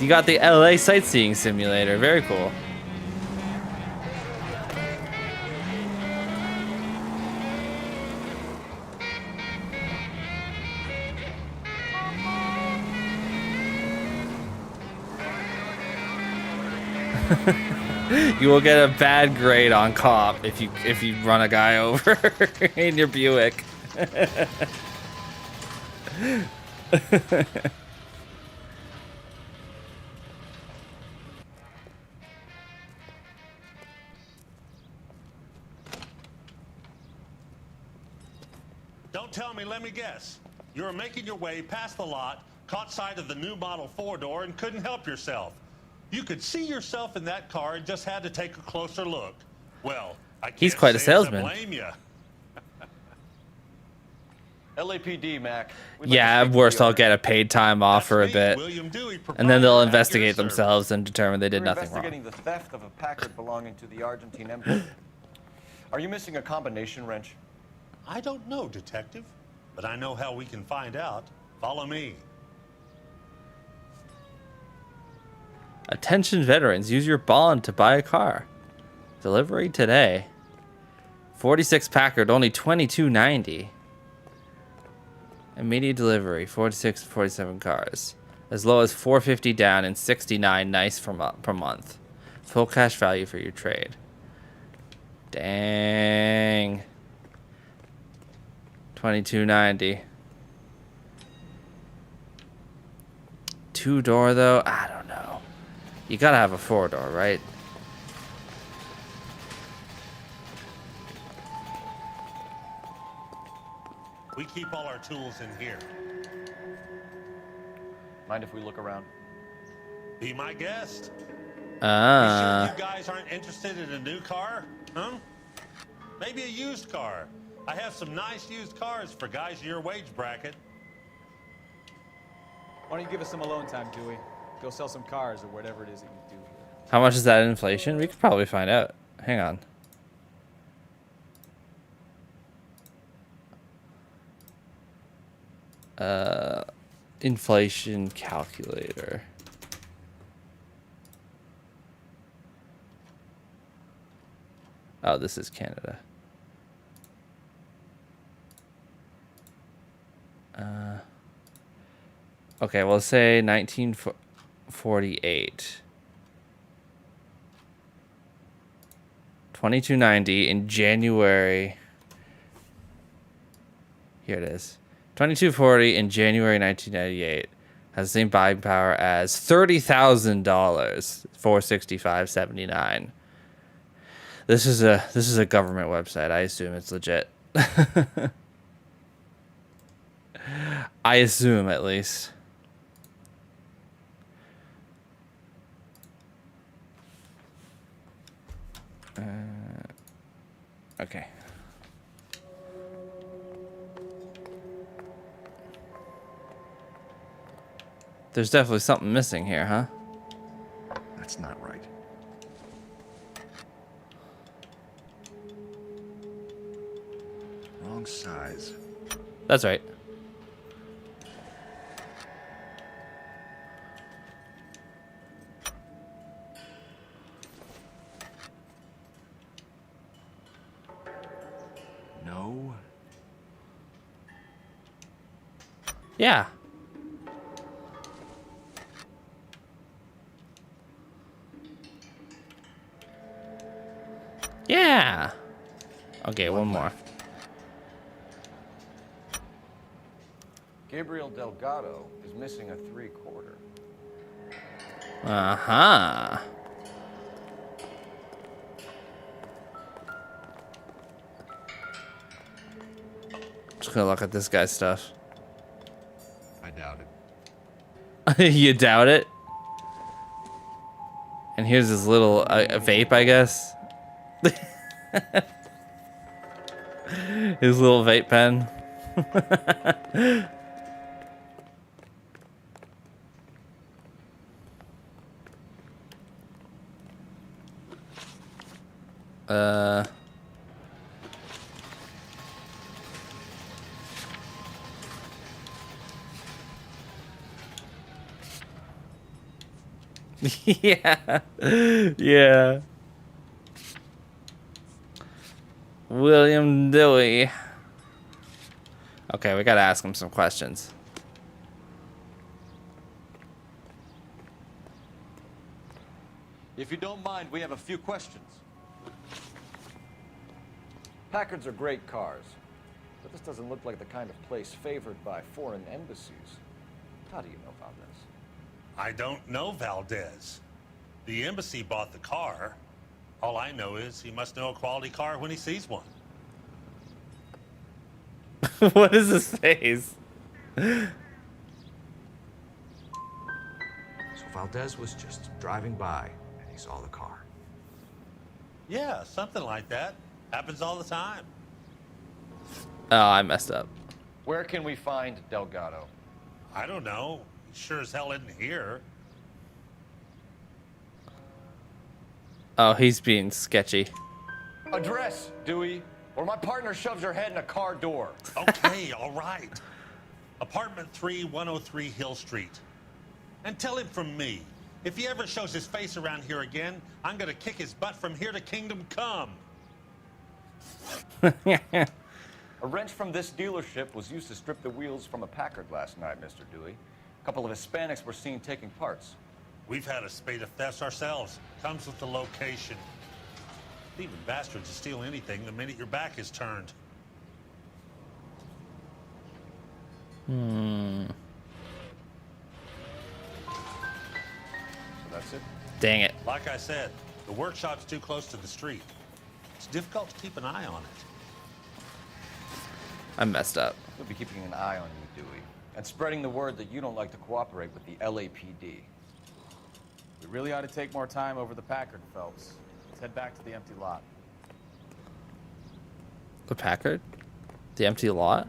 You got the LA sightseeing simulator. Very cool. You will get a bad grade on cop if you run a guy over in your Buick. Don't tell me, let me guess. You were making your way past the lot, caught sight of the new model 4-door, and couldn't help yourself. You could see yourself in that car and just had to take a closer look. Well, I can't He's quite a say as I salesman. blame you. LAPD, Mac. Yeah, at worst, I'll get a paid time off for a bit, and then they'll investigate themselves and determine they did We're nothing wrong. investigating the theft of a Packard belonging to the Argentine Embassy. Are you missing a combination wrench? I don't know, Detective, but I know how we can find out. Follow me. Attention veterans, use your bond to buy a car. Delivery today. 46 Packard, only $22.90. Immediate delivery, 46 to 47 cars. As low as $450 down and $69 nice per month. Full cash value for your trade. Dang. $22.90. 2-door though? I don't know. You gotta have a 4-door, right? We keep all our tools in here. Mind if we look around? Be my guest. You Ah. sure you guys aren't interested in a new car? Huh? Maybe a used car. I have some nice used cars for guys in your wage bracket. Why don't you give us some alone time, Dewey? Go sell some cars or whatever it is that you do here. How much is that in inflation? We could probably find out. Hang on. Inflation calculator. Oh, this is Canada. Okay, well, say 1948. $22.90 in January. Here it is. $22.40 in January 1998 has the same buying power as $30,000. $465.79. This is a government website. I assume it's legit. I assume, at least. Okay. There's definitely something missing here, huh? That's not right. Wrong size. That's right. Yeah. Yeah. Okay, one more. Gabriel Delgado is missing a 3/4. Uh-huh. Just gonna look at this guy's stuff. I doubt it. You doubt it? And here's his little vape, I guess. His little vape pen. Yeah. Yeah. William Dewey. Okay, we gotta ask him some questions. If you don't mind, we have a few questions. Packards are great cars, but this doesn't look like the kind of place favored by foreign embassies. How do you know about this? I don't know Valdez. The embassy bought the car. All I know is he must know a quality car when he sees one. What is his face? So Valdez was just driving by and he saw the car. Yeah, something like that. Happens all the time. Oh, I messed up. Where can we find Delgado? I don't know. He sure as hell isn't here. Oh, he's being sketchy. Address, Dewey, or my partner shoves her head in a car door. Okay, all right. Apartment 3, 103 Hill Street. And tell him from me, if he ever shows his face around here again, I'm gonna kick his butt from here to Kingdom Come. A wrench from this dealership was used to strip the wheels from a Packard last night, Mr. Dewey. A couple of Hispanics were seen taking parts. We've had a spate of thefts ourselves. Comes with the location. Thieving bastards will steal anything the minute your back is turned. Hmm. So that's it? Dang it. Like I said, the workshop's too close to the street. It's difficult to keep an eye on it. I messed up. We'll be keeping an eye on you, Dewey, and spreading the word that you don't like to cooperate with the LAPD. We really ought to take more time over the Packard, Phelps. Let's head back to the empty lot. The Packard? The empty lot?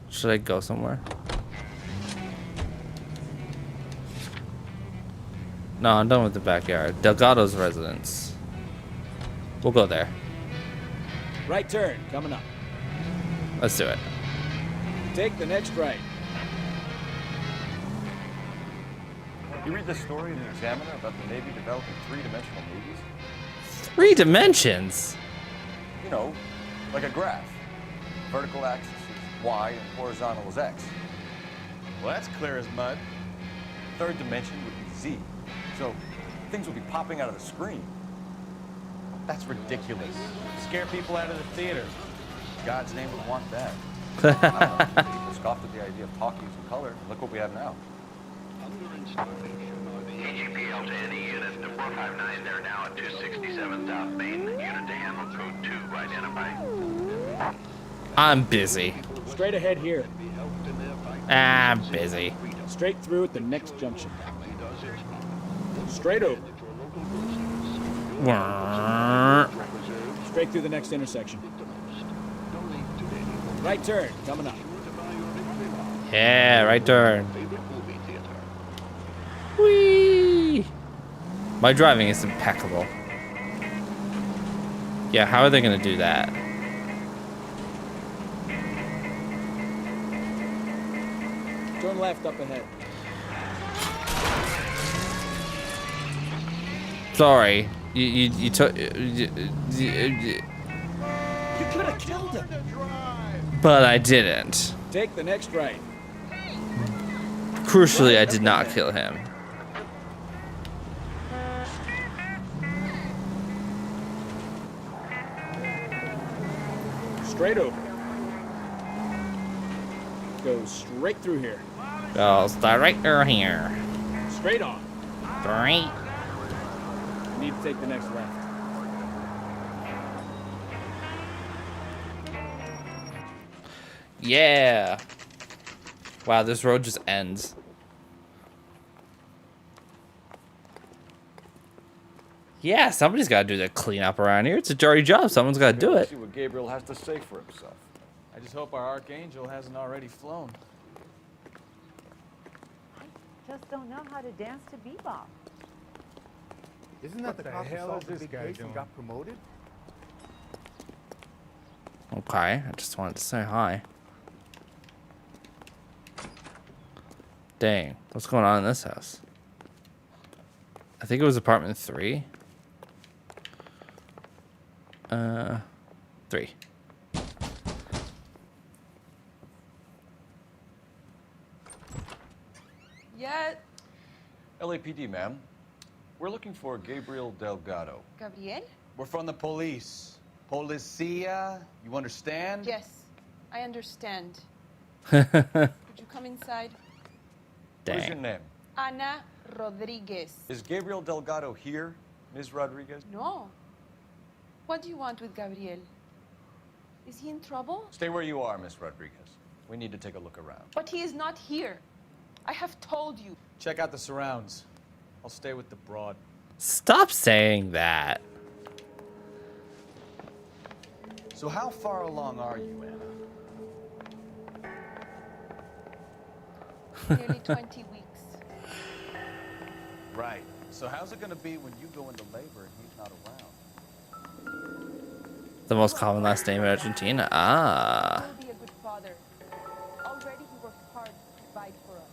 Should I go somewhere? No, I'm done with the backyard. Delgado's residence. We'll go there. Right turn, coming up. Let's do it. Take the next right. You read the story in the Examiner about the Navy developing three-dimensional movies? 3 dimensions? You know, like a graph. Vertical axis is Y and horizontal is X. Well, that's clear as mud. Third dimension would be Z. So things would be popping out of the screen. That's ridiculous. Scare people out of the theater. God's name would want that. People scoffed at the idea of talk using color. Look what we have now. AGPL to any unit, 459, they're now at 267 South Main. Unit to handle code 2, identify. I'm busy. Straight ahead here. I'm busy. Straight through at the next junction. Straight over. Straight through the next intersection. Right turn, coming up. Yeah, right turn. Whee! My driving is impeccable. Yeah, how are they gonna do that? Turn left up ahead. Sorry, you took. You could have killed him. But I didn't. Take the next right. Crucially, I did not kill him. Straight over. Go straight through here. Go straight through here. Straight on. Straight. You need to take the next left. Yeah. Wow, this road just ends. Yeah, somebody's got to do the cleanup around here. It's a dirty job. Someone's got to do it. See what Gabriel has to say for himself. I just hope our Archangel hasn't already flown. Just don't know how to dance to bebop. Isn't that the cop who solved the big case and got promoted? Okay, I just wanted to say hi. Dang, what's going on in this house? I think it was apartment 3. 3. Yet. LAPD, ma'am. We're looking for Gabriel Delgado. Gabriel? We're from the police. Policia, you understand? Yes, I understand. Dang. Could you come inside? What is your name? Ana Rodriguez. Is Gabriel Delgado here, Ms. Rodriguez? No. What do you want with Gabriel? Is he in trouble? Stay where you are, Ms. Rodriguez. We need to take a look around. But he is not here. I have told you. Check out the surrounds. I'll stay with the broad. Stop saying that. So how far along are you, Anna? Nearly 20 weeks. Right. So how's it gonna be when you go into labor and he's not around? The most common last name in Argentina. Ah. He will be a good father. Already he worked hard to provide for us.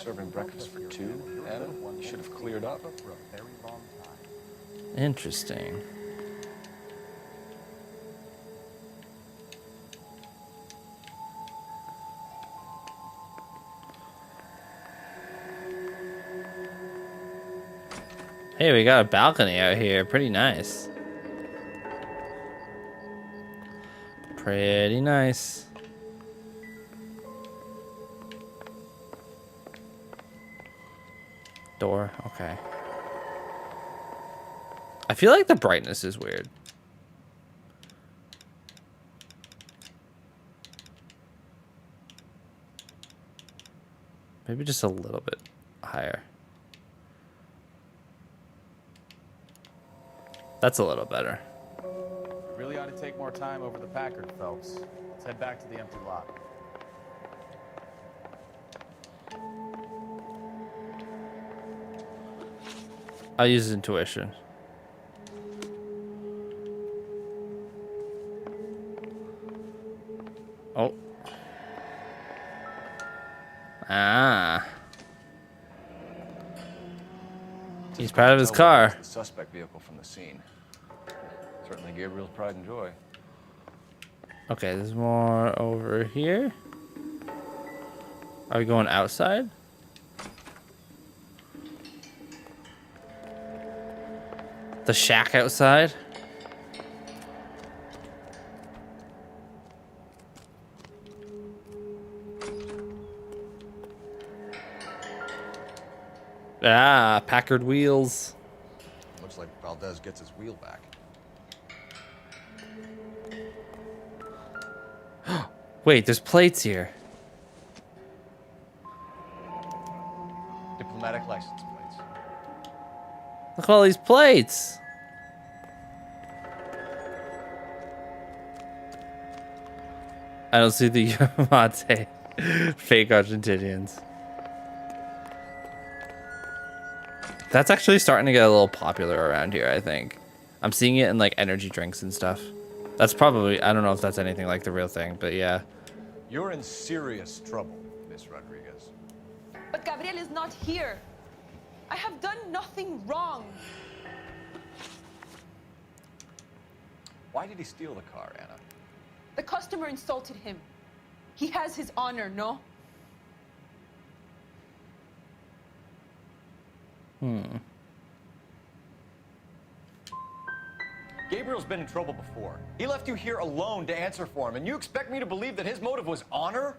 Serving breakfast for 2, Anna? You should have cleared up. For a very long time. Interesting. Hey, we got a balcony out here. Pretty nice. Pretty nice. Door. Okay. I feel like the brightness is weird. Maybe just a little bit higher. That's a little better. Really ought to take more time over the Packard, Phelps. Let's head back to the empty lot. I'll use intuition. Oh. Ah. He's proud of his car. The suspect vehicle from the scene. Certainly Gabriel's pride and joy. Okay, there's more over here. Are we going outside? The shack outside? Ah, Packard wheels. Looks like Valdez gets his wheel back. Wait, there's plates here. Diplomatic license plates. Look at all these plates. I don't see the Yamate fake Argentinians. That's actually starting to get a little popular around here, I think. I'm seeing it in like energy drinks and stuff. That's probably, I don't know if that's anything like the real thing, but yeah. You're in serious trouble, Miss Rodriguez. But Gabriel is not here. I have done nothing wrong. Why did he steal the car, Anna? The customer insulted him. He has his honor, no? Gabriel's been in trouble before. He left you here alone to answer for him, and you expect me to believe that his motive was honor?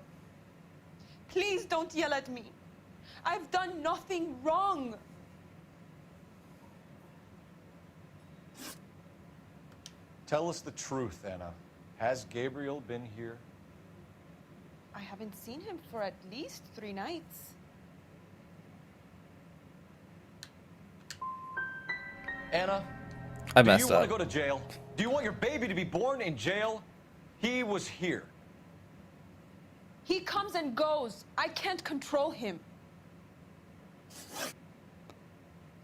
Please don't yell at me. I've done nothing wrong. Tell us the truth, Anna. Has Gabriel been here? I haven't seen him for at least 3 nights. Anna, I do you messed want up. to go to jail? Do you want your baby to be born in jail? He was here. He comes and goes. I can't control him.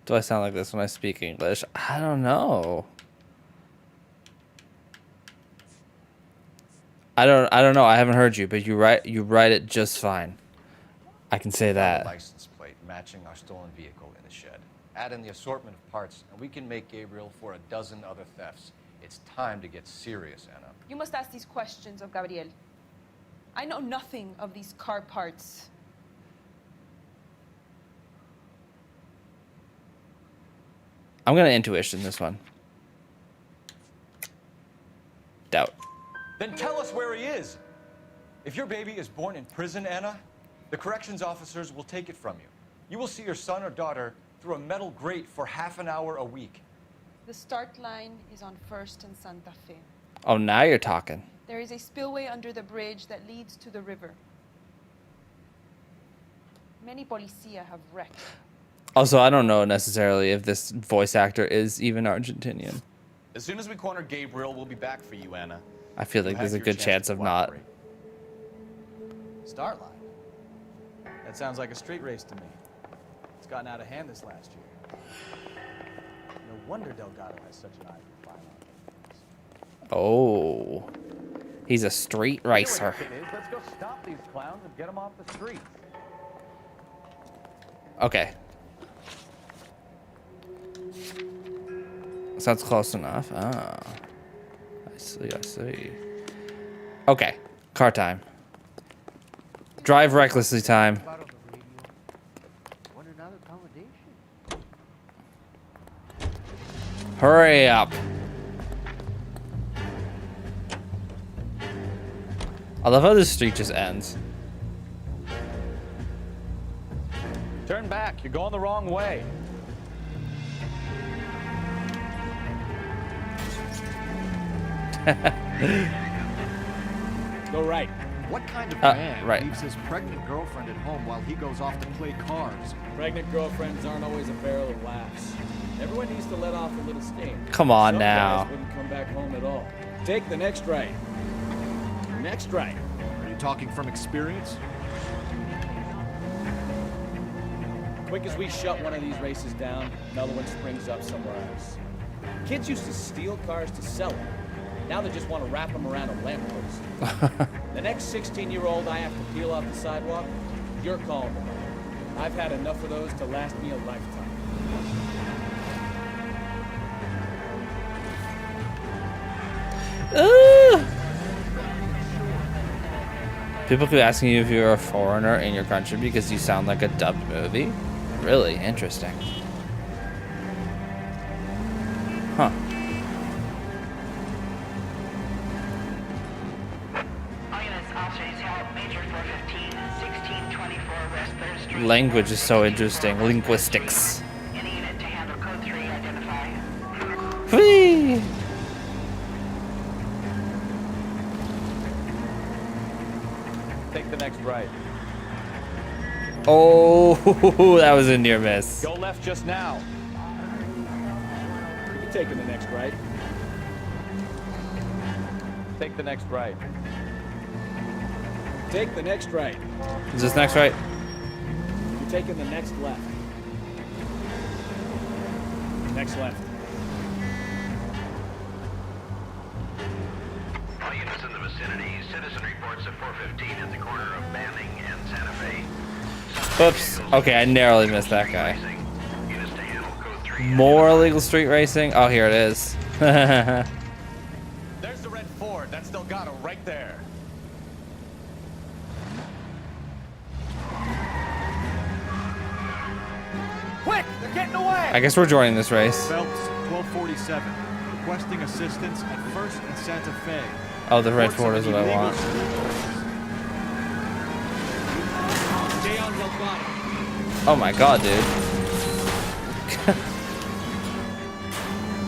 Do I sound like this when I speak English? I don't know. I don't know. I haven't heard you, but you write it just fine. I can say that. License plate matching our stolen vehicle in the shed. Add in the assortment of parts, and we can make Gabriel for a dozen other thefts. It's time to get serious, Anna. You must ask these questions of Gabriel. I know nothing of these car parts. I'm gonna intuition this one. Doubt. Then tell us where he is. If your baby is born in prison, Anna, the corrections officers will take it from you. You will see your son or daughter through a metal grate for half an hour a week. The start line is on 1st and Santa Fe. Oh, now you're talking. There is a spillway under the bridge that leads to the river. Many policia have wrecked. Also, I don't know necessarily if this voice actor is even Argentinian. As soon as we corner Gabriel, we'll be back for you, Anna. I feel like there's a good chance of not. Start line. That sounds like a street race to me. It's gotten out of hand this last year. No wonder Delgado has such an eye for firearms. Oh, he's a street racer. Let's go stop these clowns and get them off the streets. Okay. Sounds close enough. Ah, I see. I see. Okay, car time. Drive recklessly time. Hurry up. I love how this street just ends. Turn back. You're going the wrong way. Go right. What kind of man right. leaves his pregnant girlfriend at home while he goes off to play cards? Pregnant girlfriends aren't always a barrel of laughs. Everyone needs to let off a little steam. Come on Some now. guys wouldn't come back home at all. Take the next right. Next right. Are you talking from experience? Quick as we shut one of these races down, another one springs up somewhere else. Kids used to steal cars to sell them. Now they just want to wrap them around a lamppost. The next 16-year-old I have to peel off the sidewalk, you're calling them. I've had enough of those to last me a lifetime. People keep asking you if you're a foreigner in your country because you sound like a dubbed movie. Really interesting. Huh. Language is so interesting. Linguistics. Whee! Take the next right. Oh, that was a near miss. Go left just now. You're taking the next right. Take the next right. Take the next right. Is this next right? You're taking the next left. Next left. All units in the vicinity, citizen reports at 415 at the corner of Banning and Santa Fe. Oops. Okay, I narrowly missed that guy. More illegal street racing? Oh, here it is. Delgado right there. Quick, they're getting away. I guess we're joining this race. Phelps, 1247. Requesting assistance at 1st and Santa Fe. Oh, the red Ford is what I want. Stay on Delgado. Oh my god, dude.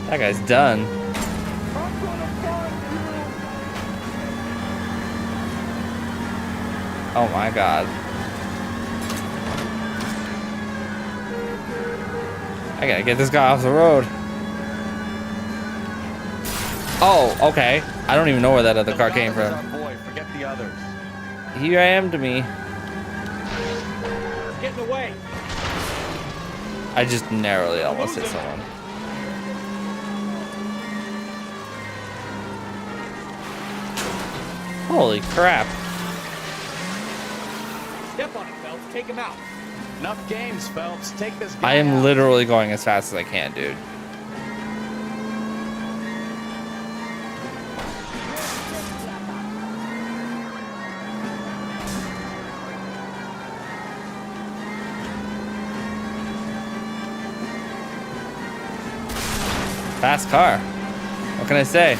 That guy's done. Oh my god. I gotta get this guy off the road. Oh, okay. I don't even know where that other car came from. Boy, forget the others. Here I am to me. Getting away. I just narrowly almost hit someone. Holy crap. Step on it, Phelps. Take him out. Enough games, Phelps. Take this guy I am out. literally going as fast as I can, dude. Fast car. What can I say?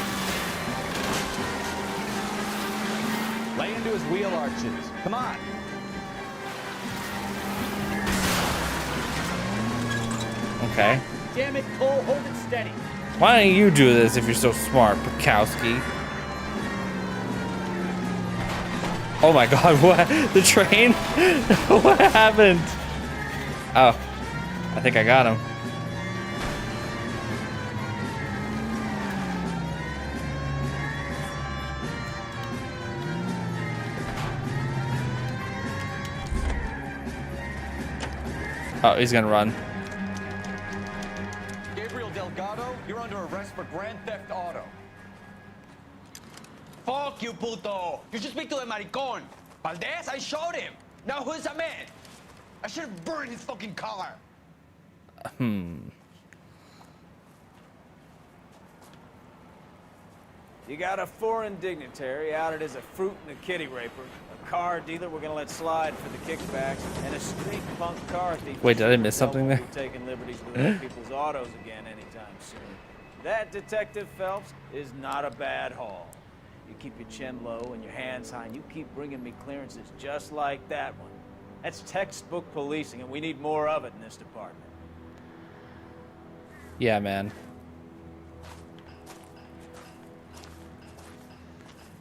Lay into his wheel arches. Come on. Okay. Damn it, Cole. Hold it steady. Why don't you do this if you're so smart, Bukowski? Oh my god, what? The train? What happened? Oh. I think I got him. Oh, he's gonna run. Gabriel Delgado, you're under arrest for Grand Theft Auto. Fuck you, puto. You should speak to the maricon. Valdez, I showed him. Now who's the man? I should have burned his fucking car. You got a foreign dignitary outed as a fruit and a kitty raper, a car dealer we're gonna let slide for the kickbacks, and a street punk car thief. Wait, did I miss something there? We're taking liberties with other people's autos again anytime soon. That, Detective Phelps, is not a bad haul. You keep your chin low and your hands high, and you keep bringing me clearances just like that one. That's textbook policing, and we need more of it in this department. Yeah, man.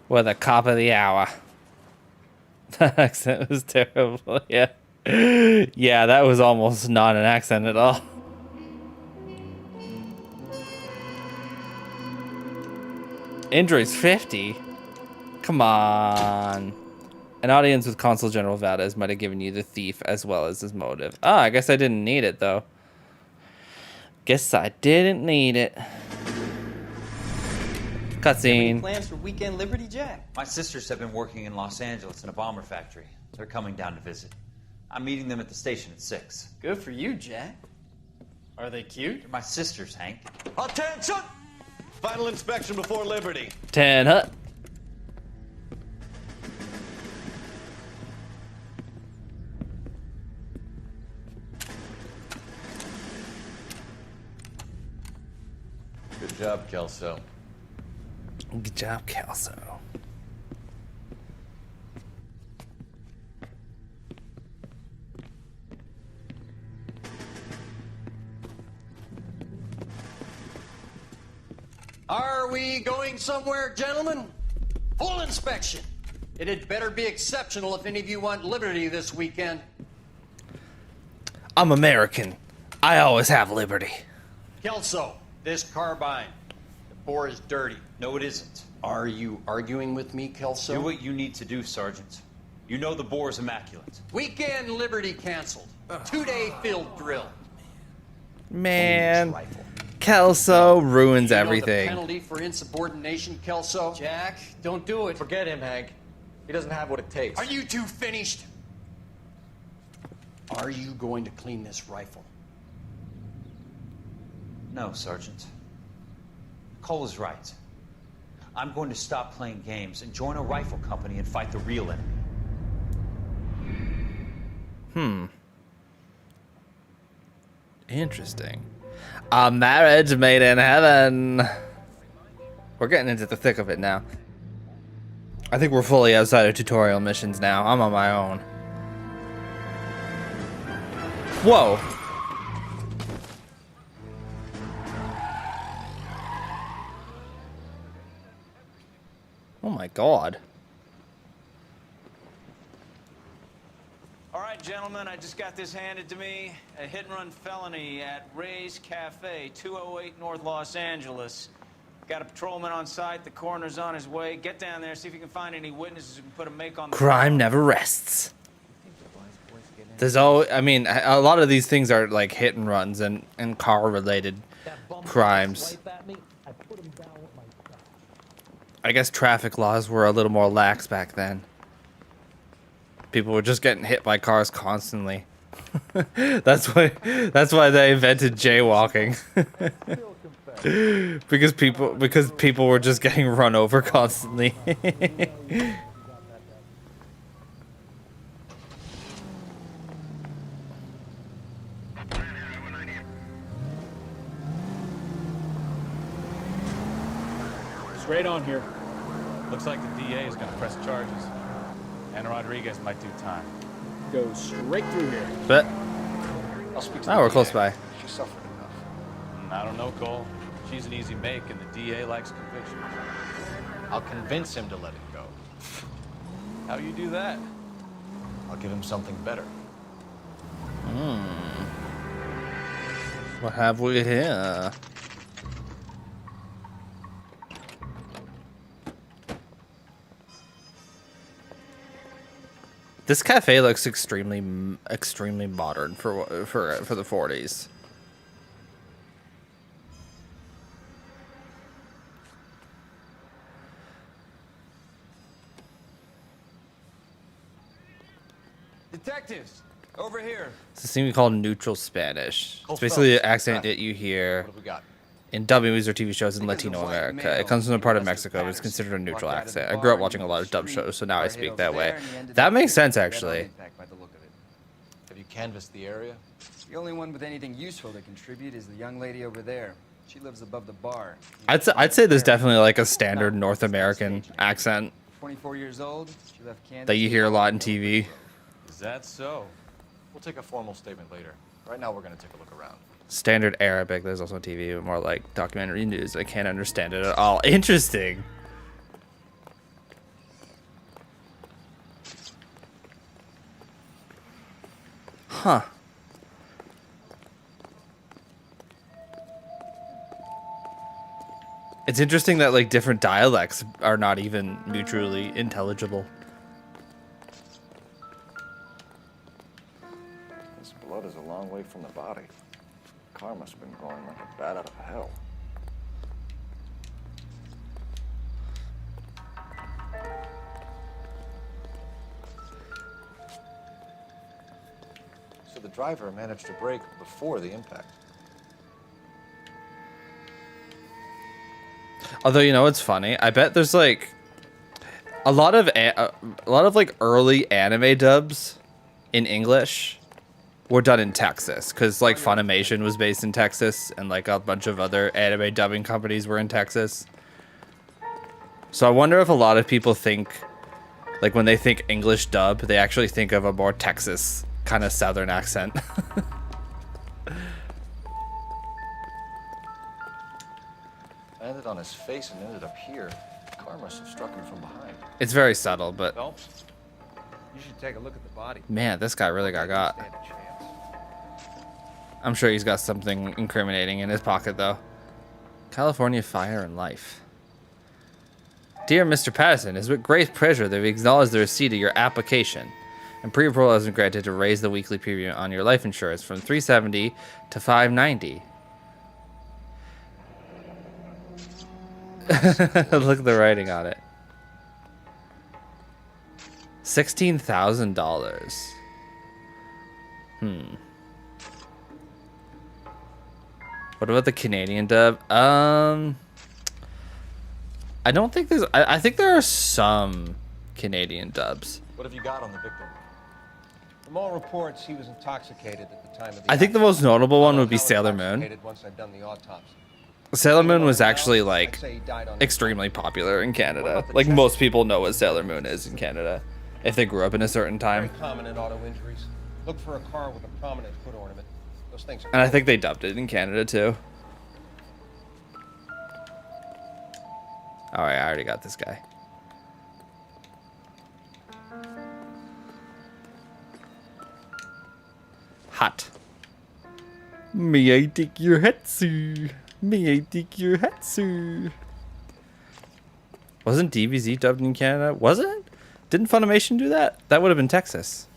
We're the cop of the hour. That accent was terrible. Yeah. Yeah, that was almost not an accent at all. Injuries 50? Come on. An audience with Consul General Valdez might have given you the thief as well as his motive. Oh, I guess I didn't need it, though. Guess I didn't need it. Cutscene. Plans for Weekend Liberty, Jack? My sisters have been working in Los Angeles in a bomber factory. They're coming down to visit. I'm meeting them at the station at 6. Good for you, Jack. Are they cute? They're my sisters, Hank. Attention! Final inspection before Liberty. 10 hut. Good job, Kelso. Good job, Kelso. Are we going somewhere, gentlemen? Full inspection. It had better be exceptional if any of you want liberty this weekend. I'm American. I always have liberty. Kelso, this carbine. The bore is dirty. No, it isn't. Are you arguing with me, Kelso? Do what you need to do, Sergeant. You know the bore is immaculate. Weekend liberty canceled. 2-day field drill. Man, Kelso ruins You know everything. the penalty for insubordination, Kelso? Jack, don't do it. Forget him, Hank. He doesn't have what it takes. Are you two finished? Are you going to clean this rifle? No, Sergeant. Cole is right. I'm going to stop playing games and join a rifle company and fight the real enemy. Interesting. A marriage made in heaven. We're getting into the thick of it now. I think we're fully outside of tutorial missions now. I'm on my own. Whoa. Oh my god. All right, gentlemen, I just got this handed to me. A hit-and-run felony at Ray's Cafe, 208 North Los Angeles. Got a patrolman on site. The coroner's on his way. Get down there, see if you can find any witnesses who can put a make on the Crime never rests. There's always, I mean, a lot of these things are like hit and runs and car-related crimes. I guess traffic laws were a little more lax back then. People were just getting hit by cars constantly. That's why they invented jaywalking. because people were just getting run over constantly. Straight on here. Looks like the DA is going to press charges. And Rodriguez might do time. Go straight through here. But I'll speak to oh, the we're DA. close by. She suffered enough. I don't know, Cole. She's an easy make, and the DA likes conviction. I'll convince him to let it go. How you do that? I'll give him something better. What have we here? This cafe looks extremely modern for the 40s. Detectives, over here. It's a thing we call neutral Spanish. Oh, It's basically the Phelps. accent that you hear What have we got? in dub movies or TV shows in Latino America. It comes from a part of Mexico, but it's considered a neutral accent. I grew up watching a lot of dub shows, so now I speak that way. That makes sense, actually. Have you canvassed the area? The only one with anything useful to contribute is the young lady over there. She lives above the bar. I'd say there's definitely like a standard North American accent 24 years old. She left Kansas. that you hear a lot in TV. Is that so? We'll take a formal statement later. Right now, we're going to take a look around. Standard Arabic. There's also TV, but more like documentary news. I can't understand it at all. Interesting. Huh. It's interesting that like different dialects are not even mutually intelligible. This blood is a long way from the body. The car must have been going like a bat out of hell. So the driver managed to brake before the impact. Although, you know what's funny? I bet there's like a lot of like early anime dubs in English were done in Texas, because like Funimation was based in Texas, and like a bunch of other anime dubbing companies were in Texas. So I wonder if a lot of people think, like when they think English dub, they actually think of a more Texas kind of southern accent. Landed on his face and ended up here. The car must have struck him from behind. It's very subtle, but Phelps, you should take a look at the body. man, this guy really got. I'm sure he's got something incriminating in his pocket, though. California Fire and Life. Dear Mr. Patterson, it is with great pleasure that we acknowledge the receipt of your application. And pre-approval has been granted to raise the weekly premium on your life insurance from $370 to $590. Look at the writing on it. $16,000. What about the Canadian dub? I don't think there's. I think there are some Canadian dubs. What have you got on the victim? From all reports, he was intoxicated at the time of the I think the most notable one would be Sailor Moon. Moon. Once I've done the autopsy. Sailor Moon was actually like extremely popular in Canada. Like most people know what Sailor Moon is in Canada, if they grew up in a certain time. Very common in auto injuries. Look for a car with a prominent foot ornament. Those things are. And I think they dubbed it in Canada too. Alright, I already got this guy. Hot. May I take your hatsu? May I take your hatsu? Wasn't DBZ dubbed in Canada? Was it? Didn't Funimation do that? That would have been Texas.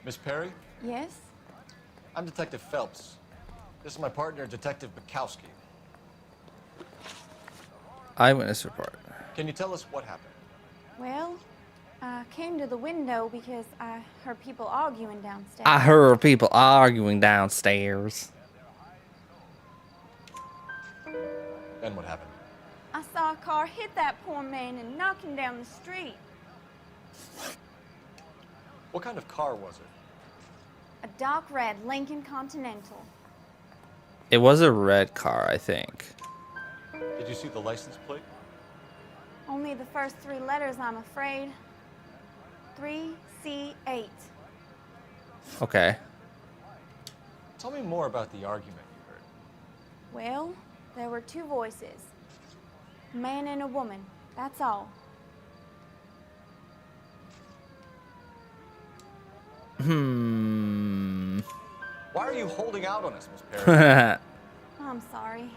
Miss Perry? Yes? I'm Detective Phelps. This is my partner, Detective Bukowski. Eyewitness report. Can you tell us what happened? Well, I came to the window because I heard people arguing downstairs. I heard people arguing downstairs. Then what happened? I saw a car hit that poor man and knock him down the street. What kind of car was it? A dark red Lincoln Continental. It was a red car, I think. Did you see the license plate? Only the first three letters, I'm afraid. 3C8. Okay. Tell me more about the argument you heard. Well, there were two voices. A man and a woman, that's all. Why are you holding out on us, Miss Perry? I'm sorry.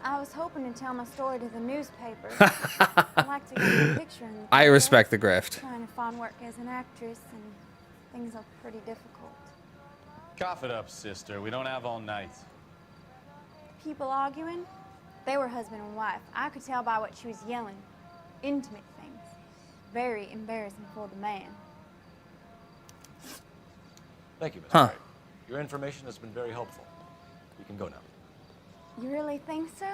I was hoping to tell my story to the newspaper. I'd like to get a picture in the I paper. respect the grift. Trying to find work as an actress, and things are pretty difficult. Cough it up, sister. We don't have all night. People arguing? They were husband and wife. I could tell by what she was yelling. Intimate things. Very embarrassing for the man. Thank you, Miss Huh. Perry. Your information has been very helpful. You can go now. You really think so?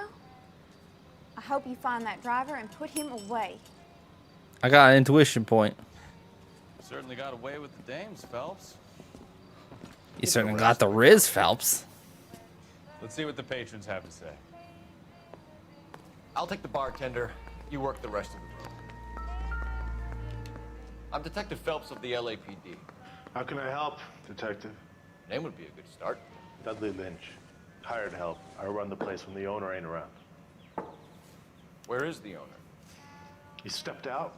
I hope you find that driver and put him away. I got an intuition point. Certainly got away with the dames, Phelps. You certainly got the Riz, Phelps. Let's see what the patrons have to say. I'll take the bartender. You work the rest of the room. I'm Detective Phelps of the LAPD. How can I help, Detective? Name would be a good start. Dudley Lynch. Hired help. I run the place when the owner ain't around. Where is the owner? He stepped out.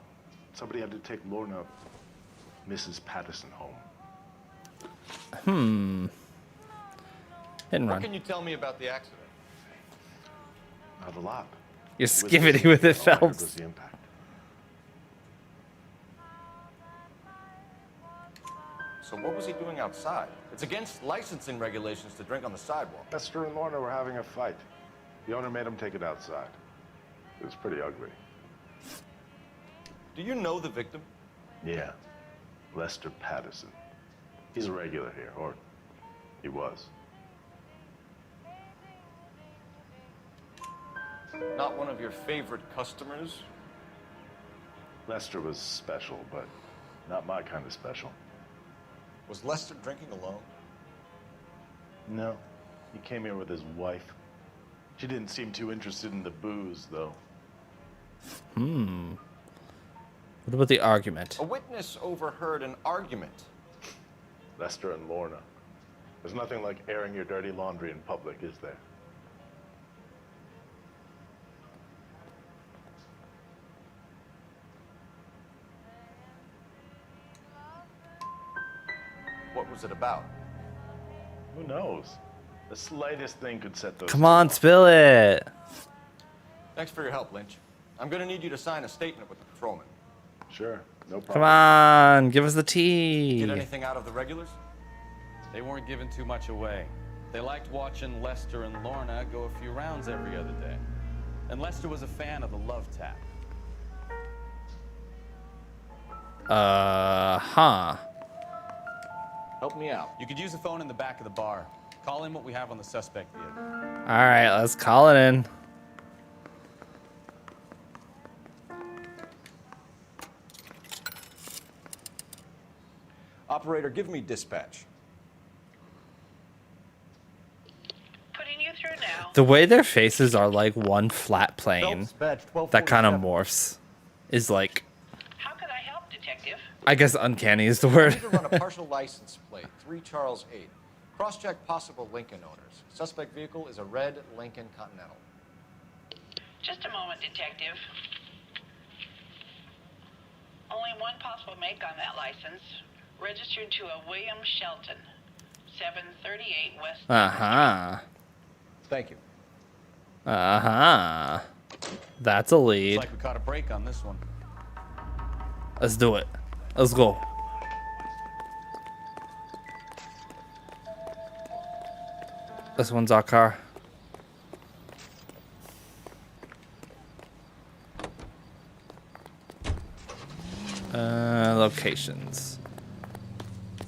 Somebody had to take Lorna, Mrs. Patterson, home. Hit and What run. can you tell me about the accident? Not a lot. You're skibbity with it, All I heard Phelps. was the impact. So what was he doing outside? It's against licensing regulations to drink on the sidewalk. Lester and Lorna were having a fight. The owner made him take it outside. It was pretty ugly. Do you know the victim? Yeah. Lester Patterson. He's a regular here, or he was. Not one of your favorite customers? Lester was special, but not my kind of special. Was Lester drinking alone? No. He came here with his wife. She didn't seem too interested in the booze, though. What about the argument? A witness overheard an argument. Lester and Lorna. There's nothing like airing your dirty laundry in public, is there? What was it about? Who knows? The slightest thing could set those... Come on, spill it. Thanks for your help, Lynch. I'm gonna need you to sign a statement with the patrolman. Sure, no problem. Come on, give us the Get tea. anything out of the regulars? They weren't giving too much away. They liked watching Lester and Lorna go a few rounds every other day. And Lester was a fan of the love tap. Help me out. You could use the phone in the back of the bar. Call in what we have on the suspect vehicle. All right, let's call it in. Operator, give me dispatch. Putting you through now. The way their faces are like one flat plane that kind of morphs is like, How could I help, Detective? I guess uncanny is the word. I need to run a partial license plate, 3 Charles 8. Cross-check possible Lincoln owners. Suspect vehicle is a red Lincoln Continental. Just a moment, Detective. Only one possible make on that license. Registered to a William Shelton, 738 West. Thank you. That's a lead. Looks like we caught a break on this one. Let's do it. Let's go. This one's our car. Locations.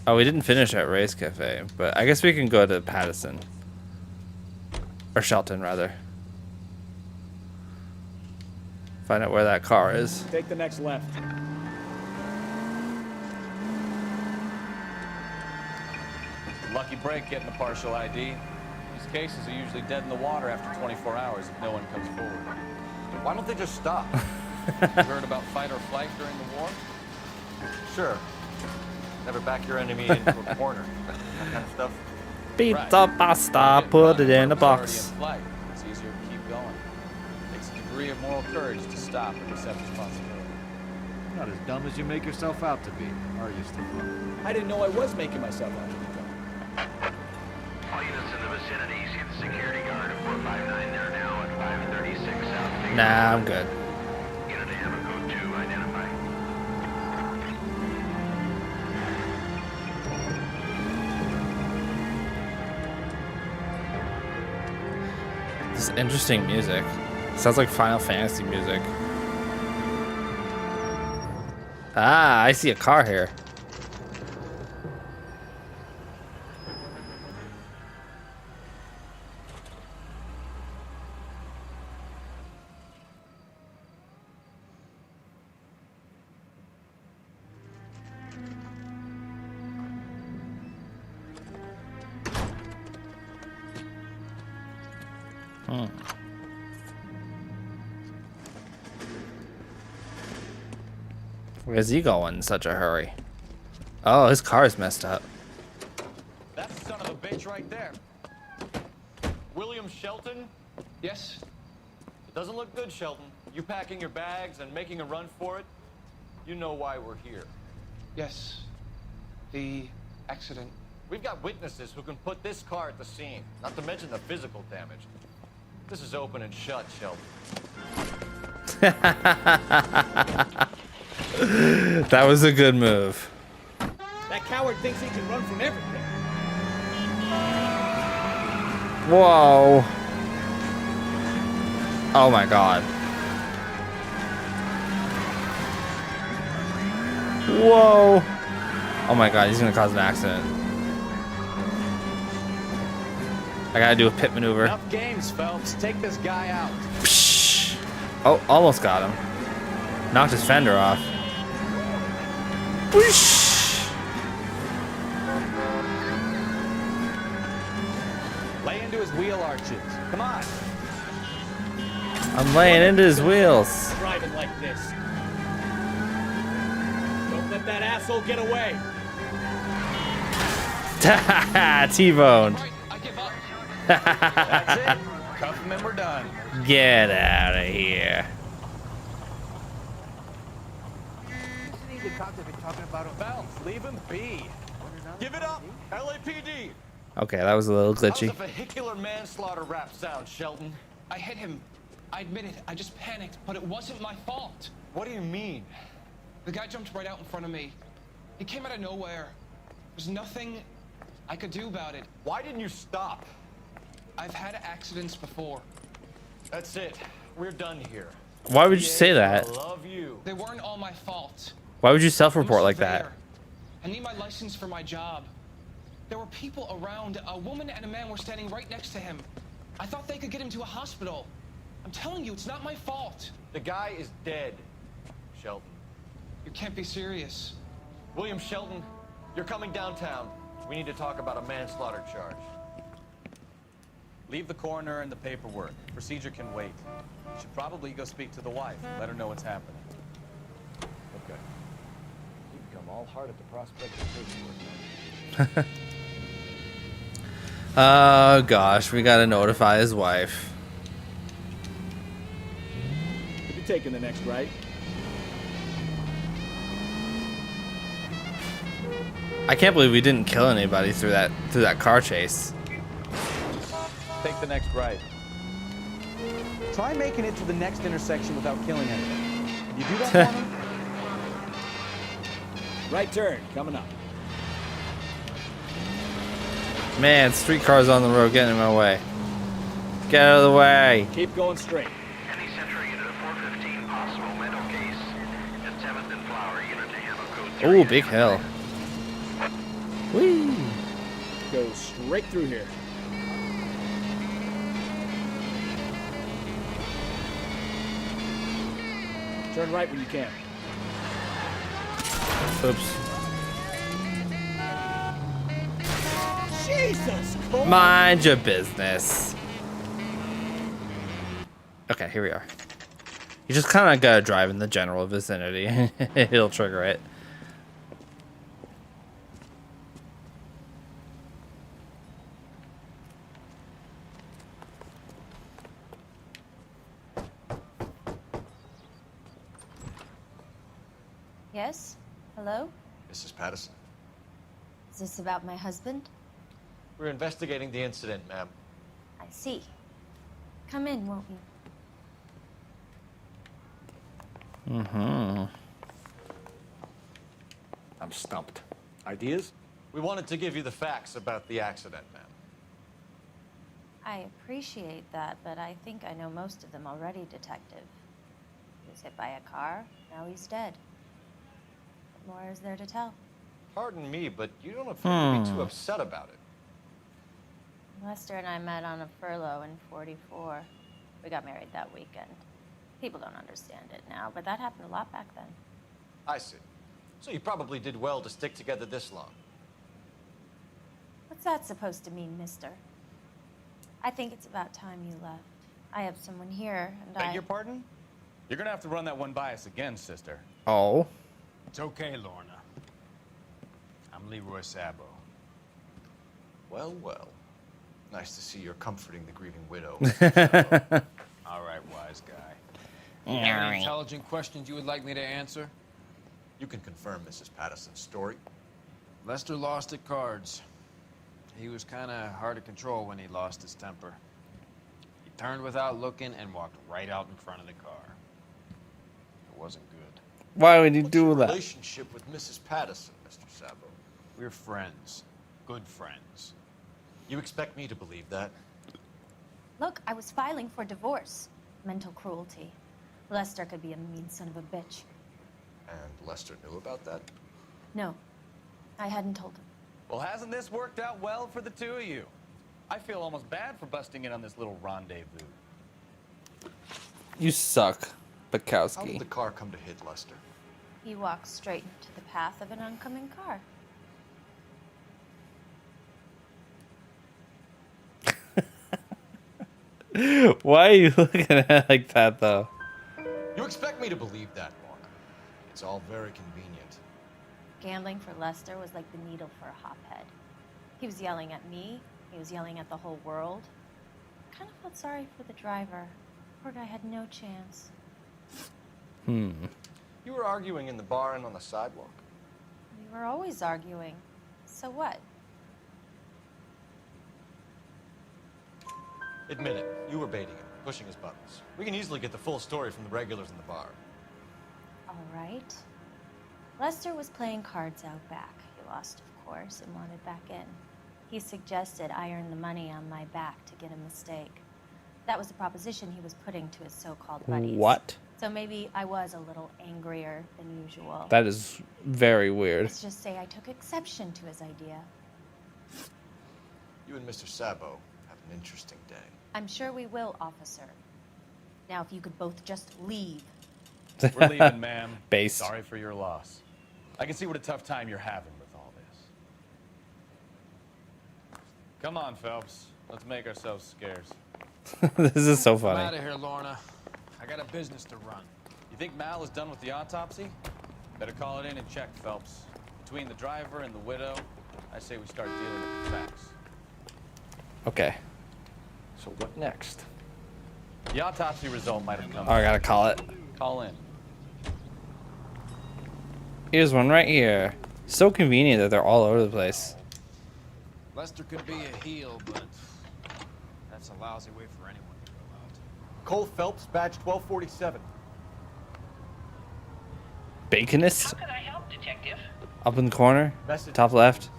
Oh, we didn't finish at Ray's Cafe, but I guess we can go to Patterson. Or Shelton, rather. Find out where that car is. Take the next left. Lucky break getting a partial ID. These cases are usually dead in the water after 24 hours if no one comes forward. Why don't they just stop? You heard about fight or flight during the war? Sure. Never back your enemy into a corner. That kind of stuff. Pizza, pasta, put it in a box. Flight. It's easier to keep going. It takes a degree of moral courage to stop and accept responsibility. Not as dumb as you make yourself out to be, are you, Stefan? I didn't know I was making myself out to be dumb. All units in the vicinity, see the security guard at 459 there now at 536 South Main. Nah, I'm good. Unit Hammer code 2, identify. This is interesting music. Sounds like Final Fantasy music. Ah, I see a car here. Where's he going in such a hurry? Oh, his car is messed up. That's the son of a bitch right there. William Shelton? Yes? It doesn't look good, Shelton. You packing your bags and making a run for it? You know why we're here. Yes. The accident. We've got witnesses who can put this car at the scene, not to mention the physical damage. This is open and shut, Shelton. That was a good move. That coward thinks he can run from everything. Whoa. Oh my god. Whoa. Oh my god, he's gonna cause an accident. I gotta do a pit maneuver. Enough games, Phelps. Take this guy out. Psh. Oh, almost got him. Knocked his fender off. Whoosh. Lay into his wheel arches. Come on. I'm laying into his wheels. Driving like this. Don't let that asshole get away. T-boned. That's it. Cuff him and we're done. Get out of here. Phelps, leave him be. Give it up, LAPD. Okay, that was a little glitchy. How's a vehicular manslaughter rap sound, Shelton? I hit him. I admit it. I just panicked, but it wasn't my fault. What do you mean? The guy jumped right out in front of me. He came out of nowhere. There's nothing I could do about it. Why didn't you stop? I've had accidents before. That's it. We're done here. Why would you say that? I love you. They weren't all my fault. Why would you self-report I'm a like that? surveyor. I need my license for my job. There were people around. A woman and a man were standing right next to him. I thought they could get him to a hospital. I'm telling you, it's not my fault. The guy is dead, Shelton. You can't be serious. William Shelton, you're coming downtown. We need to talk about a manslaughter charge. Leave the coroner and the paperwork. Procedure can wait. You should probably go speak to the wife. Let her know what's happening. Okay. You become all heart at the prospect of paperwork. Oh gosh, we gotta notify his wife. You're taking the next right. I can't believe we didn't kill anybody through that car chase. Take the next right. Try making it to the next intersection without killing anyone. Can you do that for me? Right turn, coming up. Man, streetcars on the road getting in my way. Get out of the way. Keep going straight. Any Central Unit 415 possible mental case at 7th and Flower Unit to handle code 3. Ooh, big hill. Whee! Go straight through here. Turn right when you can. Oops. Jesus! Christ. Mind your business. Okay, here we are. You just kind of gotta drive in the general vicinity. It'll trigger it. Yes? Hello? Mrs. Patterson. Is this about my husband? We're investigating the incident, ma'am. I see. Come in, won't you? Mm-hmm. I'm stumped. Ideas? We wanted to give you the facts about the accident, ma'am. I appreciate that, but I think I know most of them already, Detective. He was hit by a car, now he's dead. What more is there to tell? Pardon me, but you don't appear to be too upset about it. Lester and I met on a furlough in '44. We got married that weekend. People don't understand it now, but that happened a lot back then. I see. So you probably did well to stick together this long. What's that supposed to mean, mister? I think it's about time you left. I have someone here, and Beg your pardon? You're gonna have to run that one by us again, sister. Oh. It's okay, Lorna. I'm Leroy Sabo. Well, well. Nice to see you're comforting the grieving widow. All right, wise guy. You have any intelligent questions you would like me to answer? You can confirm Mrs. Patterson's story. Lester lost at cards. He was kind of hard to control when he lost his temper. He turned without looking and walked right out in front of the car. It wasn't good. Why would you do that? Relationship with Mrs. Patterson, Mr. Sabo. We're friends. Good friends. You expect me to believe that? Look, I was filing for divorce. Mental cruelty. Lester could be a mean son of a bitch. And Lester knew about that? No, I hadn't told him. Well, hasn't this worked out well for the two of you? I feel almost bad for busting in on this little rendezvous. You suck, How Bukowski. did the car come to hit Lester? He walked straight into the path of an oncoming car. Why are you looking at it like that, though? You expect me to believe that, Walker. It's all very convenient. Gambling for Lester was like the needle for a hophead. He was yelling at me. He was yelling at the whole world. I kind of felt sorry for the driver. Poor guy had no chance. Hmm. You were arguing in the bar and on the sidewalk. We were always arguing. So what? Admit it, you were baiting him, pushing his buttons. We can easily get the full story from the regulars in the bar. All right. Lester was playing cards out back. He lost, of course, and wanted back in. He suggested I earn the money on my back to get a mistake. That was the proposition he was putting to his so-called buddies. What? So maybe I was a little angrier than usual. That is very weird. Let's just say I took exception to his idea. You and Mr. Sabo have an interesting day. I'm sure we will, officer. Now, if you could both just leave. We're leaving, ma'am. Based. Sorry for your loss. I can see what a tough time you're having with all this. Come on, Phelps. Let's make ourselves scarce. This is so I'm funny. out of here, Lorna. I got a business to run. You think Mal is done with the autopsy? Better call it in and check, Phelps. Between the driver and the widow, I say we start dealing with the facts. Okay. So what next? The autopsy result might have come. Oh, I gotta call it. Call in. Here's one right here. So convenient that they're all over the place. Lester could be a heel, but that's a lousy way for anyone to go out. Cole Phelps, badge 1247. Baconist? How can I help, detective? Up in the corner? Message. Top left?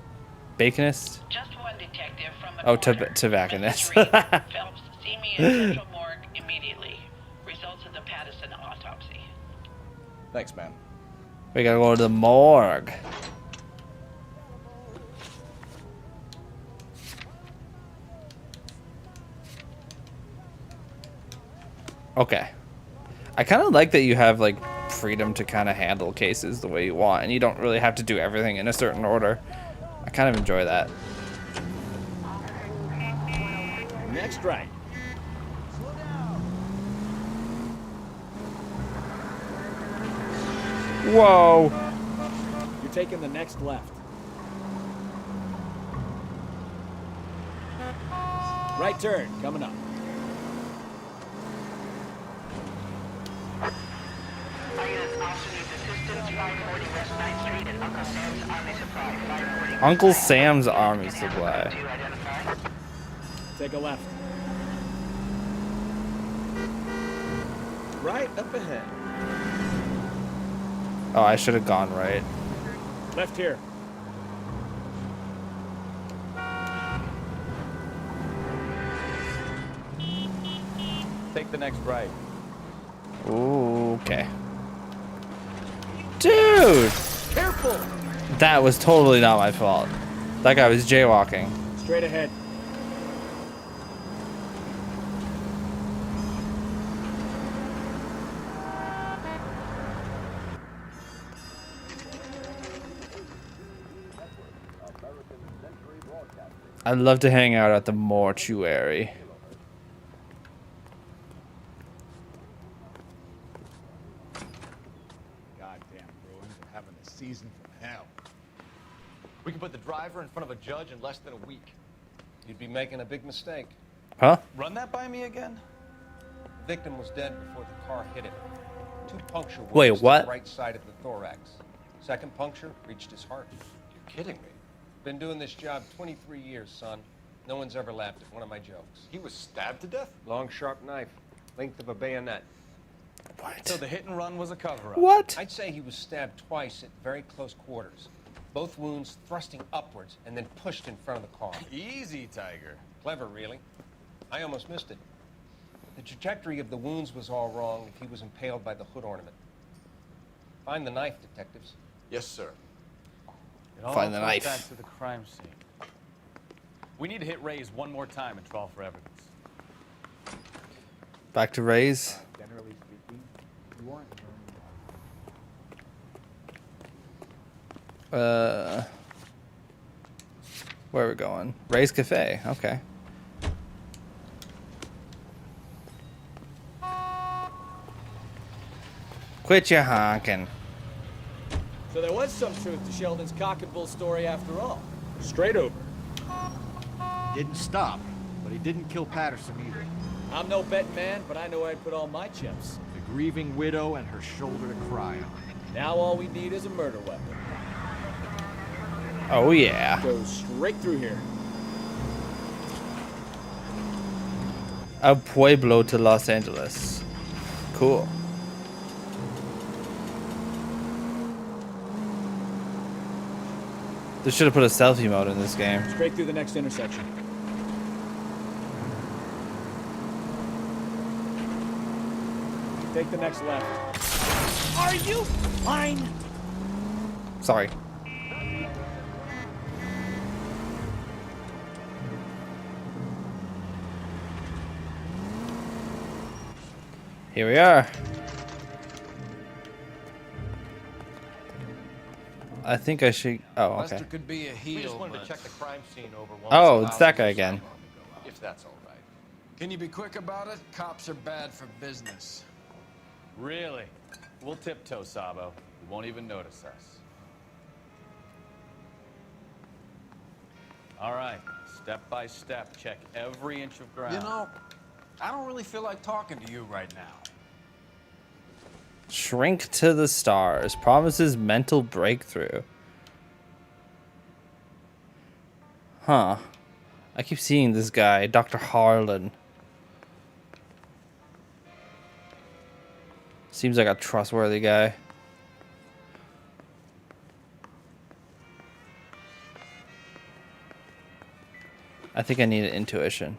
Baconist? Just one detective from the Oh, corner. tobacconist. Phelps, see me in Central Morgue immediately. Results of the Patterson autopsy. Thanks, ma'am. We gotta go to the morgue. Okay. I kind of like that you have like freedom to kind of handle cases the way you want, and you don't really have to do everything in a certain order. I kind of enjoy that. Next right. Whoa. You're taking the next left. Right turn, coming up. Uncle Sam's Army Supply. Take a left. Right up ahead. Oh, I should have gone right. Left here. Take the next right. Okay. Dude! Careful! That was totally not my fault. That guy was jaywalking. Straight ahead. I'd love to hang out at the mortuary. Goddamn Bruins are having a season from hell. We can put the driver in front of a judge in less than a week. You'd be making a big mistake. Huh? Run that by me again? The victim was dead before the car hit him. 2 puncture wounds Wait, to what? the right side of the thorax. Second puncture reached his heart. You're kidding me. Been doing this job 23 years, son. No one's ever laughed at one of my jokes. He was stabbed to death? Long, sharp knife, length of a bayonet. What? So the hit and run was a cover-up. What? I'd say he was stabbed twice at very close quarters. Both wounds thrusting upwards and then pushed in front of the car. Easy, Tiger. Clever, really. I almost missed it. The trajectory of the wounds was all wrong if he was impaled by the hood ornament. Find the knife, detectives. Yes, sir. It all Find the comes knife. back to the crime scene. We need to hit Ray's one more time and 12 for evidence. Back to Ray's. Generally speaking, you aren't Where are we going? Ray's Cafe. Okay. Quit your honking. So there was some truth to Sheldon's cock and bull story after all. Straight over. Didn't stop, but he didn't kill Patterson either. I'm no betting man, but I know I'd put all my chips. The grieving widow and her shoulder to cry on. Now all we need is a murder weapon. Oh yeah. Goes straight through here. A Pueblo to Los Angeles. Cool. They should have put a selfie mode in this game. Straight through the next intersection. Take the next left. Are you fine? Sorry. Here we are. I think I should. Oh, okay. Lester could be a heel. We just wanted but- to check the crime scene over once. Oh, it's that guy again. If that's all right. Can you be quick about it? Cops are bad for business. Really? We'll tiptoe, Sabo. You won't even notice us. All right, step by step, check every inch of ground. You know, I don't really feel like talking to you right now. Shrink to the stars. Promises mental breakthrough. Huh. I keep seeing this guy, Dr. Harlan. Seems like a trustworthy guy. I think I need an intuition.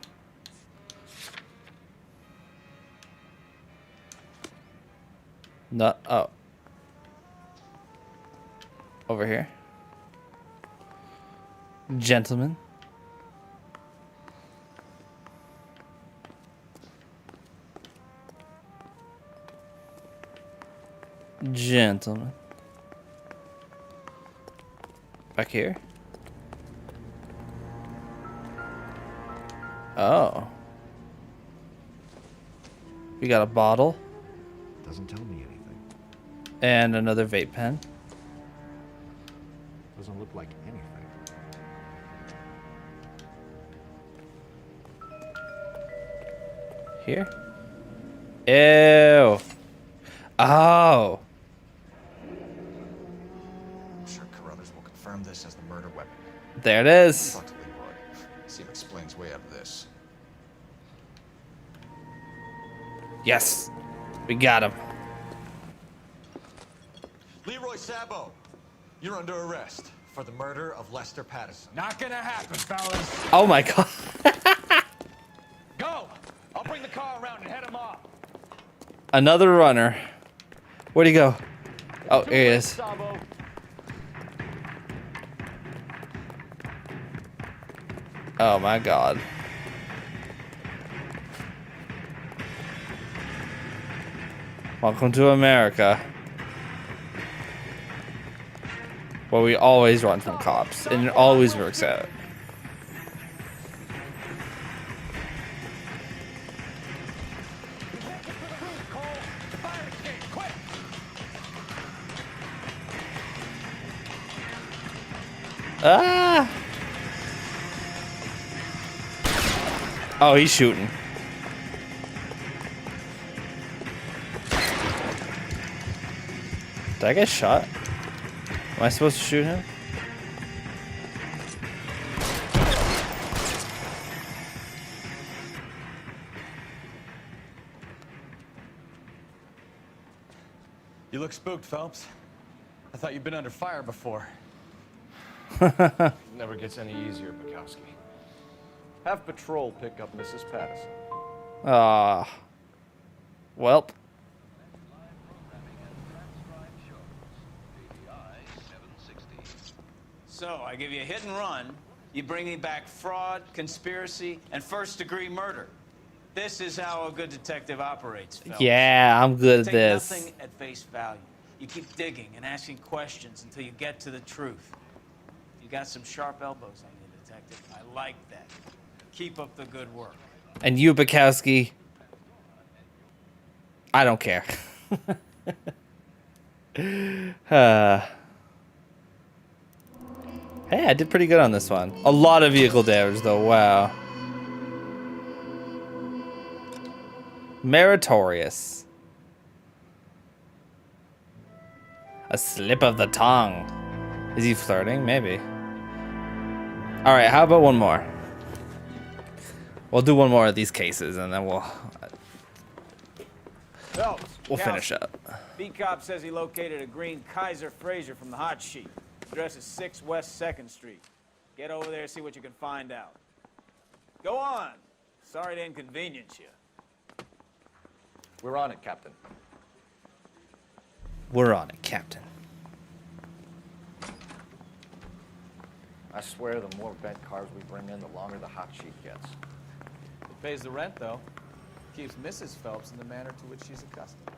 No, oh. Over here. Gentlemen. Gentlemen. Back here. Oh. We got a bottle. Doesn't tell me anything. And another vape pen. Doesn't look like anything. Here. Ew. Oh. I'm sure Carruthers will confirm this as the murder weapon. There it is. Talk to Leroy. See if explains way out of this. Yes. We got him. Leroy Sabo, you're under arrest for the murder of Lester Patterson. Not gonna happen, fellas. Oh my god. Go! I'll bring the car around and head him off. Another runner. Where'd he go? Oh, here he is. Oh my god. Welcome to America. Where we always run from cops, and it always works out. Ah! Oh, he's shooting. Did I get shot? Am I supposed to shoot him? You look spooked, Phelps. I thought you'd been under fire before. Never gets any easier, Bukowski. Have patrol pick up Mrs. Patterson. Ah. Welp. So, I give you a hit and run. You bring me back fraud, conspiracy, and first-degree murder. This is how a good detective operates, Phelps. Yeah, I'm good at Take this. nothing at face value. You keep digging and asking questions until you get to the truth. You got some sharp elbows on you, detective. I like that. Keep up the good work. And you, Bukowski. I don't care. Hey, I did pretty good on this one. A lot of vehicle damage, though. Wow. Meritorious. A slip of the tongue. Is he flirting? Maybe. All right, how about one more? We'll do one more of these cases, and then we'll Phelps, finish up. B-Cop says he located a green Kaiser Frazier from the hot sheet. Address is 6 West 2nd Street. Get over there, see what you can find out. Go on. Sorry to inconvenience you. We're on it, Captain. We're on it, Captain. I swear the more bent cars we bring in, the longer the hot sheet gets. It pays the rent, though. Keeps Mrs. Phelps in the manner to which she's accustomed.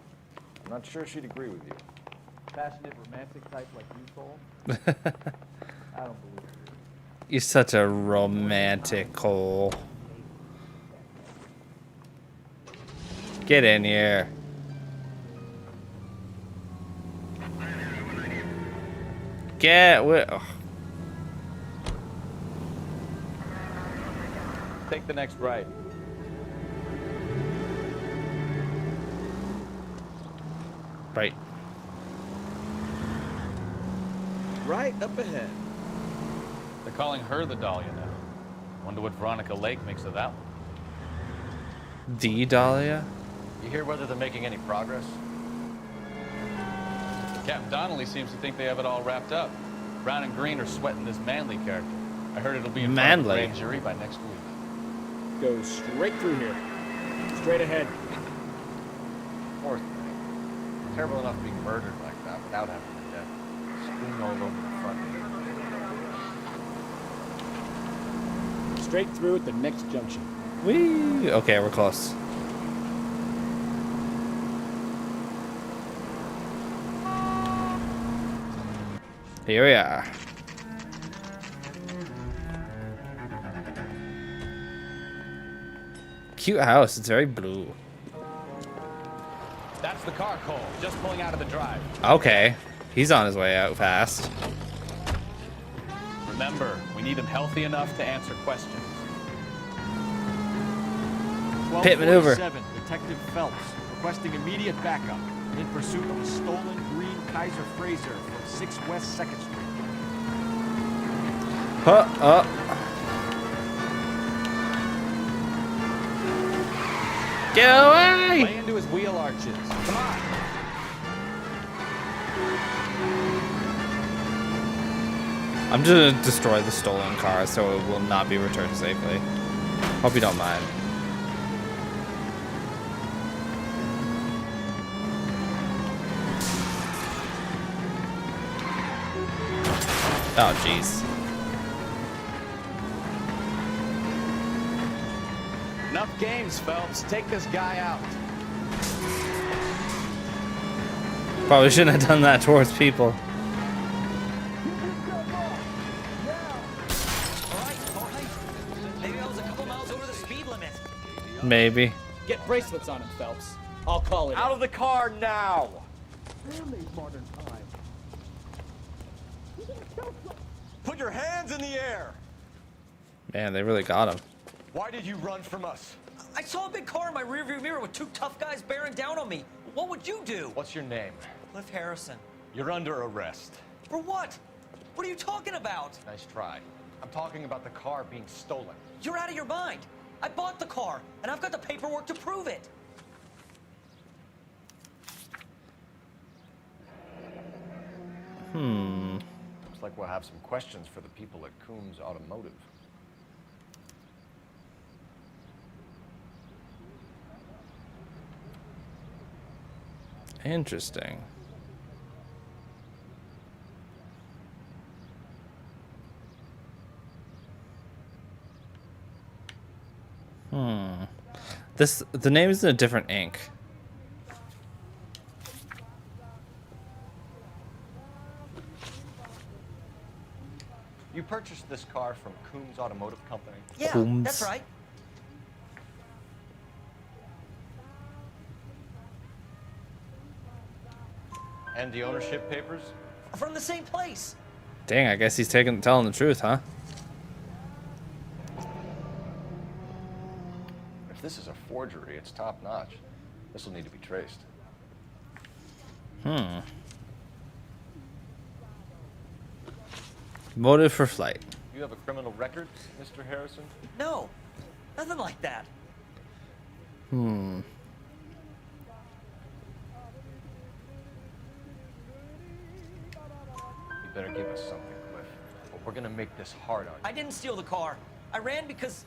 I'm not sure she'd agree with you. Passionate, romantic type like you, Cole? I don't believe it. You're such a romantic, Cole. Get in here. Get with. Oh. Take the next right. Right. Right up ahead. They're calling her the Dahlia now. Wonder what Veronica Lake makes of that one. The Dahlia? You hear whether they're making any progress? Captain Donnelly seems to think they have it all wrapped up. Brown and Green are sweating this Manley character. I heard it'll be in front of the grand jury by next week. Go straight through here. Straight ahead. Poor thing. Terrible enough being murdered like that without having the death. Screaming all over the front. Straight through at the next junction. Whee! Okay, we're close. Here we are. Cute house. It's very blue. That's the car, Cole. Just pulling out of the drive. Okay. He's on his way out fast. Remember, we need him healthy enough to answer questions. Pit maneuver. 1247, Detective Phelps, requesting immediate backup in pursuit of a stolen green Kaiser Frazer from 6 West 2nd Street. Get away! Lay into his wheel arches. Come on. I'm just gonna destroy the stolen car so it will not be returned safely. Hope you don't mind. Oh, jeez. Enough games, Phelps. Take this guy out. Probably shouldn't have done that towards people. Maybe I was a couple miles over the speed limit. Maybe. Get bracelets on him, Phelps. I'll call it. Out of the car now! Modern time. Put your hands in the air! Man, they really got him. Why did you run from us? I saw a big car in my rearview mirror with two tough guys bearing down on me. What would you do? What's your name? Cliff Harrison. You're under arrest. For what? What are you talking about? Nice try. I'm talking about the car being stolen. You're out of your mind. I bought the car, and I've got the paperwork to prove it. Looks like we'll have some questions for the people at Coombs Automotive. Interesting. The name is in a different ink. You purchased this car from Coombs Automotive Company? Yeah, Coombs. that's right. And the ownership papers? From the same place. Dang, I guess he's telling the truth, huh? If this is a forgery, it's top notch. This will need to be traced. Motive for flight. You have a criminal record, Mr. Harrison? No, nothing like that. You better give us something, Cliff. Or we're gonna make this hard on you. I didn't steal the car. I ran because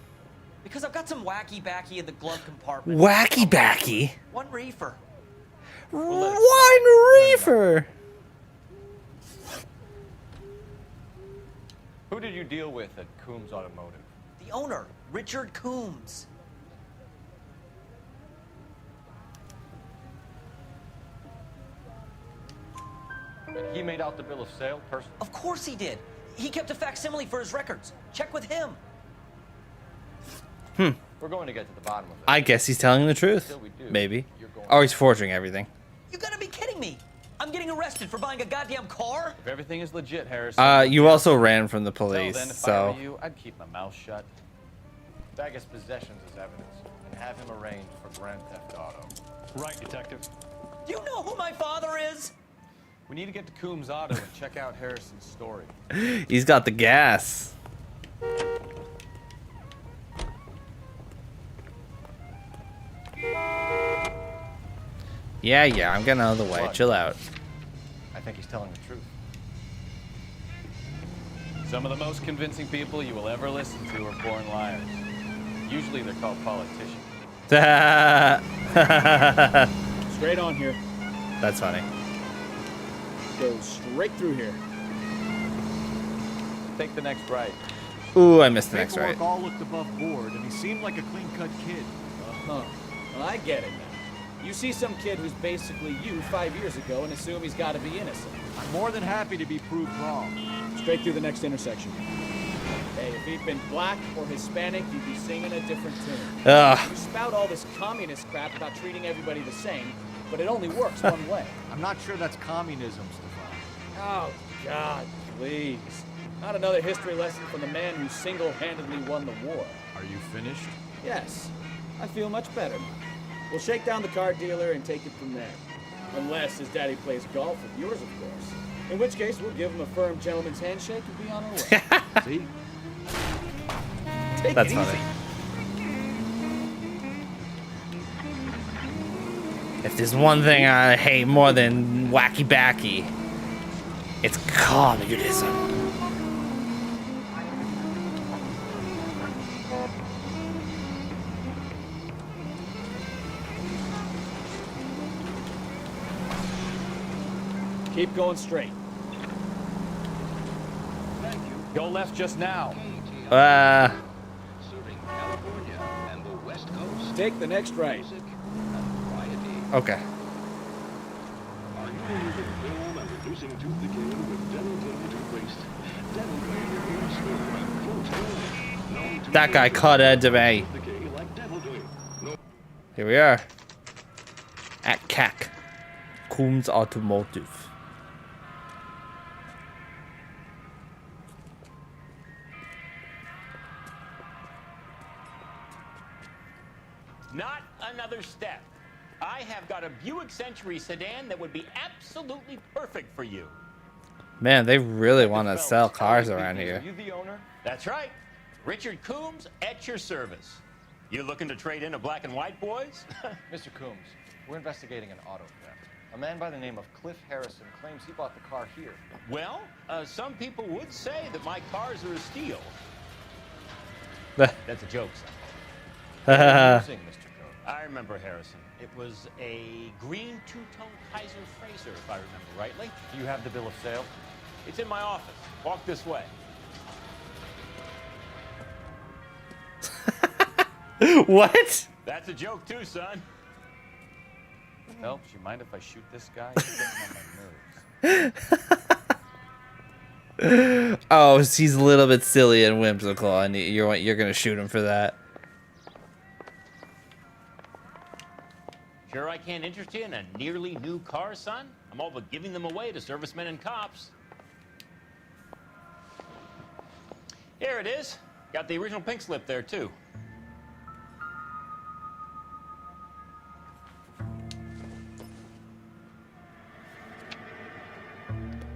I've got some wacky backy in the glove compartment. Wacky backy. One reefer. One reefer. Who did you deal with at Coombs Automotive? The owner, Richard Coombs. And he made out the bill of sale personally? Of course he did. He kept a facsimile for his records. Check with him. We're going to get to the bottom of it. I guess he's telling the truth. Until we do, Maybe. you're going Or he's forging everything. You gotta be kidding me. I'm getting arrested for buying a goddamn car? If everything is legit, Harrison. You also ran from the Well, police, then, if I so. were you, I'd keep my mouth shut. Bag his possessions as evidence and have him arraigned for Grand Theft Auto. Right, detective. Do you know who my father is? We need to get to Coombs Auto and check out Harrison's story. He's got the gas. Yeah, I'm getting out of the way. What? Chill out. I think he's telling the truth. Some of the most convincing people you will ever listen to are born liars. Usually they're called politicians. Straight on here. That's funny. Go straight through here. Take the next right. Ooh, I missed the next right. Paperwork all looked above board, and he seemed like a clean-cut kid. Well, I get it now. You see some kid who's basically you 5 years ago and assume he's got to be innocent. I'm more than happy to be proved wrong. Straight through the next intersection. Hey, if he'd been black or Hispanic, you'd be singing a different tune. You spout all this communist crap about treating everybody the same, but it only works one way. I'm not sure that's communism, Stefan. Oh, God, please. Not another history lesson from the man who single-handedly won the war. Are you finished? Yes. I feel much better now. We'll shake down the car dealer and take it from there. Unless his daddy plays golf with yours, of course. In which case, we'll give him a firm gentleman's handshake and be on our way. See? Take That's it funny. easy. If there's one thing I hate more than wacky backy, it's communism. Keep going straight. Go left just now. Take the next right. Okay. That guy cut into me. Here we are. At CAC. Coombs Automotive. Not another step. I have got a Buick Century sedan that would be absolutely perfect for you. Man, they really want to sell cars around here. Are you the owner? That's right. Richard Coombs at your service. You looking to trade in a black and white, boys? Mr. Coombs, we're investigating an auto theft. A man by the name of Cliff Harrison claims he bought the car here. Well, some people would say that my cars are a steal. That's a joke, son. I remember Harrison. It was a green two-tone Kaiser Fraser, if I remember rightly. Do you have the bill of sale? It's in my office. Walk this way. What? That's a joke too, son. Phelps, you mind if I shoot this guy? He's getting on my nerves. Oh, he's a little bit silly and whimsical, and you're gonna shoot him for that. Sure I can't interest you in a nearly new car, son? I'm all but giving them away to servicemen and cops. Here it is. Got the original pink slip there, too.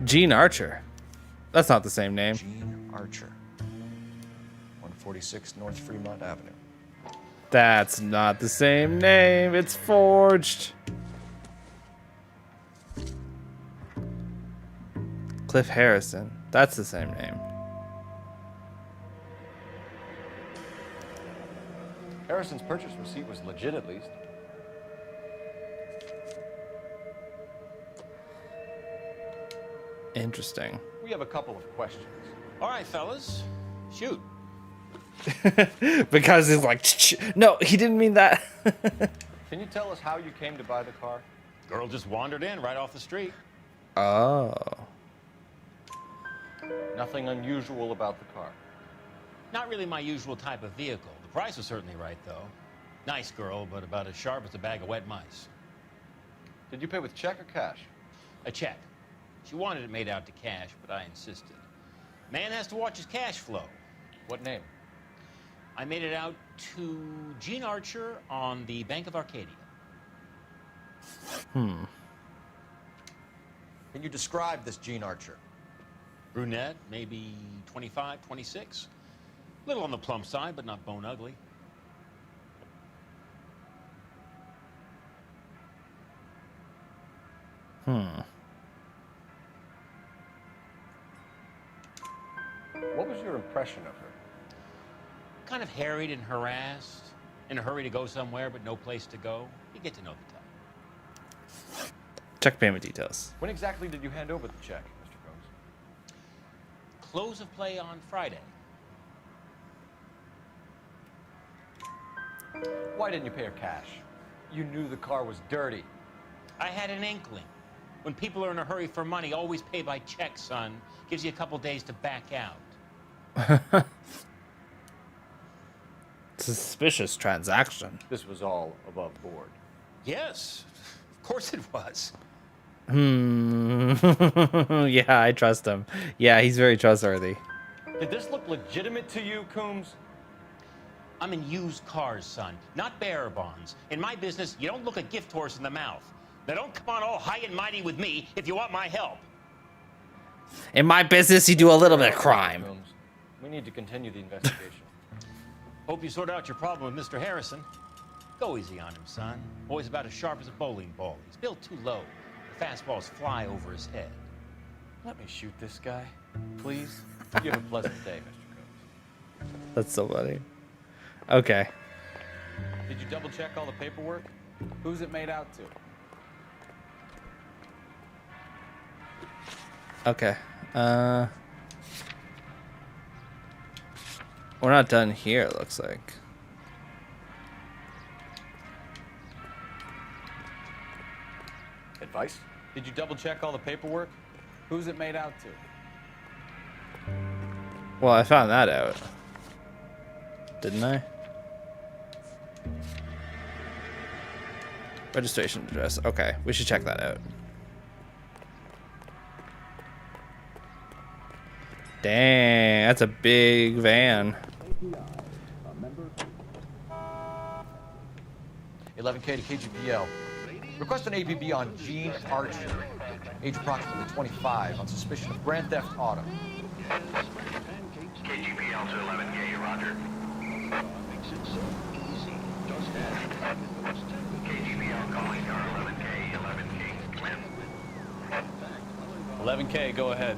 Gene Archer. That's not the same name. Gene Archer. 146 North Fremont Avenue. That's not the same name. It's forged. Cliff Harrison. That's the same name. Harrison's purchase receipt was legit, at least. Interesting. We have a couple of questions. All right, fellas. Shoot. Because he's like, no, he didn't mean that. Can you tell us how you came to buy the car? Girl just wandered in right off the street. Oh. Nothing unusual about the car. Not really my usual type of vehicle. The price was certainly right, though. Nice girl, but about as sharp as a bag of wet mice. Did you pay with check or cash? A check. She wanted it made out to cash, but I insisted. Man has to watch his cash flow. What name? I made it out to Gene Archer on the Bank of Arcadia. Can you describe this Gene Archer? Brunette, maybe 25, 26. Little on the plump side, but not bone ugly. What was your impression of her? Kind of harried and harassed. In a hurry to go somewhere, but no place to go. You get to know the type. Check payment details. When exactly did you hand over the check, Mr. Combs? Close of play on Friday. Why didn't you pay her cash? You knew the car was dirty. I had an inkling. When people are in a hurry for money, always pay by check, son. Gives you a couple days to back out. Suspicious transaction. This was all above board. Yes, of course it was. Yeah, I trust him. Yeah, he's very trustworthy. Did this look legitimate to you, Coombs? I'm in used cars, son, not bearer bonds. In my business, you don't look a gift horse in the mouth. Now don't come on all high and mighty with me if you want my help. In my business, you do a little bit of crime. Coombs, we need to continue the investigation. Hope you sort out your problem with Mr. Harrison. Go easy on him, son. Boy's about as sharp as a bowling ball. He's built too low. The fastballs fly over his head. Let me shoot this guy, please. You have a pleasant day, Mr. Combs. That's so funny. Okay. Did you double check all the paperwork? Who's it made out to? Okay. We're not done here, it looks like. Advice? Did you double check all the paperwork? Who's it made out to? Well, I found that out. Didn't I? Registration address. Okay, we should check that out. Dang, that's a big van. 11K to KGPL. Request an APB on Gene Archer, age approximately 25, on suspicion of grand theft auto. KGPL to 11K, roger. KGPL calling car 11K, 11K, clear. 11K, go ahead.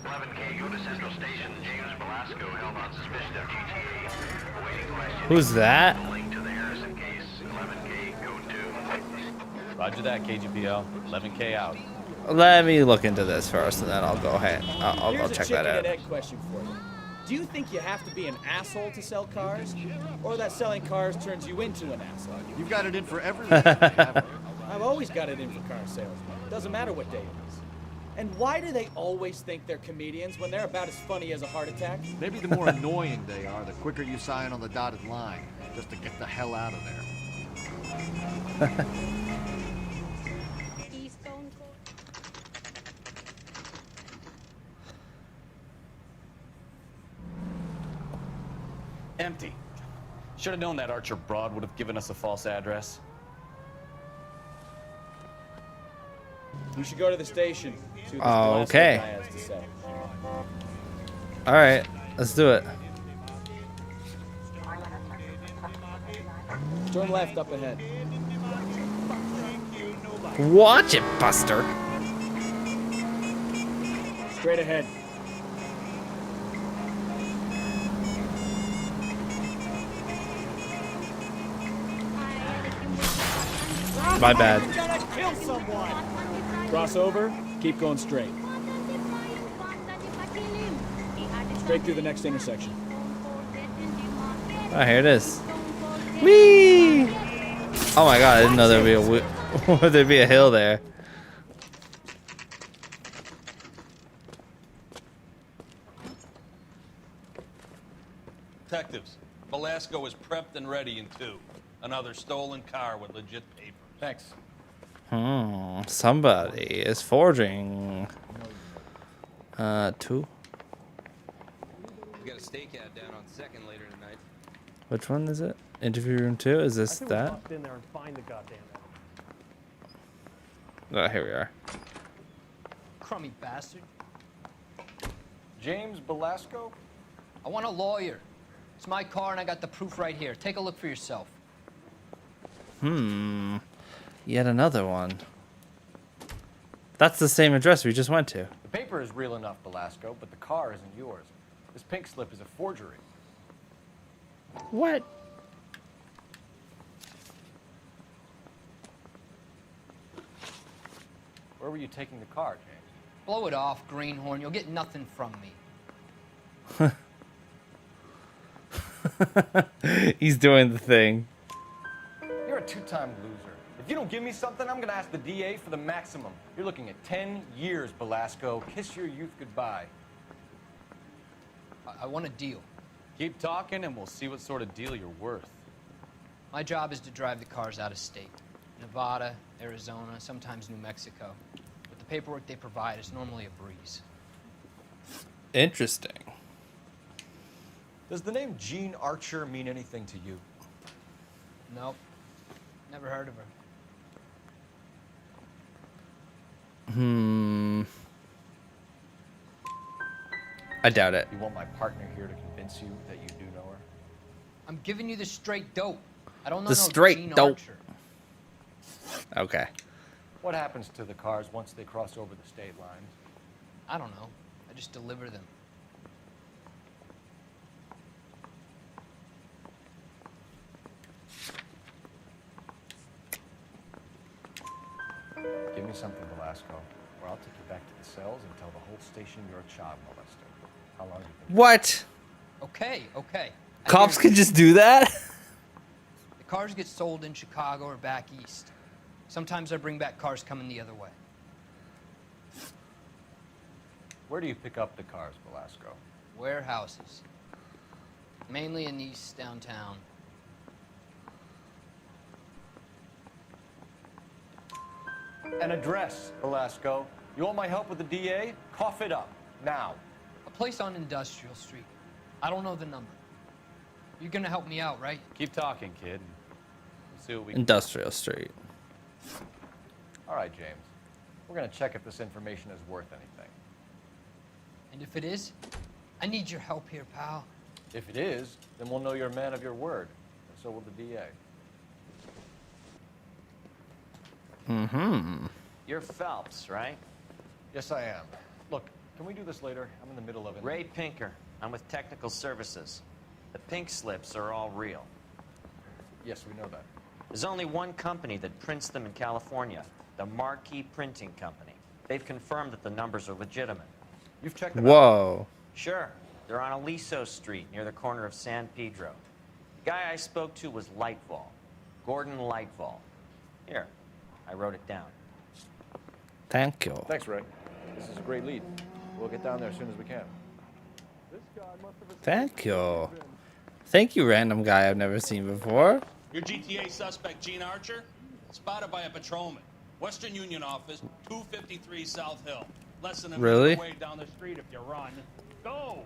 11K, go to Central Station. James Velasco held on suspicion of GTA. Awaiting question. Who's that? Link to the Harrison case. 11K, go to. Roger that, KGPL. 11K out. Let me look into this first, and then I'll go ahead. I'll check that out. Here's a chicken and egg question for you. Do you think you have to be an asshole to sell cars, or that selling cars turns you into an asshole? You've got it in for everything. I've always got it in for car sales. Doesn't matter what day it is. And why do they always think they're comedians when they're about as funny as a heart attack? Maybe the more annoying they are, the quicker you sign on the dotted line, just to get the hell out of there. Empty. Should have known that Archer broad would have given us a false address. You should go to the station. See what this Oh, Velasco okay. guy has to say. All right, let's do it. Turn left up ahead. Watch it, Buster. Straight ahead. My bad. You're gonna kill someone! Cross over, keep going straight. Straight through the next intersection. Oh, here it is. Whee! Oh my god, I didn't know there'd be there'd be a hill there. Detectives, Velasco is prepped and ready in 2. Another stolen car with legit papers. Thanks. Somebody is forging. 2. We got a stakeout down on 2nd later tonight. Which one is it? Interview room 2? Is this I that? think we in there and find the goddamn Oh, here we are. Crummy bastard. James Velasco? I want a lawyer. It's my car and I got the proof right here. Take a look for yourself. Yet another one. That's the same address we just went to. The paper is real enough, Velasco, but the car isn't yours. This pink slip is a forgery. What? Where were you taking the car, James? Blow it off, greenhorn. You'll get nothing from me. He's doing the thing. You're a 2-time loser. If you don't give me something, I'm gonna ask the DA for the maximum. You're looking at 10 years, Velasco. Kiss your youth goodbye. I want a deal. Keep talking and we'll see what sort of deal you're worth. My job is to drive the cars out of state. Nevada, Arizona, sometimes New Mexico. But the paperwork they provide is normally a breeze. Interesting. Does the name Jean Archer mean anything to you? Nope. Never heard of her. I doubt it. You want my partner here to convince you that you do know her? I'm giving you the straight dope. I don't know The no straight Jean dope. Archer. Okay. What happens to the cars once they cross over the state lines? I don't know. I just deliver them. Give me something, Velasco, or I'll take you back to the cells and tell the whole station you're a child molester. How long do you think? What? Okay, okay. I Cops hear could you. just do that? The cars get sold in Chicago or back east. Sometimes I bring back cars coming the other way. Where do you pick up the cars, Velasco? Warehouses. Mainly in East downtown. An address, Velasco. You want my help with the DA? Cough it up, now. A place on Industrial Street. I don't know the number. You're gonna help me out, right? Keep talking, kid. We'll see what we can Industrial Street. All right, James. We're gonna check if this information is worth anything. And if it is, I need your help here, pal. If it is, then we'll know you're a man of your word, and so will the DA. You're Phelps, right? Yes, I am. Look, can we do this later? I'm in the middle of it. Ray Pinker. I'm with Technical Services. The pink slips are all real. Yes, we know that. There's only one company that prints them in California, the Marquee Printing Company. They've confirmed that the numbers are legitimate. You've checked them out? Whoa. Sure. They're on Aliso Street, near the corner of San Pedro. The guy I spoke to was Lightfall. Gordon Lightfall. Here, I wrote it down. Thank you. Thanks, Ray. This is a great lead. We'll get down there as soon as we can. Thank you. Thank you, random guy I've never seen before. Your GTA suspect, Gene Archer, spotted by a patrolman. Western Union office, 253 South Hill. Less than a Really? minute away down the street if you run. Go!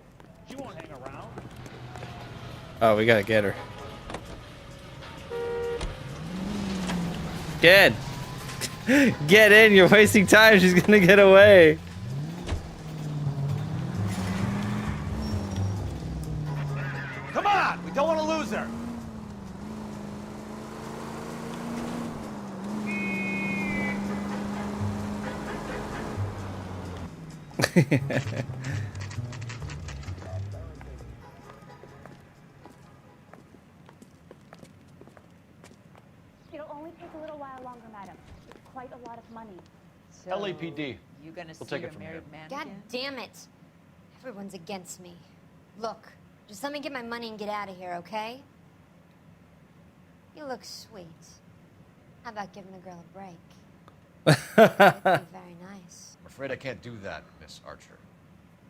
She won't hang around. Oh, we gotta get her. Get in. Get in. You're wasting time. She's gonna get away. Come on! We don't want to lose her! It'll only take a little while longer, madam. It's quite a lot of money. LAPD. You gonna We'll see take your it from married here. man God again? damn it. Everyone's against me. Look, just let me get my money and get out of here, okay? You look sweet. How about giving a girl a break? That'd be very nice. I'm afraid I can't do that, Miss Archer.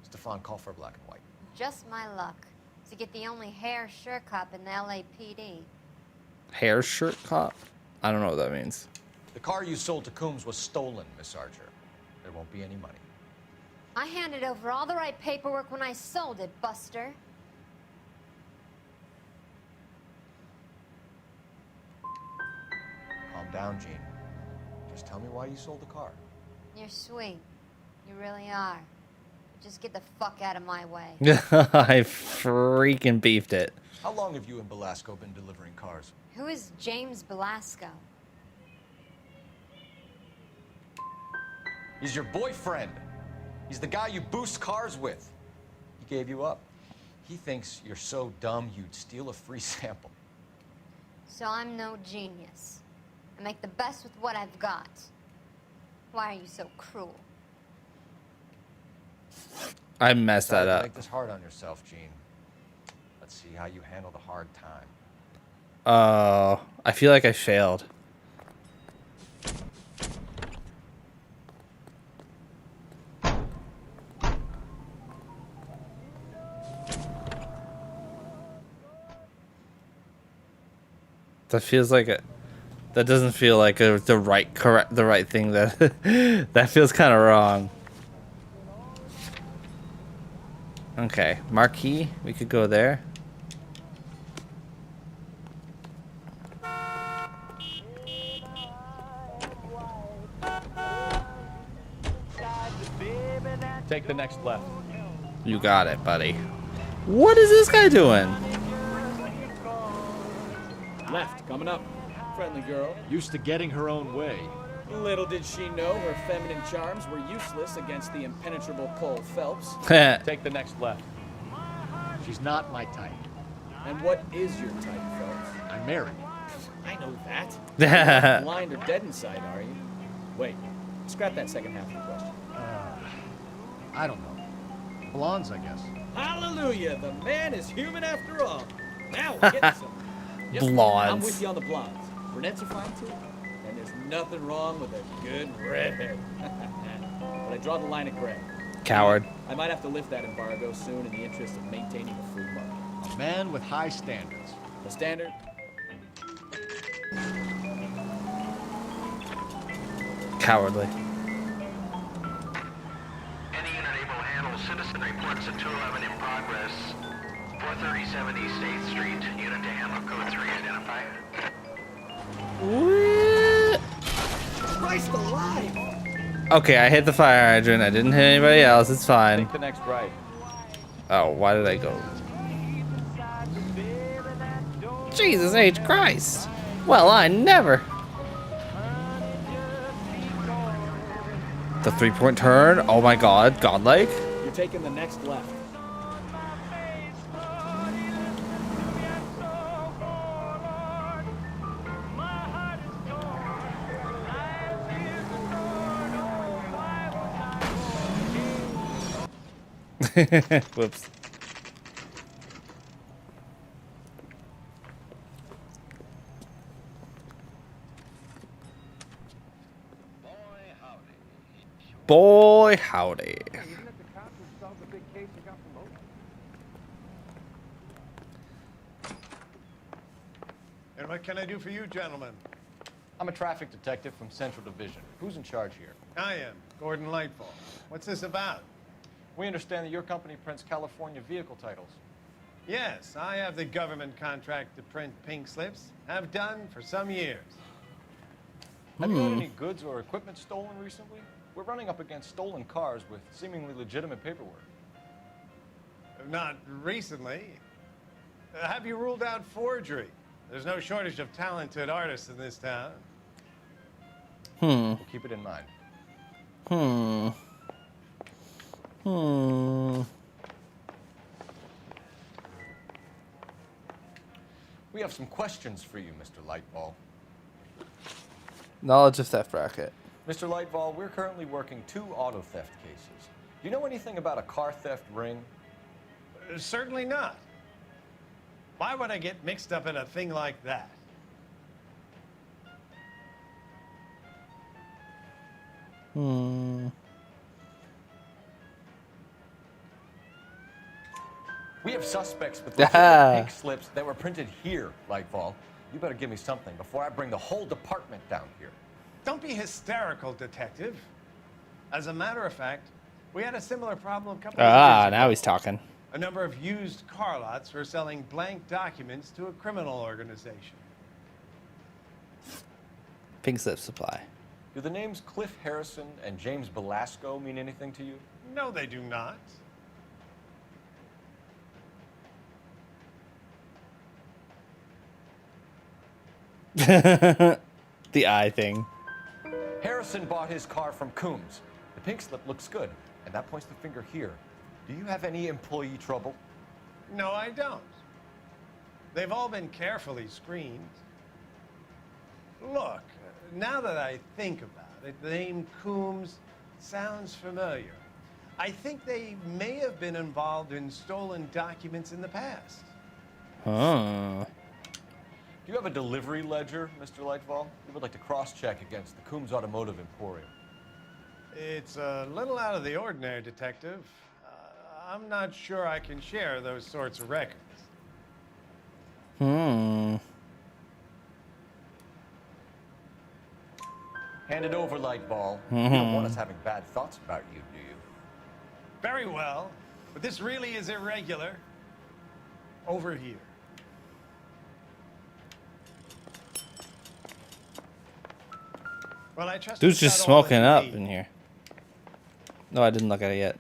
Stefan, call for black and white. Just my luck to get the only hair shirt cop in the LAPD. Hair shirt cop? I don't know what that means. The car you sold to Coombs was stolen, Miss Archer. There won't be any money. I handed over all the right paperwork when I sold it, Buster. Calm down, Gene. Just tell me why you sold the car. You're sweet. You really are. Just get the fuck out of my way. I freaking beefed it. How long have you and Belasco been delivering cars? Who is James Belasco? He's your boyfriend. He's the guy you boost cars with. He gave you up. He thinks you're so dumb you'd steal a free sample. So I'm no genius. I make the best with what I've got. Why are you so cruel? I messed Sorry that to up. Make this hard on yourself, Gene. Let's see how you handle the hard time. Oh, I feel like I failed. That feels like it. That doesn't feel like the right thing. That that feels kind of wrong. Okay, marquee. We could go there. Take the next left. You got it, buddy. What is this guy doing? Left, coming up. Friendly girl. Used to getting her own way. Little did she know her feminine charms were useless against the impenetrable Cole Phelps. Take the next left. She's not my type. And what is your type, Phelps? I'm married. I know that. You're not blind or dead inside, are you? Wait, scrap that second half of the question. I don't know. Blondes, I guess. Hallelujah! The man is human after all. Now we're getting somewhere. Yep, Blondes. I'm with you on the blondes. Brunettes are fine too. And there's nothing wrong with a good redhead. But I draw the line at gray. Coward. I might have to lift that embargo soon in the interest of maintaining a free market. A man with high standards. The standard? Cowardly. Any unit able to handle citizen reports at 211 in progress. 437 East 8th Street. Unit to handle code 3 identified. What? Christ alive! Okay, I hit the fire hydrant. I didn't hit anybody else. It's fine. Take the next right. Oh, why did I go? Jesus H. Christ. Well, I never. The 3-point turn. Oh my god. Godlike. You're taking the next left. Whoops. Boy, howdy. And what can I do for you, gentlemen? I'm a traffic detective from Central Division. Who's in charge here? I am, Gordon Lightfall. What's this about? We understand that your company prints California vehicle titles. Yes, I have the government contract to print pink slips. Have done for some years. Have you had any goods or equipment stolen recently? We're running up against stolen cars with seemingly legitimate paperwork. Not recently. Have you ruled out forgery? There's no shortage of talented artists in this town. We'll keep it in mind. We have some questions for you, Mr. Lightball. Knowledge of theft bracket. Mr. Lightball, we're currently working 2 auto theft cases. Do you know anything about a car theft ring? Certainly not. Why would I get mixed up in a thing like that? We have suspects with legitimate pink slips that were printed here, Lightball. You better give me something before I bring the whole department down here. Don't be hysterical, Detective. As a matter of fact, we had a similar problem a couple of years ago. Now he's talking. A number of used car lots were selling blank documents to a criminal organization. Pink slip supply. Do the names Cliff Harrison and James Belasco mean anything to you? No, they do not. The eye thing. Harrison bought his car from Coombs. The pink slip looks good, and that points the finger here. Do you have any employee trouble? No, I don't. They've all been carefully screened. Look, now that I think about it, the name Coombs sounds familiar. I think they may have been involved in stolen documents in the past. Huh. Do you have a delivery ledger, Mr. Lightfall? We would like to cross-check against the Coombs Automotive Emporium. It's a little out of the ordinary, Detective. I'm not sure I can share those sorts of records. Hmm. Hand it over, Lightball. You don't want us having bad thoughts about you, do you? Very well, but this really is irregular. Over here. Well, I trust Dude's just smoking up in here. No, I didn't look at it yet.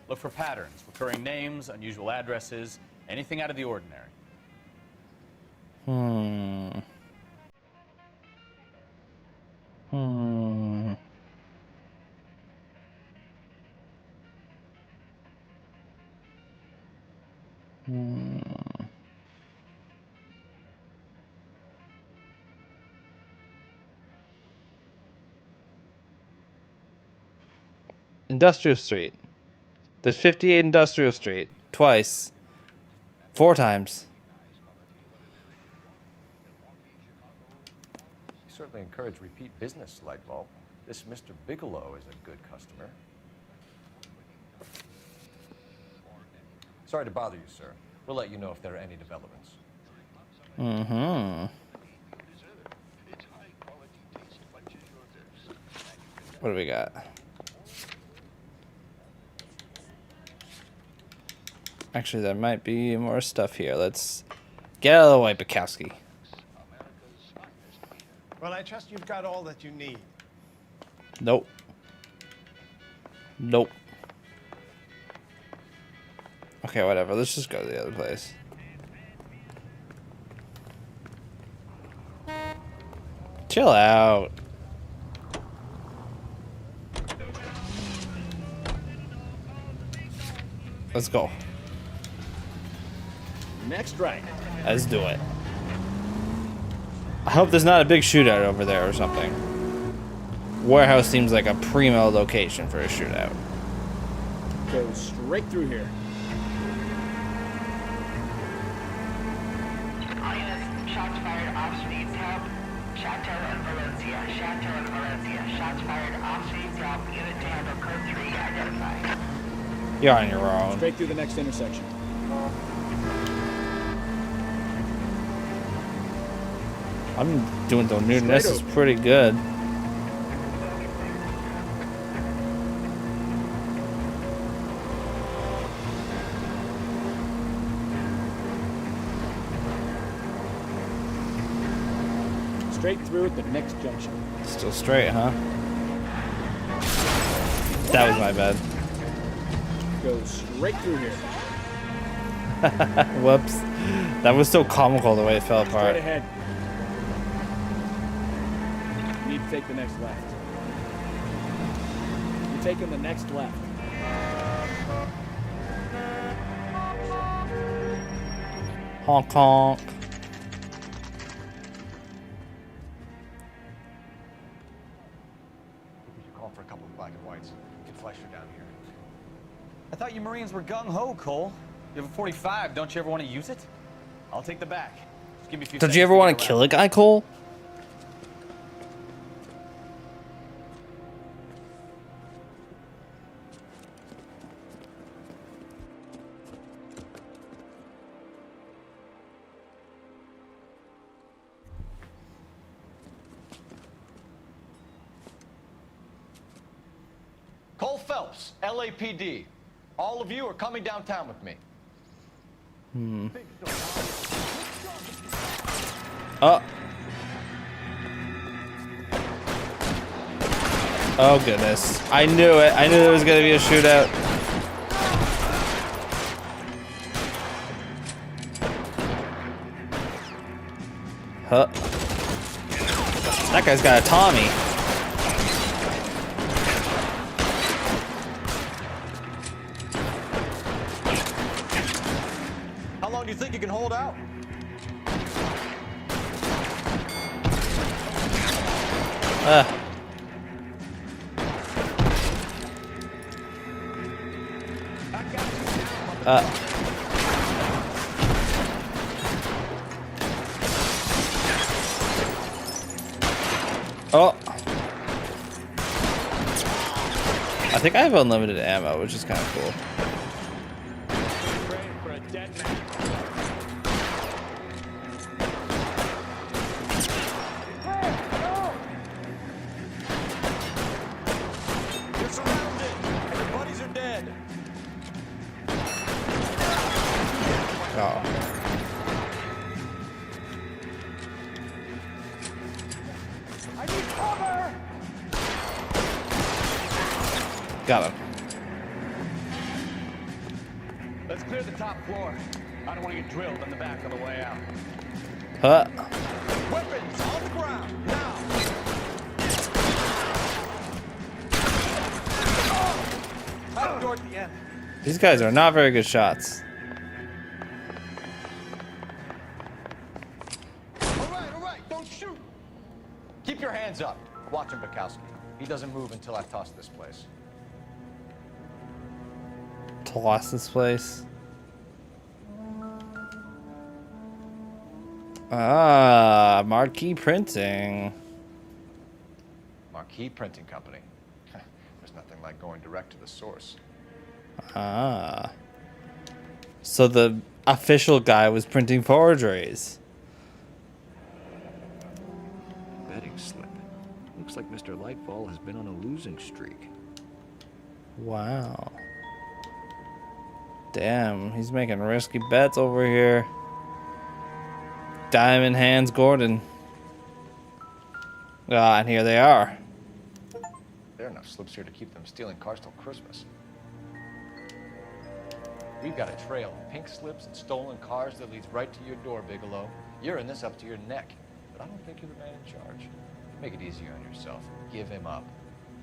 Look for patterns, recurring names, unusual addresses, anything out of the ordinary. Hmm. Hmm. Hmm. Industrial Street. There's 58 Industrial Street. Twice. 4 times. We certainly encourage repeat business, Lightball. This Mr. Bigelow is a good customer. Sorry to bother you, sir. We'll let you know if there are any developments. Mm-hmm. What do we got? Actually, there might be more stuff here. Let's get out of the way, Bukowski. Well, I trust you've got all that you need. Nope. Nope. Okay, whatever. Let's just go to the other place. Chill out. Let's go. Next right. Let's do it. I hope there's not a big shootout over there or something. Warehouse seems like a primo location for a shootout. Go straight through here. All units, shots fired, officer needs help. Chateau and Valencia, Chateau and Valencia, shots fired, officer needs help. Unit to handle code 3 identified. You're on your own. Straight through the next intersection. I'm doing the new. This is pretty good. Straight through at the next junction. Still straight, huh? That was my bad. Go straight through here. Whoops. That was so comical the way it fell apart. Straight ahead. You need to take the next left. You're taking the next left. Honk honk. We should call for a couple of black and whites. Get Fleischer down here. I thought you Marines were gung-ho, Cole. You have a 45. Don't you ever want to use it? I'll take the back. Just give me a few Don't you ever want to kill a guy, Cole? Cole Phelps, LAPD. All of you are coming downtown with me. Oh. Oh goodness. I knew it. I knew there was gonna be a shootout. Huh. That guy's got a Tommy. How long do you think you can hold out? Oh. I think I have unlimited ammo, which is kind of cool. You're surrounded, and your buddies are dead. Oh. I need cover! Got him. Let's clear the top floor. I don't want to get drilled on the back on the way out. Huh. Weapons on the ground, now! Out the door at the end. These guys are not very good shots. All right, don't shoot! Keep your hands up. Watch him, Bukowski. He doesn't move until I toss this place. Toss this place. Ah, marquee printing. Marquee Printing Company. There's nothing like going direct to the source. Ah. So the official guy was printing forgeries. Betting slip. Looks like Mr. Lightfall has been on a losing streak. Wow. Damn, he's making risky bets over here. Diamond Hands Gordon. Ah, and here they are. There are enough slips here to keep them stealing cars till Christmas. We've got a trail of pink slips and stolen cars that leads right to your door, Bigelow. You're in this up to your neck, but I don't think you're the man in charge. Make it easier on yourself. Give him up.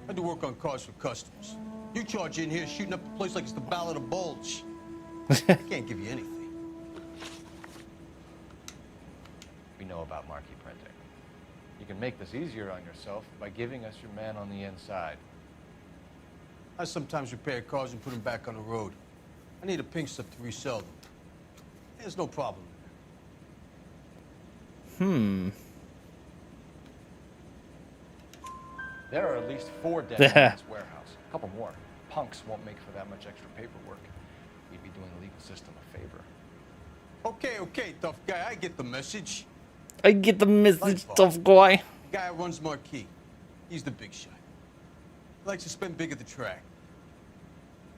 I do work on cars for customers. You charge in here shooting up the place like it's the Ballad of Bulge. I can't give you anything. We know about marquee printing. You can make this easier on yourself by giving us your man on the inside. I sometimes repair cars and put them back on the road. I need a pink slip to resell them. There's no problem. There are at least 4 dead men in this warehouse. A couple more. Punks won't make for that much extra paperwork. We'd be doing the legal system a favor. Okay, tough guy. I get the message. I get the message, tough guy. The guy who runs Marquee. He's the big shot. He likes to spend big at the track.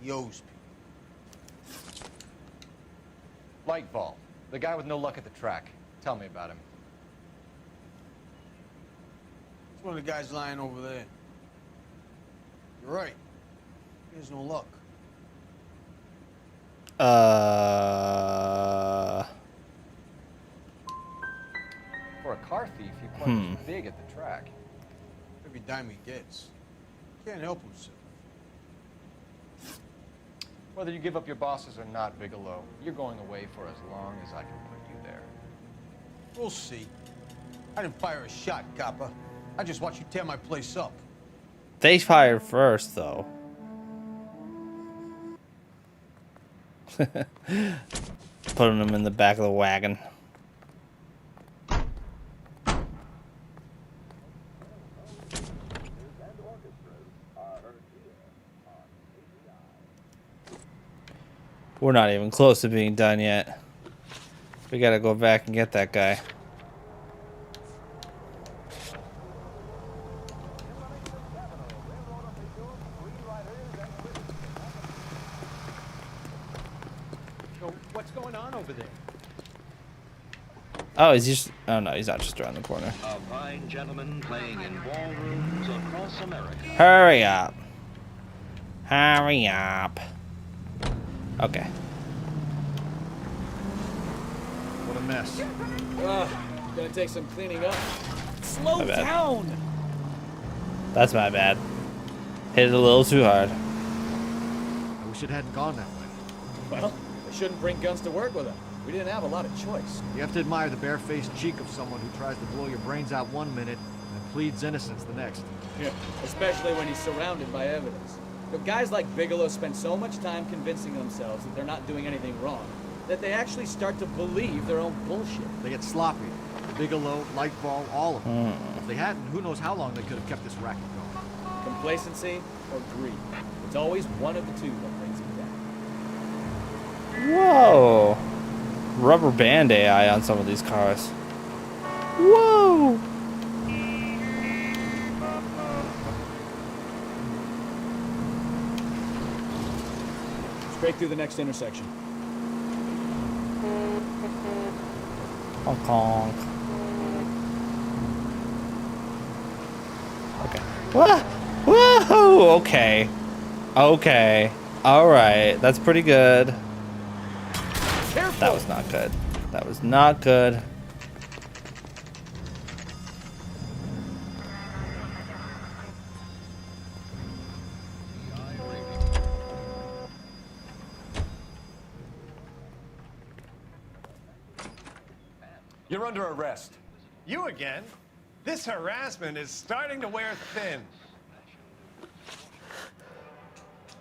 He owes people. Lightball, the guy with no luck at the track. Tell me about him. It's one of the guys lying over there. You're right. He has no luck. For a car thief, he plunges big at the track. Every dime he gets. Can't help himself. Whether you give up your bosses or not, Bigelow, you're going away for as long as I can put you there. We'll see. I didn't fire a shot, Copper. I just watched you tear my place up. They fired first, though. Putting them in the back of the wagon. We're not even close to being done yet. We gotta go back and get that guy. So what's going on over there? Oh, he's just... Oh, no, he's not just around the corner. A fine gentleman playing in ballrooms across America. Hurry up. Hurry up. Okay. What a mess. Gonna take some cleaning up. Slow My bad. down! That's my bad. Hit it a little too hard. I wish it hadn't gone that way. Well, they shouldn't bring guns to work with them. We didn't have a lot of choice. You have to admire the barefaced cheek of someone who tries to blow your brains out one minute and pleads innocence the next. Yeah, especially when he's surrounded by evidence. But guys like Bigelow spend so much time convincing themselves that they're not doing anything wrong, that they actually start to believe their own bullshit. They get sloppy. Bigelow, Lightball, all of them. If they hadn't, who knows how long they could have kept this racket going. Complacency or greed. It's always one of the two that brings it down. Whoa. Rubber band AI on some of these cars. Whoa. Straight through the next intersection. Honk honk. Okay. Whoa! Whoa! Okay. Okay. Alright. That's pretty good. Careful. That was not good. That was not good. You're under arrest. You again? This harassment is starting to wear thin.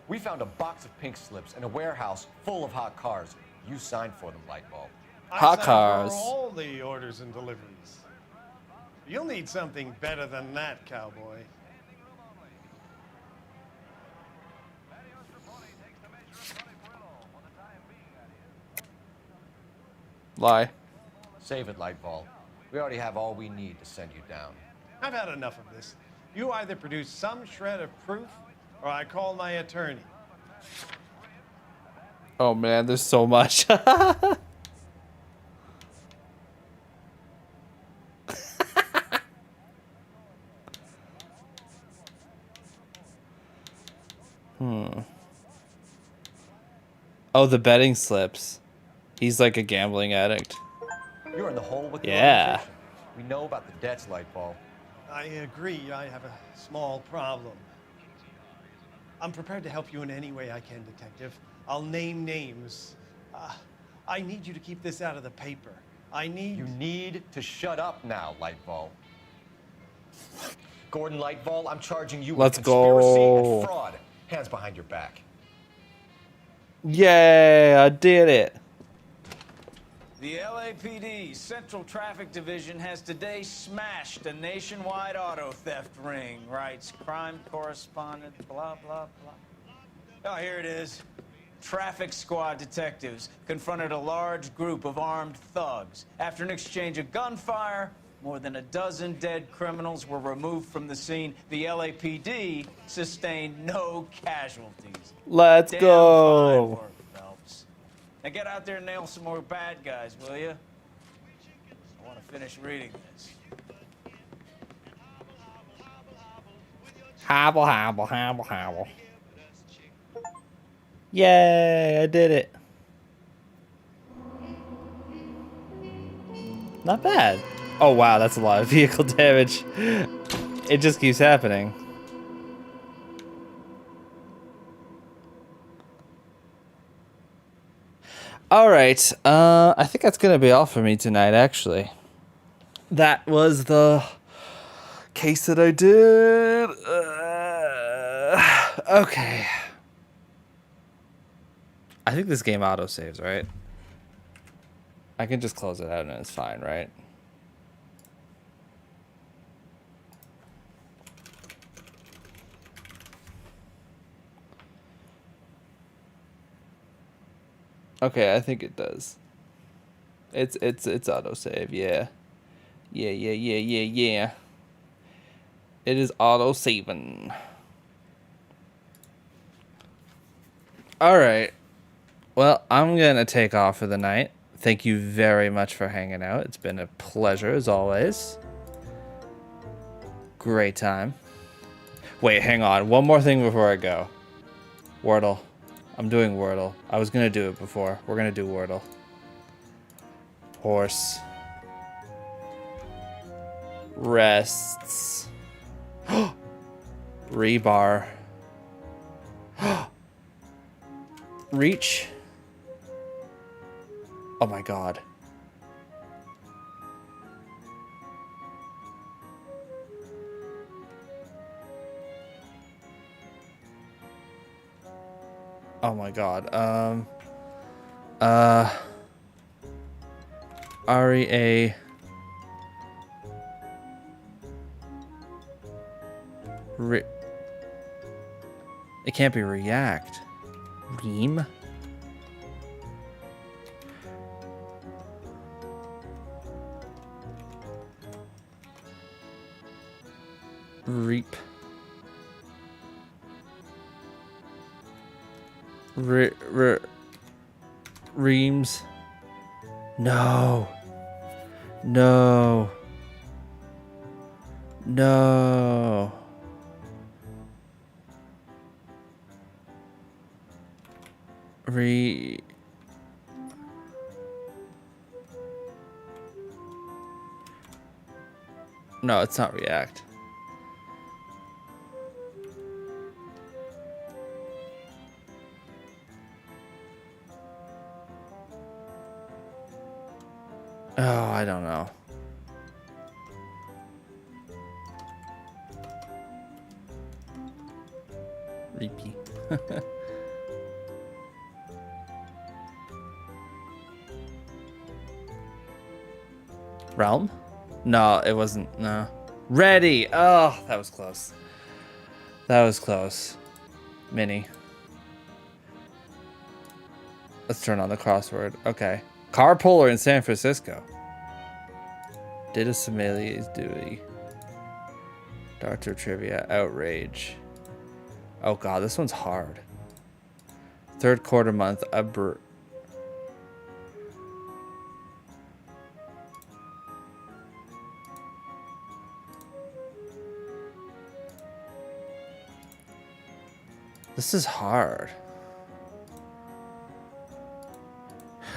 We found a box of pink slips in a warehouse full of hot cars. You signed for them, Lightball. Hot I signed cars. for all the orders and deliveries. You'll need something better than that, cowboy. Lie. Save it, Lightball. We already have all we need to send you down. I've had enough of this. You either produce some shred of proof, or I call my attorney. Oh man, there's so much. Oh, the betting slips. He's like a gambling addict. You're in the hole with the Yeah. organization. We know about the debts, Lightball. I agree. I have a small problem. I'm prepared to help you in any way I can, Detective. I'll name names. I need you to keep this out of the paper. You need to shut up now, Lightball. Gordon Lightball, I'm charging you Let's with conspiracy go. and fraud. Hands behind your back. Yay, I did it. The LAPD Central Traffic Division has today smashed a nationwide auto theft ring, writes crime correspondent, blah, blah, blah. Oh, here it is. Traffic squad detectives confronted a large group of armed thugs. After an exchange of gunfire, more than a dozen dead criminals were removed from the scene. The LAPD sustained no casualties. Let's Damn go. fine work, Phelps. Now get out there and nail some more bad guys, will you? I want to finish reading this. Hobble, hobble, hobble, hobble. Yay, I did it. Not bad. Oh wow, that's a lot of vehicle damage. It just keeps happening. All right. I think that's gonna be all for me tonight. Actually, that was the case that I did. Okay. I think this game auto saves, right? I can just close it out and it's fine, right? Okay, I think it does. It's autosave, yeah. Yeah. It is auto saving. Alright. Well, I'm gonna take off for the night. Thank you very much for hanging out. It's been a pleasure as always. Great time. Wait, hang on. One more thing before I go. Wordle. I'm doing Wordle. I was gonna do it before. We're gonna do Wordle. Horse. Rests. Rebar. Reach. Oh my god. Oh my god. REA. It can't be React. Ream? Reap. Reams. No. No. No. No, it's not React. Oh, I don't know. Repeat. Realm? No, it wasn't. No. Ready. Oh, that was close. That was close. Mini. Let's turn on the crossword. Okay. Carpooler in San Francisco. Did a sommelier's duty. Doctor Trivia. Outrage. Oh god, this one's hard. Third quarter month. This is hard.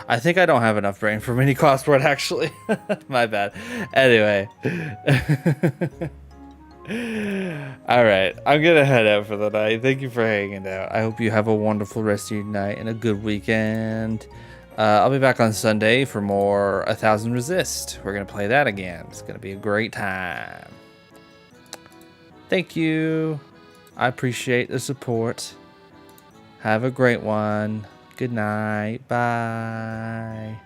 I think I don't have enough brain for mini crossword, actually. My bad. Anyway. Alright, I'm gonna head out for the night. Thank you for hanging out. I hope you have a wonderful rest of your night and a good weekend. I'll be back on Sunday for more 1000 Resist. We're gonna play that again. It's gonna be a great time. Thank you. I appreciate the support. Have a great one. Good night. Bye.